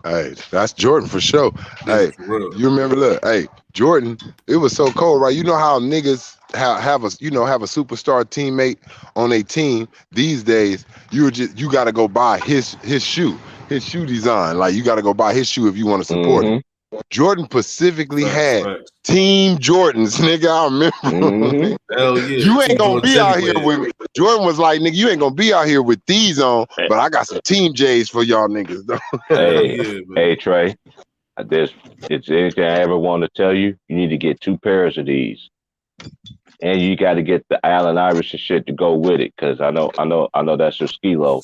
Hey, that's Jordan for sure. Hey, you remember? Look, hey, Jordan. It was so cold, right? You know how niggas have a superstar teammate on a team these days. You got to go buy his shoe design. Like you got to go buy his shoe if you want to support him. Jordan specifically had Team Jordans, nigga. I remember. Hell yeah. You ain't gonna be out here with Jordan was like, nigga, you ain't gonna be out here with these on, but I got some Team J's for y'all niggas though. Hey Trey, if it's anything I ever want to tell you, you need to get 2 pairs of these. And you got to get the Allen Iverson shit to go with it, because I know that's your skilo.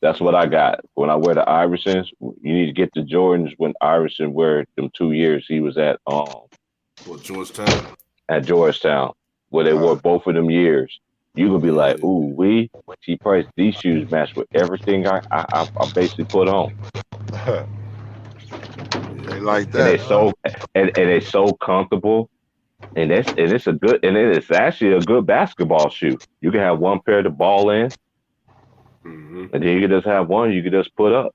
That's what I got. When I wear the Iversons, you need to get the Jordans when Iverson wear them 2 years he was at Georgetown. At Georgetown, where they wore both of them years. You gonna be like, ooh, T-Price, these shoes match with everything I basically put on. They like that. And they're so comfortable. And it's actually a good basketball shoe. You can have one pair to ball in. And then you can just have one you can just put up.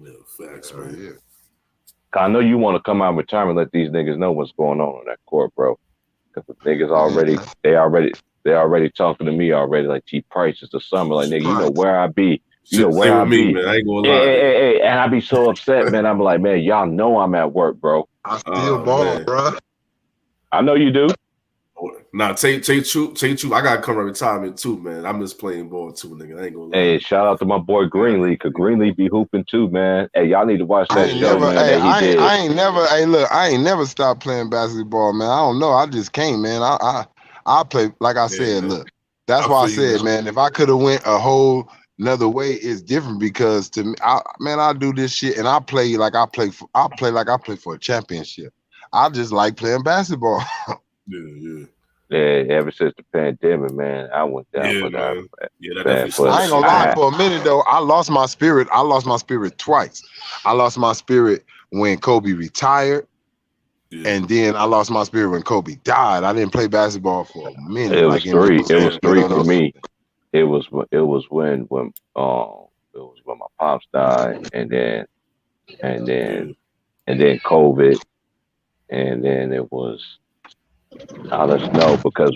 Yeah, facts, man. I know you want to come out of retirement and let these niggas know what's going on that court, bro. Because the niggas they already talking to me already. Like T Price, it's the summer. Like nigga, you know where I be. You know where I be. Man. I ain't gonna lie. Hey, and I be so upset, man. I'm like, man, y'all know I'm at work, bro. I still ball, bro. I know you do. Nah, take true. I gotta come to retirement too, man. I miss playing ball too, nigga. I ain't gonna lie. Hey, shout out to my boy Greenlee, cause Greenlee be hooping too, man. Hey, y'all need to watch that show, man. I ain't never stopped playing basketball, man. I don't know. I just can't, man. I play, like I said, man. Look, that's why I said, man, if I could have went a whole another way, it's different because to me, I do this shit and I play like I play for a championship. I just like playing basketball. Yeah, ever since the pandemic, man, I went down for that. I ain't gonna lie, for a minute though, I lost my spirit. I lost my spirit twice. I lost my spirit when Kobe retired, and then I lost my spirit when Kobe died. I didn't play basketball for a minute. It was three. It was three for me. It was when my pops died, and then COVID, and then it was. I'll let you know because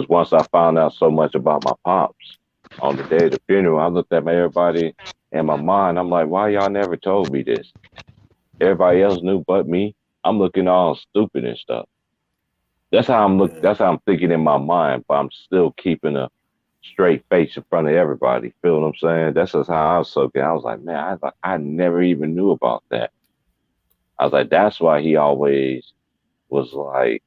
once I found out so much about my pops on the day of the funeral, I looked at everybody in my mind. I'm like, why y'all never told me this? Everybody else knew but me. I'm looking all stupid and stuff. That's how I'm That's how I'm thinking in my mind, but I'm still keeping a straight face in front of everybody. Feel what I'm saying? That's just how I was soaking. I was like, man, I never even knew about that. I was like, that's why he always was like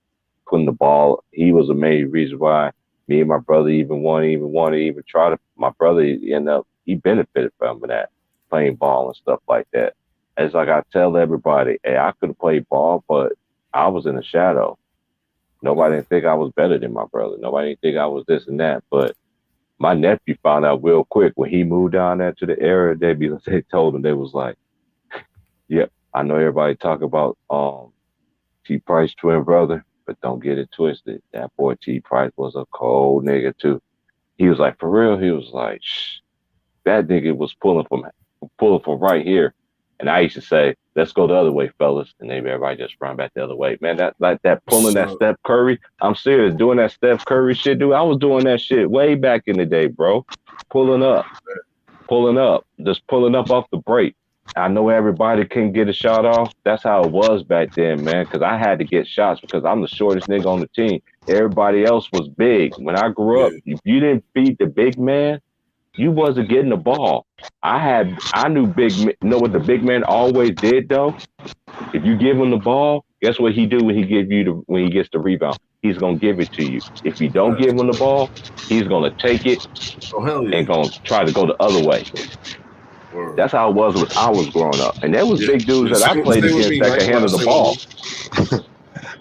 putting the ball. He was the main reason why me and my brother even wanted to try to. My brother he benefited from that, playing ball and stuff like that. It's like I tell everybody, hey, I could have played ball, but I was in the shadow. Nobody didn't think I was better than my brother. Nobody didn't think I was this and that. But my nephew found out real quick when he moved down there to the area. They told him, they was like, yeah, I know everybody talk about T Price twin brother, but don't get it twisted. That boy T Price was a cold nigga too. He was like, for real. He was like, shh, that nigga was pulling from right here. And I used to say, let's go the other way, fellas. And maybe everybody just run back the other way. Man, that pulling that Steph Curry. I'm serious, doing that Steph Curry shit, dude. I was doing that shit way back in the day, bro. Pulling up, just pulling up off the break. I know everybody can get a shot off. That's how it was back then, man, because I had to get shots because I'm the shortest nigga on the team. Everybody else was big. When I grew up, if you didn't feed the big man, you wasn't getting the ball. I knew know what the big man always did though? If you give him the ball, guess what he do when he gets the rebound? He's gonna give it to you. If you don't give him the ball, he's gonna take it and gonna try to go the other way. That's how it was when I was growing up. And there was big dudes that I played against that could handle the ball.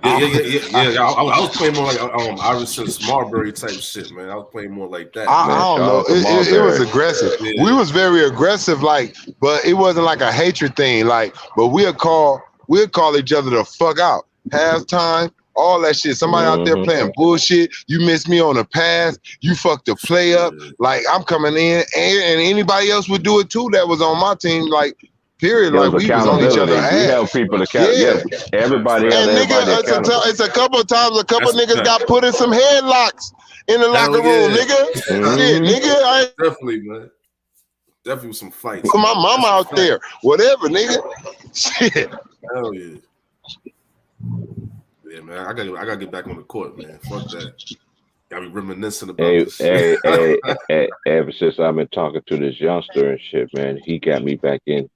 Yeah. I was playing more like Iverson Marbury type shit, man. I was playing more like that. I don't know. It was aggressive. Yeah. We was very aggressive, but it wasn't like a hatred thing. But we'll call each other the fuck out. Halftime, all that shit. Somebody out there playing bullshit. You missed me on a pass. You fucked the play up. I'm coming in, and anybody else would do it too that was on my team. Period. We was on each other's ass. We help people to count. Yeah. Everybody. And it's a couple of times. A couple of niggas got put in some headlocks in the locker room, nigga. Shit, nigga. Definitely, man. Definitely some fights. Put my mama out there. Whatever, nigga. Shit. Hell yeah. Yeah, man. I gotta get back on the court, man. Fuck that. Gotta be reminiscing about this shit. Hey, ever since I've been talking to this youngster and shit, man, he got me back in.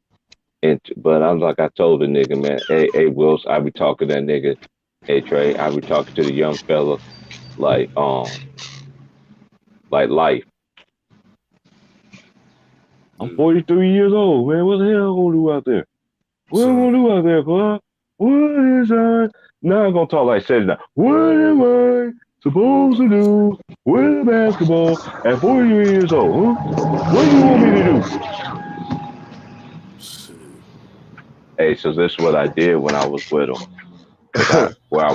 But I'm like I told the nigga, man, hey Wills, I be talking to that nigga, hey Trey, I be talking to the young fella like life. I'm 43 years old, man. What the hell I'm gonna do out there? What am I gonna do out there, bud? What is I? Now I'm gonna talk like says now. What am I supposed to do with a basketball at 43 years old? Huh? What do you want me to do? Hey, so this is what I did when I was with him. Where I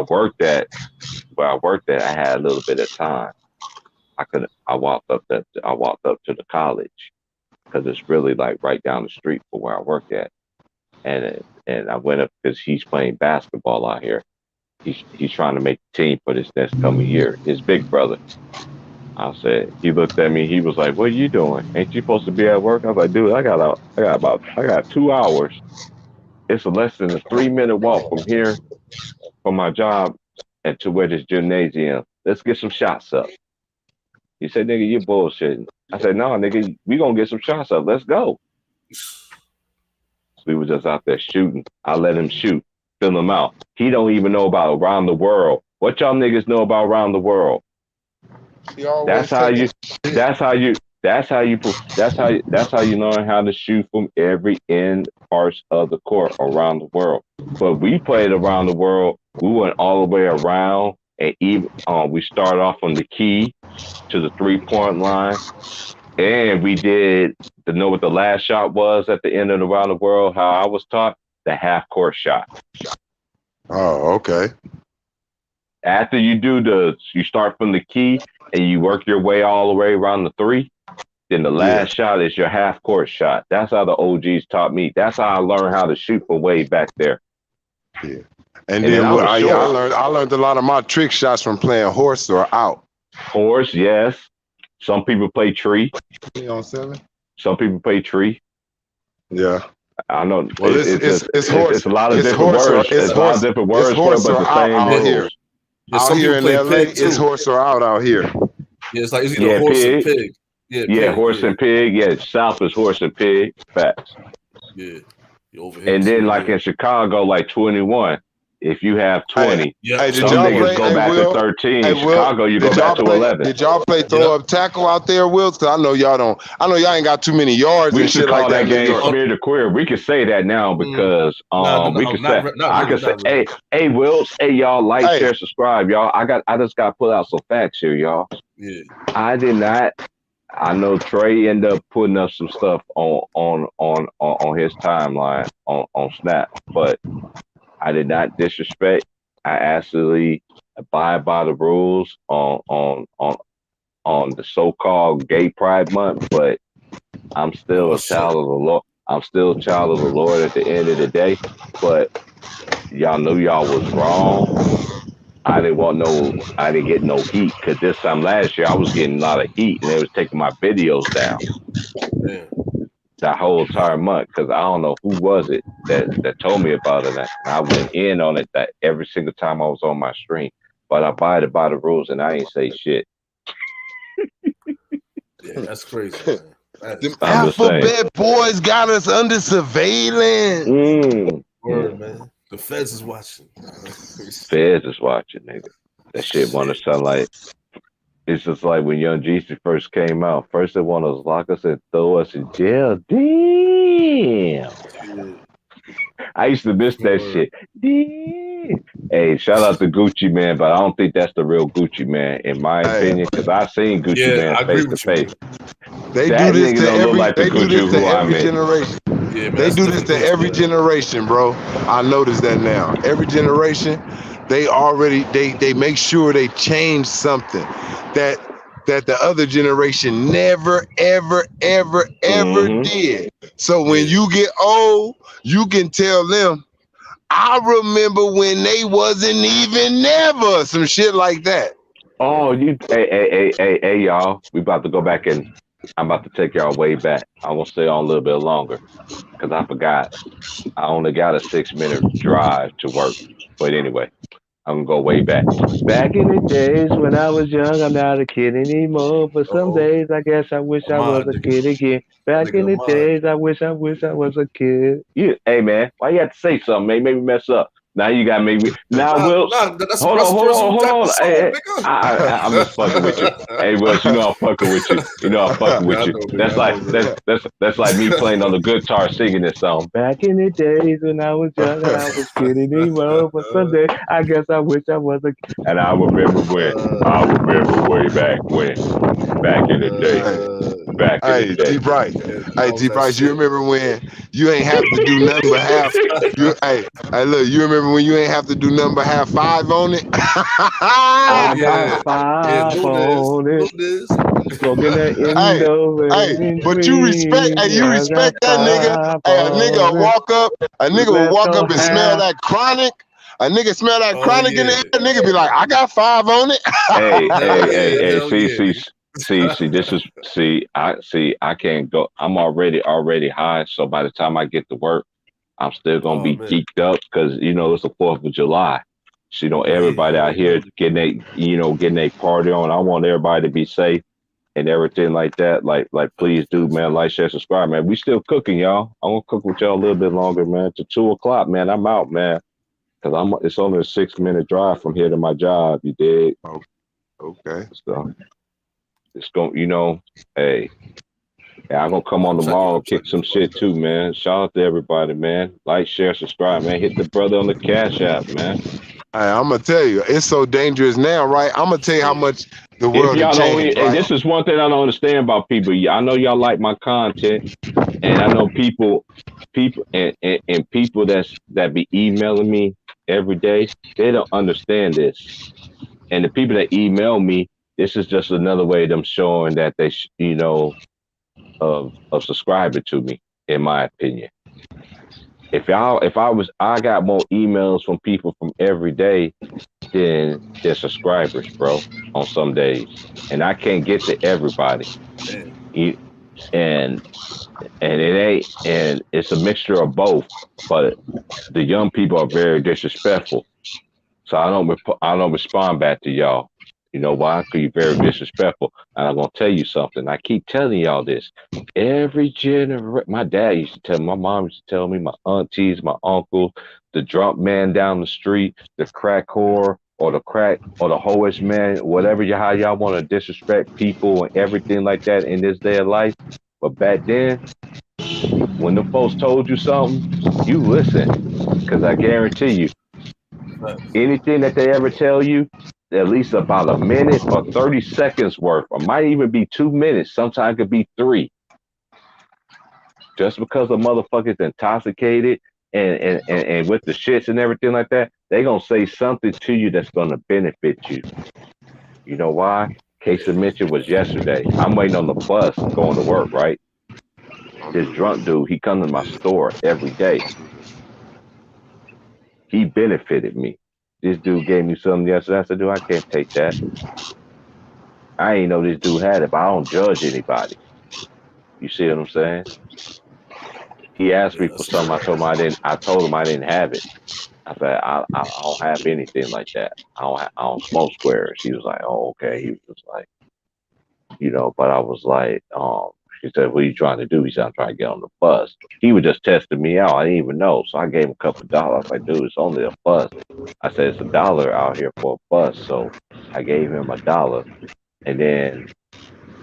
worked at, I had a little bit of time. I walked up to the college because it's really right down the street from where I work at. and I went up because he's playing basketball out here. He's trying to make the team for this next coming year. His big brother. I said, he looked at me. He was like, "What are you doing? Ain't you supposed to be at work?" I was like, "Dude, I got 2 hours. It's less than a 3-minute walk from here, from my job, and to where this gymnasium. Let's get some shots up." He said, "Nigga, you bullshitting." I said, "No, nigga, we gonna get some shots up. Let's go." We were just out there shooting. I let him shoot, fill him out. He don't even know about Around the World. What y'all niggas know about Around the World? That's how you learn how to shoot from every end parts of the court around the world. But we played Around the World. We went all the way around, and even we started off on the key to the 3-point line, and we did know what the last shot was at the end of Around the World. How I was taught, the half court shot. Oh, okay. After you start from the key and you work your way all the way around the 3. Then the last shot is your half court shot. That's how the OGs taught me. That's how I learned how to shoot from way back there. Yeah. And then I learned a lot of my trick shots from playing horse or out. Horse, yes. Some people play tree. 3 on 7. Some people play tree. Yeah. I know. Well, it's horse. It's a lot of different words. It's a lot of different words for it, but the same out here. Out here in LA, it's horse or out here. Yeah, it's like it's either horse pig. and pig. Yeah, horse and pig. Yeah, South is horse and pig. Facts. Yeah. And then, like in Chicago, like 21. If you have 20, did some y'all niggas go back to 13. In Chicago, you go back to 11. Did y'all play throw up tackle out there, Wills? Because I know y'all don't. I know y'all ain't got too many yards and shit like that. We should call that game Smear the Queer. We can say that now because we can say. I can say, hey, Wills, hey, y'all, like, share, subscribe, y'all. I just got to put out some facts here, y'all. Yeah. I did not. I know Trey ended up putting up some stuff on his timeline on Snap, but I did not disrespect. I actually abide by the rules on the so-called Gay Pride Month, but I'm still a child of the Lord. I'm still a child of the Lord at the end of the day. But y'all knew y'all was wrong. I didn't get no heat because this time last year I was getting a lot of heat and they was taking my videos down. Yeah. That whole entire month, because I don't know who was it that told me about it, and I went in on it that every single time I was on my stream, but I abided by the rules and I ain't say shit. Yeah, that's crazy, man. The Alphabet boys got us under surveillance. Word, man. The feds is watching. Feds is watching, nigga. That shit want to sound like. It's just like when Young Jeezy first came out. First they want to lock us and throw us in jail. Damn. I used to miss that shit. Damn. Hey, shout out to Gucci Man, but I don't think that's the real Gucci Man, in my opinion, because I've seen Gucci Man face to face. They do this to every generation. Yeah, man, they do this to every generation, bro. I noticed that now. Every generation, they make sure they change something that the other generation never, ever did. So when you get old, you can tell them, I remember when they wasn't even never, some shit like that. Oh, hey, y'all. We about to go back and I'm about to take y'all way back. I'm gonna stay on a little bit longer because I forgot. I only got a 6-minute drive to work. But anyway, I'm gonna go way back. Back in the days when I was young, I'm not a kid anymore. But some days I guess I wish I was a kid again. Back in the days, I wish I was a kid. Hey man, why you have to say something? Maybe mess up. Now you got maybe. Now Will, hold on. Hey, I'm just fucking with you. Hey Will, you know I'm fucking with you. I'm fucking with you. That's like me playing on the guitar singing this song. Back in the days when I was young and I was kidding anymore, but someday I guess I wish I was a kid. And I remember way back when. Back in the day. Back in the day. T Bryce. Hey, T Bryce, you remember when you ain't have to do nothing but have hey, look, you remember when you ain't have to do nothing but have 5 on it? I got 5 on it. Smoking that Indo. Hey, but you respect that nigga. Hey, a nigga walk up and smell that chronic. A nigga smell that chronic in the air. Nigga be like, I got 5 on it. Hey, I can't go. I'm already high. So by the time I get to work, I'm still gonna be geeked up because it's the 4th of July. So everybody out here getting a party on. I want everybody to be safe and everything like that. Like please do, man. Like, share, subscribe, man. We still cooking, y'all. I'm gonna cook with y'all a little bit longer, man. To 2:00, man. I'm out, man. Cause it's only a 6-minute drive from here to my job. You dig? Oh, okay. So it's going, hey, I'm gonna come on tomorrow and kick some shit too, man. Shout out to everybody, man. Like, share, subscribe, man. Hit the brother on the Cash App, man. Hey, I'm gonna tell you, it's so dangerous now, right? I'm gonna tell you how much the world has changed. Right? And this is one thing I don't understand about people. I know y'all like my content, and I know people and people that be emailing me every day. They don't understand this, and the people that email me, this is just another way of them showing that they, of subscribing to me. In my opinion. If I got more emails from people from every day than their subscribers, bro, on some days. And I can't get to everybody. And it's a mixture of both, but the young people are very disrespectful. So I don't respond back to y'all. You know why? Because you're very disrespectful. And I'm going to tell you something. I keep telling y'all this. Every generation, my dad used to tell me, my mom used to tell me, my aunties, my uncles, the drunk man down the street, the crack whore, or the hoish man, whatever how y'all want to disrespect people and everything like that in this day of life. But back then, when the folks told you something, you listen. Because I guarantee you, anything that they ever tell you, at least about a minute or 30 seconds worth, or might even be 2 minutes. Sometimes it could be 3. Just because a motherfucker's intoxicated and with the shits and everything like that, they gonna say something to you that's gonna benefit you. You know why? Case of mention was yesterday. I'm waiting on the bus going to work, right? This drunk dude, he comes to my store every day. He benefited me. This dude gave me something yesterday. I said, dude, I can't take that. I ain't know this dude had it, but I don't judge anybody. You see what I'm saying? He asked me for something. I told him I didn't have it. I said, I don't have anything like that. I don't smoke squares. He was like, oh, okay. He was just like, but I was like, she said, what are you trying to do? He said, I'm trying to get on the bus. He was just testing me out. I didn't even know. So I gave him a couple of dollars. I was like, dude, it's only a bus. I said, it's $1 out here for a bus. So I gave him $1. And then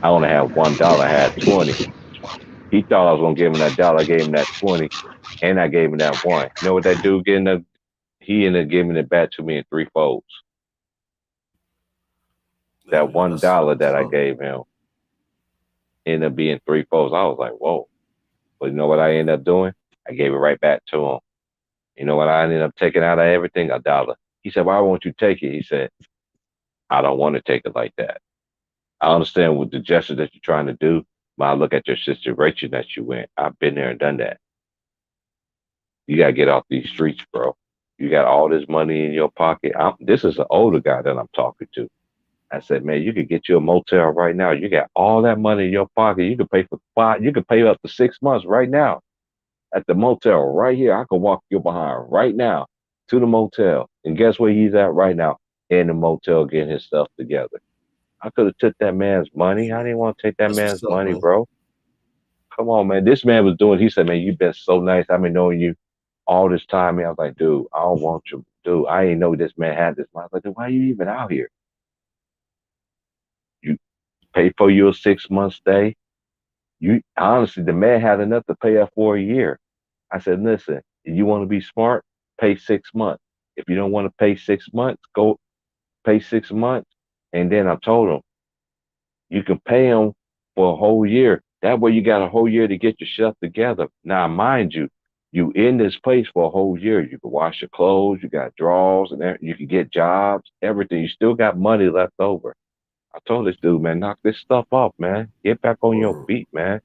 I only had $1. I had 20. He thought I was going to give him that $1. I gave him that 20. And I gave him that 1. You know what that dude getting? He ended up giving it back to me in 3 folds. That $1 that I gave him ended up being 3 folds. I was like, whoa. But you know what I ended up doing? I gave it right back to him. You know what I ended up taking out of everything? $1. He said, why won't you take it? He said, I don't want to take it like that. I understand what the gesture that you're trying to do, but I look at your situation that you in. I've been there and done that. You got to get off these streets, bro. You got all this money in your pocket. This is an older guy that I'm talking to. I said, man, you could get you a motel right now. You got all that money in your pocket. You could pay for 5. You could pay up to 6 months right now at the motel right here. I could walk you behind right now to the motel. And guess where he's at right now? In the motel getting his stuff together. I could have took that man's money. I didn't want to take that man's money, bro. Come on, man. This man was doing, he said, man, you've been so nice. I've been knowing you all this time. And I was like, dude, I don't want you. Dude, I didn't know this man had this money. I was like, dude, why are you even out here? You pay for your 6 month stay. You honestly, the man had enough to pay up for a year. I said, listen, if you want to be smart, pay 6 months. If you don't want to pay 6 months, go pay 6 months. And then I told him, You can pay them for a whole year. That way you got a whole year to get yourself together. Now, mind you, you in this place for a whole year. You can wash your clothes, you got drawers, and you can get jobs, everything. You still got money left over. I told this dude, man, knock this stuff off, man. Get back on your feet, man.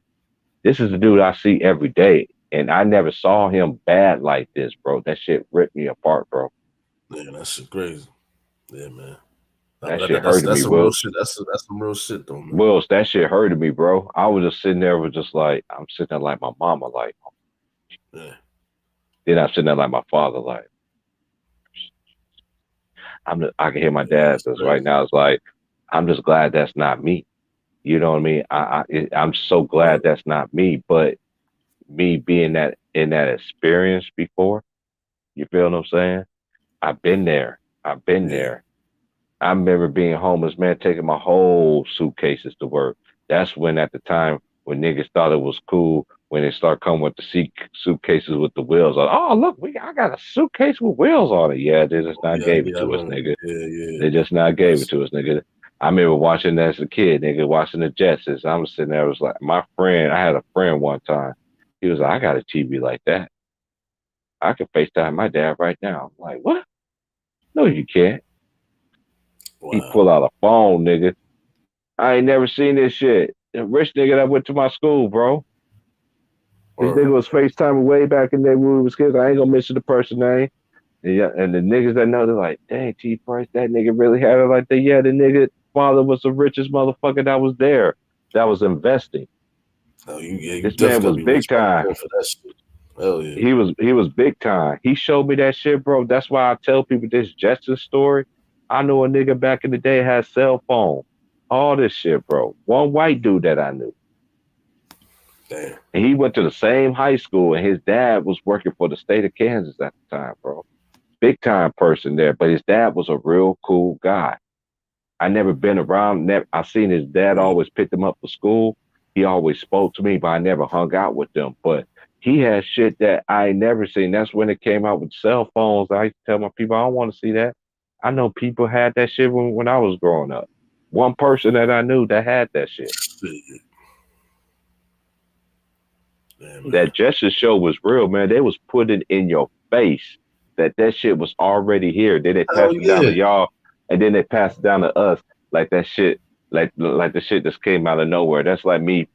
This is the dude I see every day. And I never saw him bad like this, bro. That shit ripped me apart, bro. Yeah, that shit crazy. Yeah, man. That shit hurted me, some real shit. That's some real shit, though, man. Wills, that shit hurted me, bro. I was just sitting there, I'm sitting there like my mama, like, yeah. Then I'm sitting there like my father, like, I can hear my dad says right now. It's like, I'm just glad that's not me. You know what I mean? I'm so glad that's not me. But me being in that experience before, you feel what I'm saying? I've been there. I remember being homeless, man, taking my whole suitcases to work. That's when, at the time, when niggas thought it was cool, when they start coming with the suitcases with the wheels on. Oh, look, I got a suitcase with wheels on it. Yeah, they just not gave it to us, nigga. They just not gave it to us, nigga. I remember watching that as a kid, nigga, watching the Jetsons. I'm sitting there, it was like, I had a friend one time. He was like, I got a TV like that. I can FaceTime my dad right now. I'm like, what? No, you can't. Wow. He pull out a phone, nigga. I ain't never seen this shit. The rich nigga that went to my school, bro. This nigga was FaceTiming way back in the day when we was kids. I ain't gonna mention the person name. And the niggas that know, they're like, dang, T Price, that nigga really had it like that. Yeah, the nigga father was the richest motherfucker that was there, that was investing. Oh, you this man was big time. For that shit. Hell yeah. He was big time. He showed me that shit, bro. That's why I tell people this Jetson story. I know a nigga back in the day had cell phone. All this shit, bro. One white dude that I knew. Damn. And he went to the same high school, and his dad was working for the state of Kansas at the time, bro. Big time person there, but his dad was a real cool guy. I never been around. I seen his dad always picked him up for school. He always spoke to me, but I never hung out with them. But he had shit that I never seen. That's when it came out with cell phones. I used to tell my people, I don't want to see that. I know people had that shit when I was growing up. One person that I knew that had that shit. Damn, that Justice show was real, man. They was putting in your face that shit was already here. Then they passed it down to y'all, and then they passed it down to us like that shit, like the shit just came out of nowhere. That's like me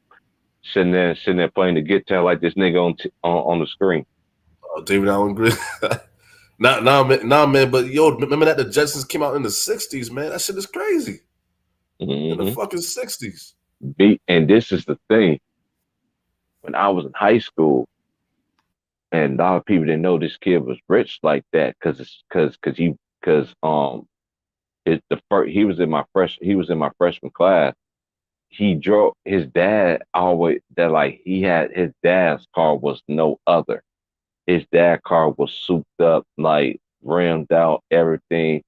sitting there playing the guitar like this nigga on the screen. Oh, David Allen Greer. Nah, man. But yo, remember that the Jetsons came out in the '60s, man. That shit is crazy. In the fucking '60s. And this is the thing. When I was in high school, and a lot of people didn't know this kid was rich like that, because he was in my freshman class. He drove his dad always that like he had his dad's car was no other. His dad's car was souped up, like rimmed out, everything.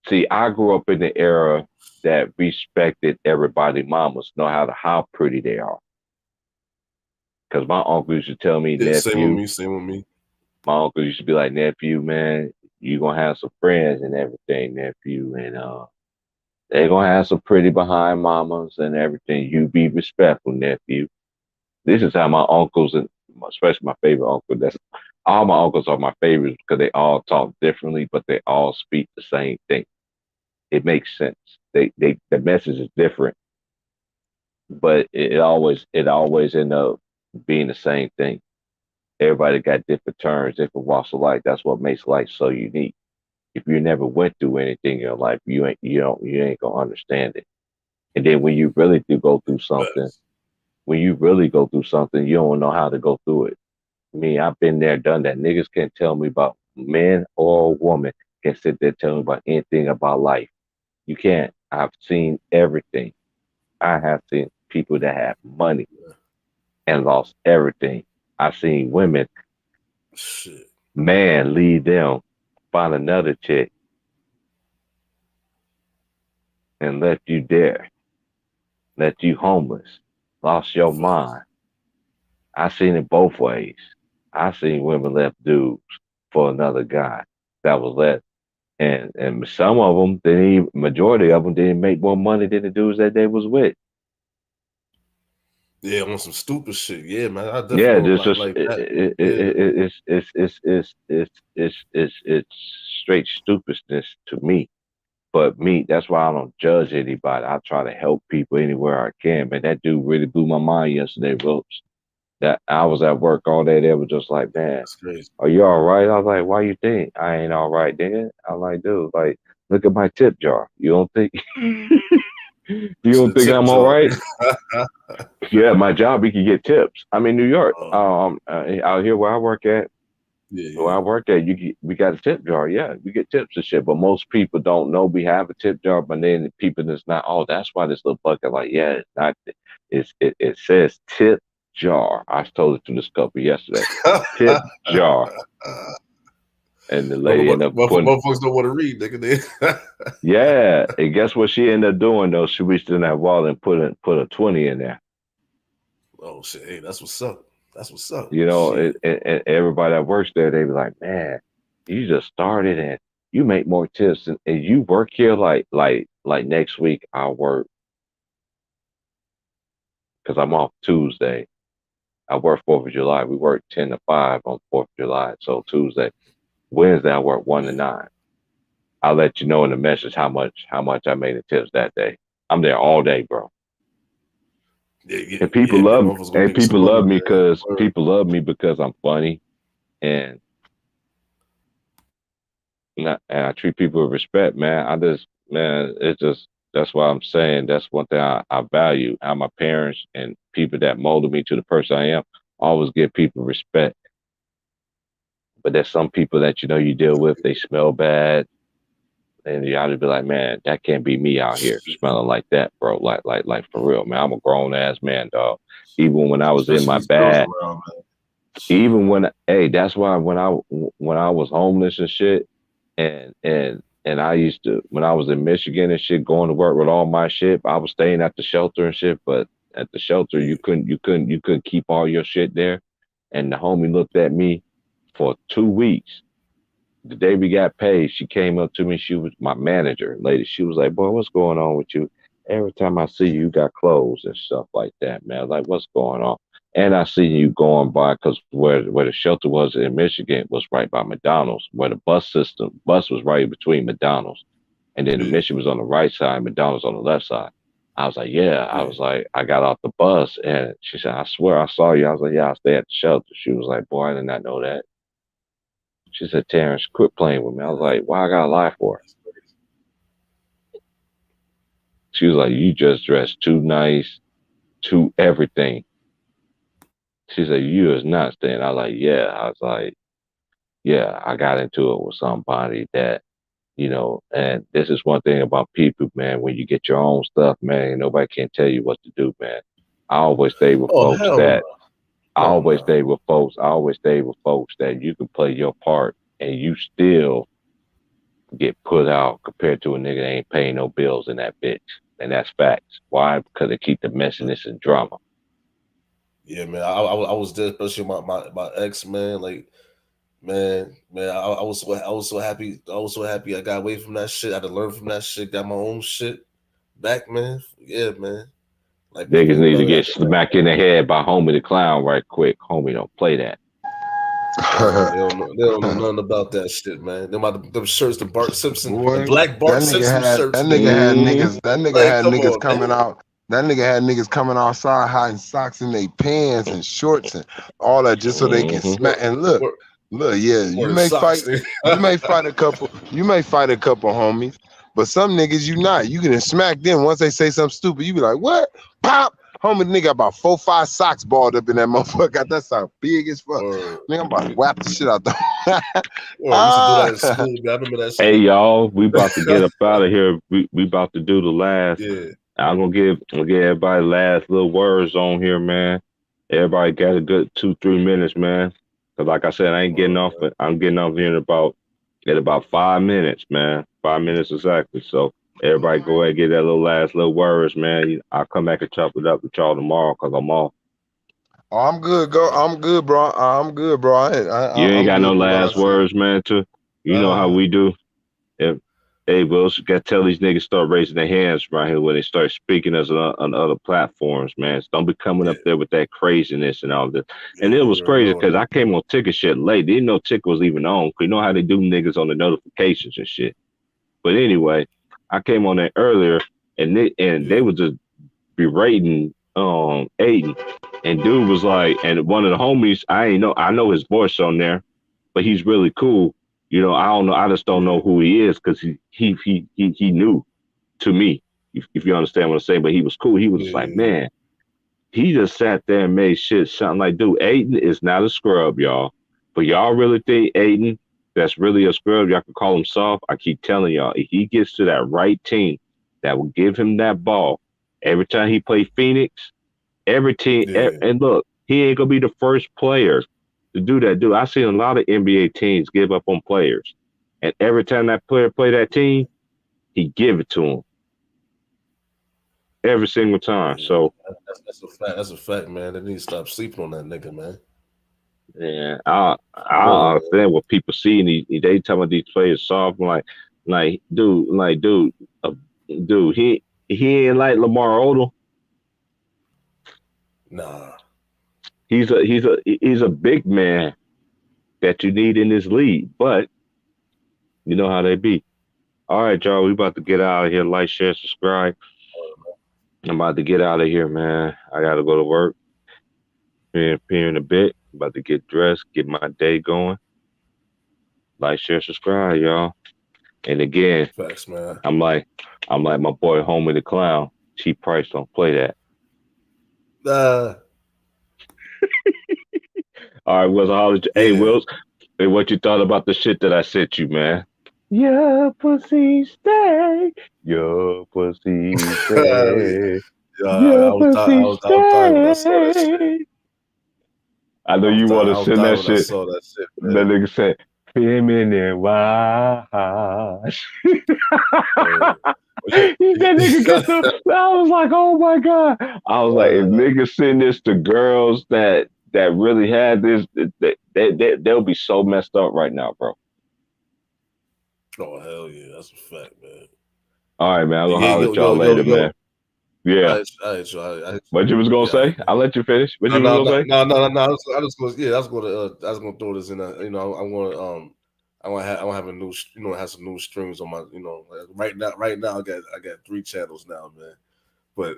See, I grew up in the era that respected everybody. Mamas know how pretty they are. Because my uncle used to tell me, nephew. Same with me. My uncle used to be like, nephew, man, you gonna have some friends and everything, nephew, and they're gonna have some pretty behind mamas and everything. You be respectful, nephew. This is how my uncles, and especially my favorite uncle, all my uncles are my favorites because they all talk differently, but they all speak the same thing. It makes sense. The message is different, but it always end up being the same thing. Everybody got different terms, different walks of life. That's what makes life so unique. If you never went through anything in your life, you ain't gonna understand it. And then when you really do go through something, you don't know how to go through it. I've been there, done that. Niggas can't tell me about man or woman can sit there tell me about anything about life. You can't. I've seen everything. I have seen people that have money and lost everything. I've seen women, man, leave them, find another chick, and left you there, left you homeless, lost your mind. I seen it both ways. I seen women left dudes for another guy that was left And some of them, majority of them didn't make more money than the dudes that they was with. Yeah, on some stupid shit. Yeah, man. I definitely don't like that. It's straight stupidness to me. But that's why I don't judge anybody. I try to help people anywhere I can. But that dude really blew my mind yesterday, Ropes. That I was at work all day. They were just like, man, are you all right? I was like, why you think I ain't all right, then? I'm like, dude, like, look at my tip jar. You don't think you don't think I'm all right? Yeah, my job, we can get tips. I'm in New York. Out here where I work at, where I work at, we got a tip jar. Yeah, we get tips and shit. But most people don't know we have a tip jar. But then the people that's not, that's why this little bucket. Like, yeah, it's not. It says tip jar. I told it to this couple yesterday. Tip jar. And the lady ended up putting. Motherfuckers don't want to read, nigga. Yeah, and guess what she ended up doing though? She reached in that wallet and put a 20 in there. Oh shit! Hey, that's what's up. That's what's up. You know, and everybody that works there, they be like, man, you just started and you make more tips and you work here like next week I'll work because I'm off Tuesday. I work 4th of July. We work 10 to 5 on 4th of July. So Tuesday. Wednesday I work 1 to 9. I'll let you know in the message how much I made in tips that day. I'm there all day, bro. And people love me. And people love me because I'm funny and I treat people with respect, man. That's why I'm saying that's one thing I value. How my parents and people that molded me to the person I am always give people respect. But there's some people that you deal with, they smell bad. And you ought to be like, man, that can't be me out here smelling like that, bro. Like for real, man. I'm a grown ass man, dog. Even when I was in my bag, that's why when I was homeless and shit, and I used to, when I was in Michigan and shit, going to work with all my shit, I was staying at the shelter and shit. But at the shelter, you couldn't keep all your shit there. And the homie looked at me for 2 weeks. The day we got paid, she came up to me. She was my manager, lady. She was like, boy, what's going on with you? Every time I see you, you got clothes and stuff like that, man. Like, what's going on? And I see you going by because where the shelter was in Michigan was right by McDonald's, where the bus was right between McDonald's. And then the Mission was on the right side, McDonald's on the left side. I was like, yeah. I was like, I got off the bus and she said, I swear I saw you. I was like, yeah, I stay at the shelter. She was like, boy, I did not know that. She said, Terrence, quit playing with me. I was like, why I gotta lie for? She was like, you just dressed too nice, too everything. She said, you is not staying. I was like, yeah. I was like, yeah, I got into it with somebody that, and this is one thing about people, man. When you get your own stuff, man, nobody can tell you what to do, man. I always stay with folks that I always stay with folks that you can play your part and you still get put out compared to a nigga that ain't paying no bills in that bitch. And that's facts. Why? Because they keep the messiness and drama. Yeah, man. I was there, especially my ex, man. Like, man, I was so happy. I was so happy I got away from that shit. I had to learn from that shit. Got my own shit back, man. Yeah, man. Like, niggas need to get smacked in the head by Homie the Clown right quick. Homie don't play that. They don't know nothing about that shit, man. Them shirts, the Bart Simpson, the black Bart Simpson shirts. That nigga had niggas coming out. That nigga had niggas coming outside hiding socks in their pants and shorts and all that just so they can smack. And look, yeah, you may fight a couple homies, but some niggas you not. You can smack them once they say something stupid. You be like, what? Pop! Homie, nigga, about 4-5 socks balled up in that motherfucker. Got that sound big as fuck. Nigga, I'm about to whap the shit out there. I remember that shit. Hey, y'all, we about to get up out of here. We about to do the last. Yeah. I'm gonna give everybody last little words on here, man. Everybody got a good 2-3 minutes, man. Cause like I said, I ain't getting off. I'm getting off here in about 5 minutes, man. 5 minutes exactly. So everybody go ahead and get that last little words, man. I'll come back and chop it up with y'all tomorrow because I'm off. Oh, I'm good, bro. You ain't got no last words, man. You know how we do. If hey, Wills, you gotta tell these niggas start raising their hands right here when they start speaking us on other platforms, man. So don't be coming up there with that craziness and all this. And it was crazy because I came on Ticker shit late. Didn't know Ticker was even on. You know how they do niggas on the notifications and shit. But anyway, I came on there earlier and they were just berating Aiden. And dude was like, and one of the homies, I know his voice on there, but he's really cool. You know, I don't know. I just don't know who he is because he knew to me, if you understand what I'm saying. But he was cool. He was like, man, he just sat there and made shit sound like, dude, Aiden is not a scrub, y'all. But y'all really think Aiden that's really a scrub? Y'all can call him soft. I keep telling y'all, if he gets to that right team that will give him that ball every time he play Phoenix, every team, and look, he ain't gonna be the first player to do that. Dude, I've seen a lot of NBA teams give up on players. And every time that player play that team, he give it to him. Every single time. So that's a fact. That's a fact, man. They need to stop sleeping on that nigga, man. Yeah, I understand what people see, and they talking about these players soft. Dude, he ain't like Lamar Odom. Nah. He's a big man that you need in this league, but you know how they be. All right, y'all, we about to get out of here. Like, share, subscribe. I'm about to get out of here, man. I gotta go to work. Here in a bit. About to get dressed, get my day going. Like, share, subscribe, y'all. And again, facts, man. I'm like my boy Homie the Clown. Cheap price, don't play that. All right, Wills, hey, Wills, hey, what you thought about the shit that I sent you, man? Your pussy stay. Your pussy stay. Your pussy stay. I know you want to send that shit. That nigga said, feminine wash. That nigga got the, I was like, oh my God. I was like, if niggas send this to girls that really had this, they'll be so messed up right now, bro. Oh, hell yeah. That's a fact, man. All right, man. I'm going to holler at y'all later, man. Yeah. What you was gonna say? I'll let you finish. What you was gonna say? No. I was gonna throw this in. I want to have a new, have some new streams on my, right now I got 3 channels now, man. But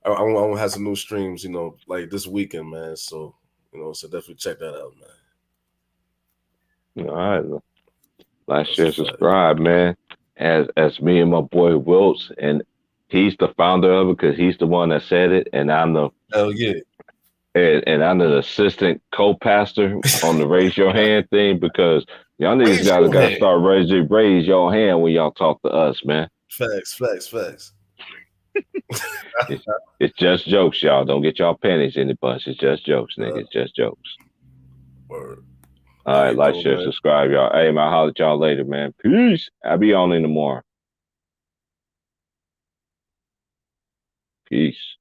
I want to have some new streams, like this weekend, man. So so definitely check that out, man. All right, like, share, subscribe, man. As me and my boy Wilts, and he's the founder of it because he's the one that said it, and I'm the and I'm the assistant co-pastor on the raise your hand thing because y'all niggas gotta start raise your hand when y'all talk to us, man. Facts. It's just jokes, y'all. Don't get y'all panties in the bunch. It's just jokes, nigga. It's just jokes. Word. All right, like, share, subscribe, y'all. Hey, man, I'll holler at y'all later, man. Peace. I'll be on in the morning. Peace.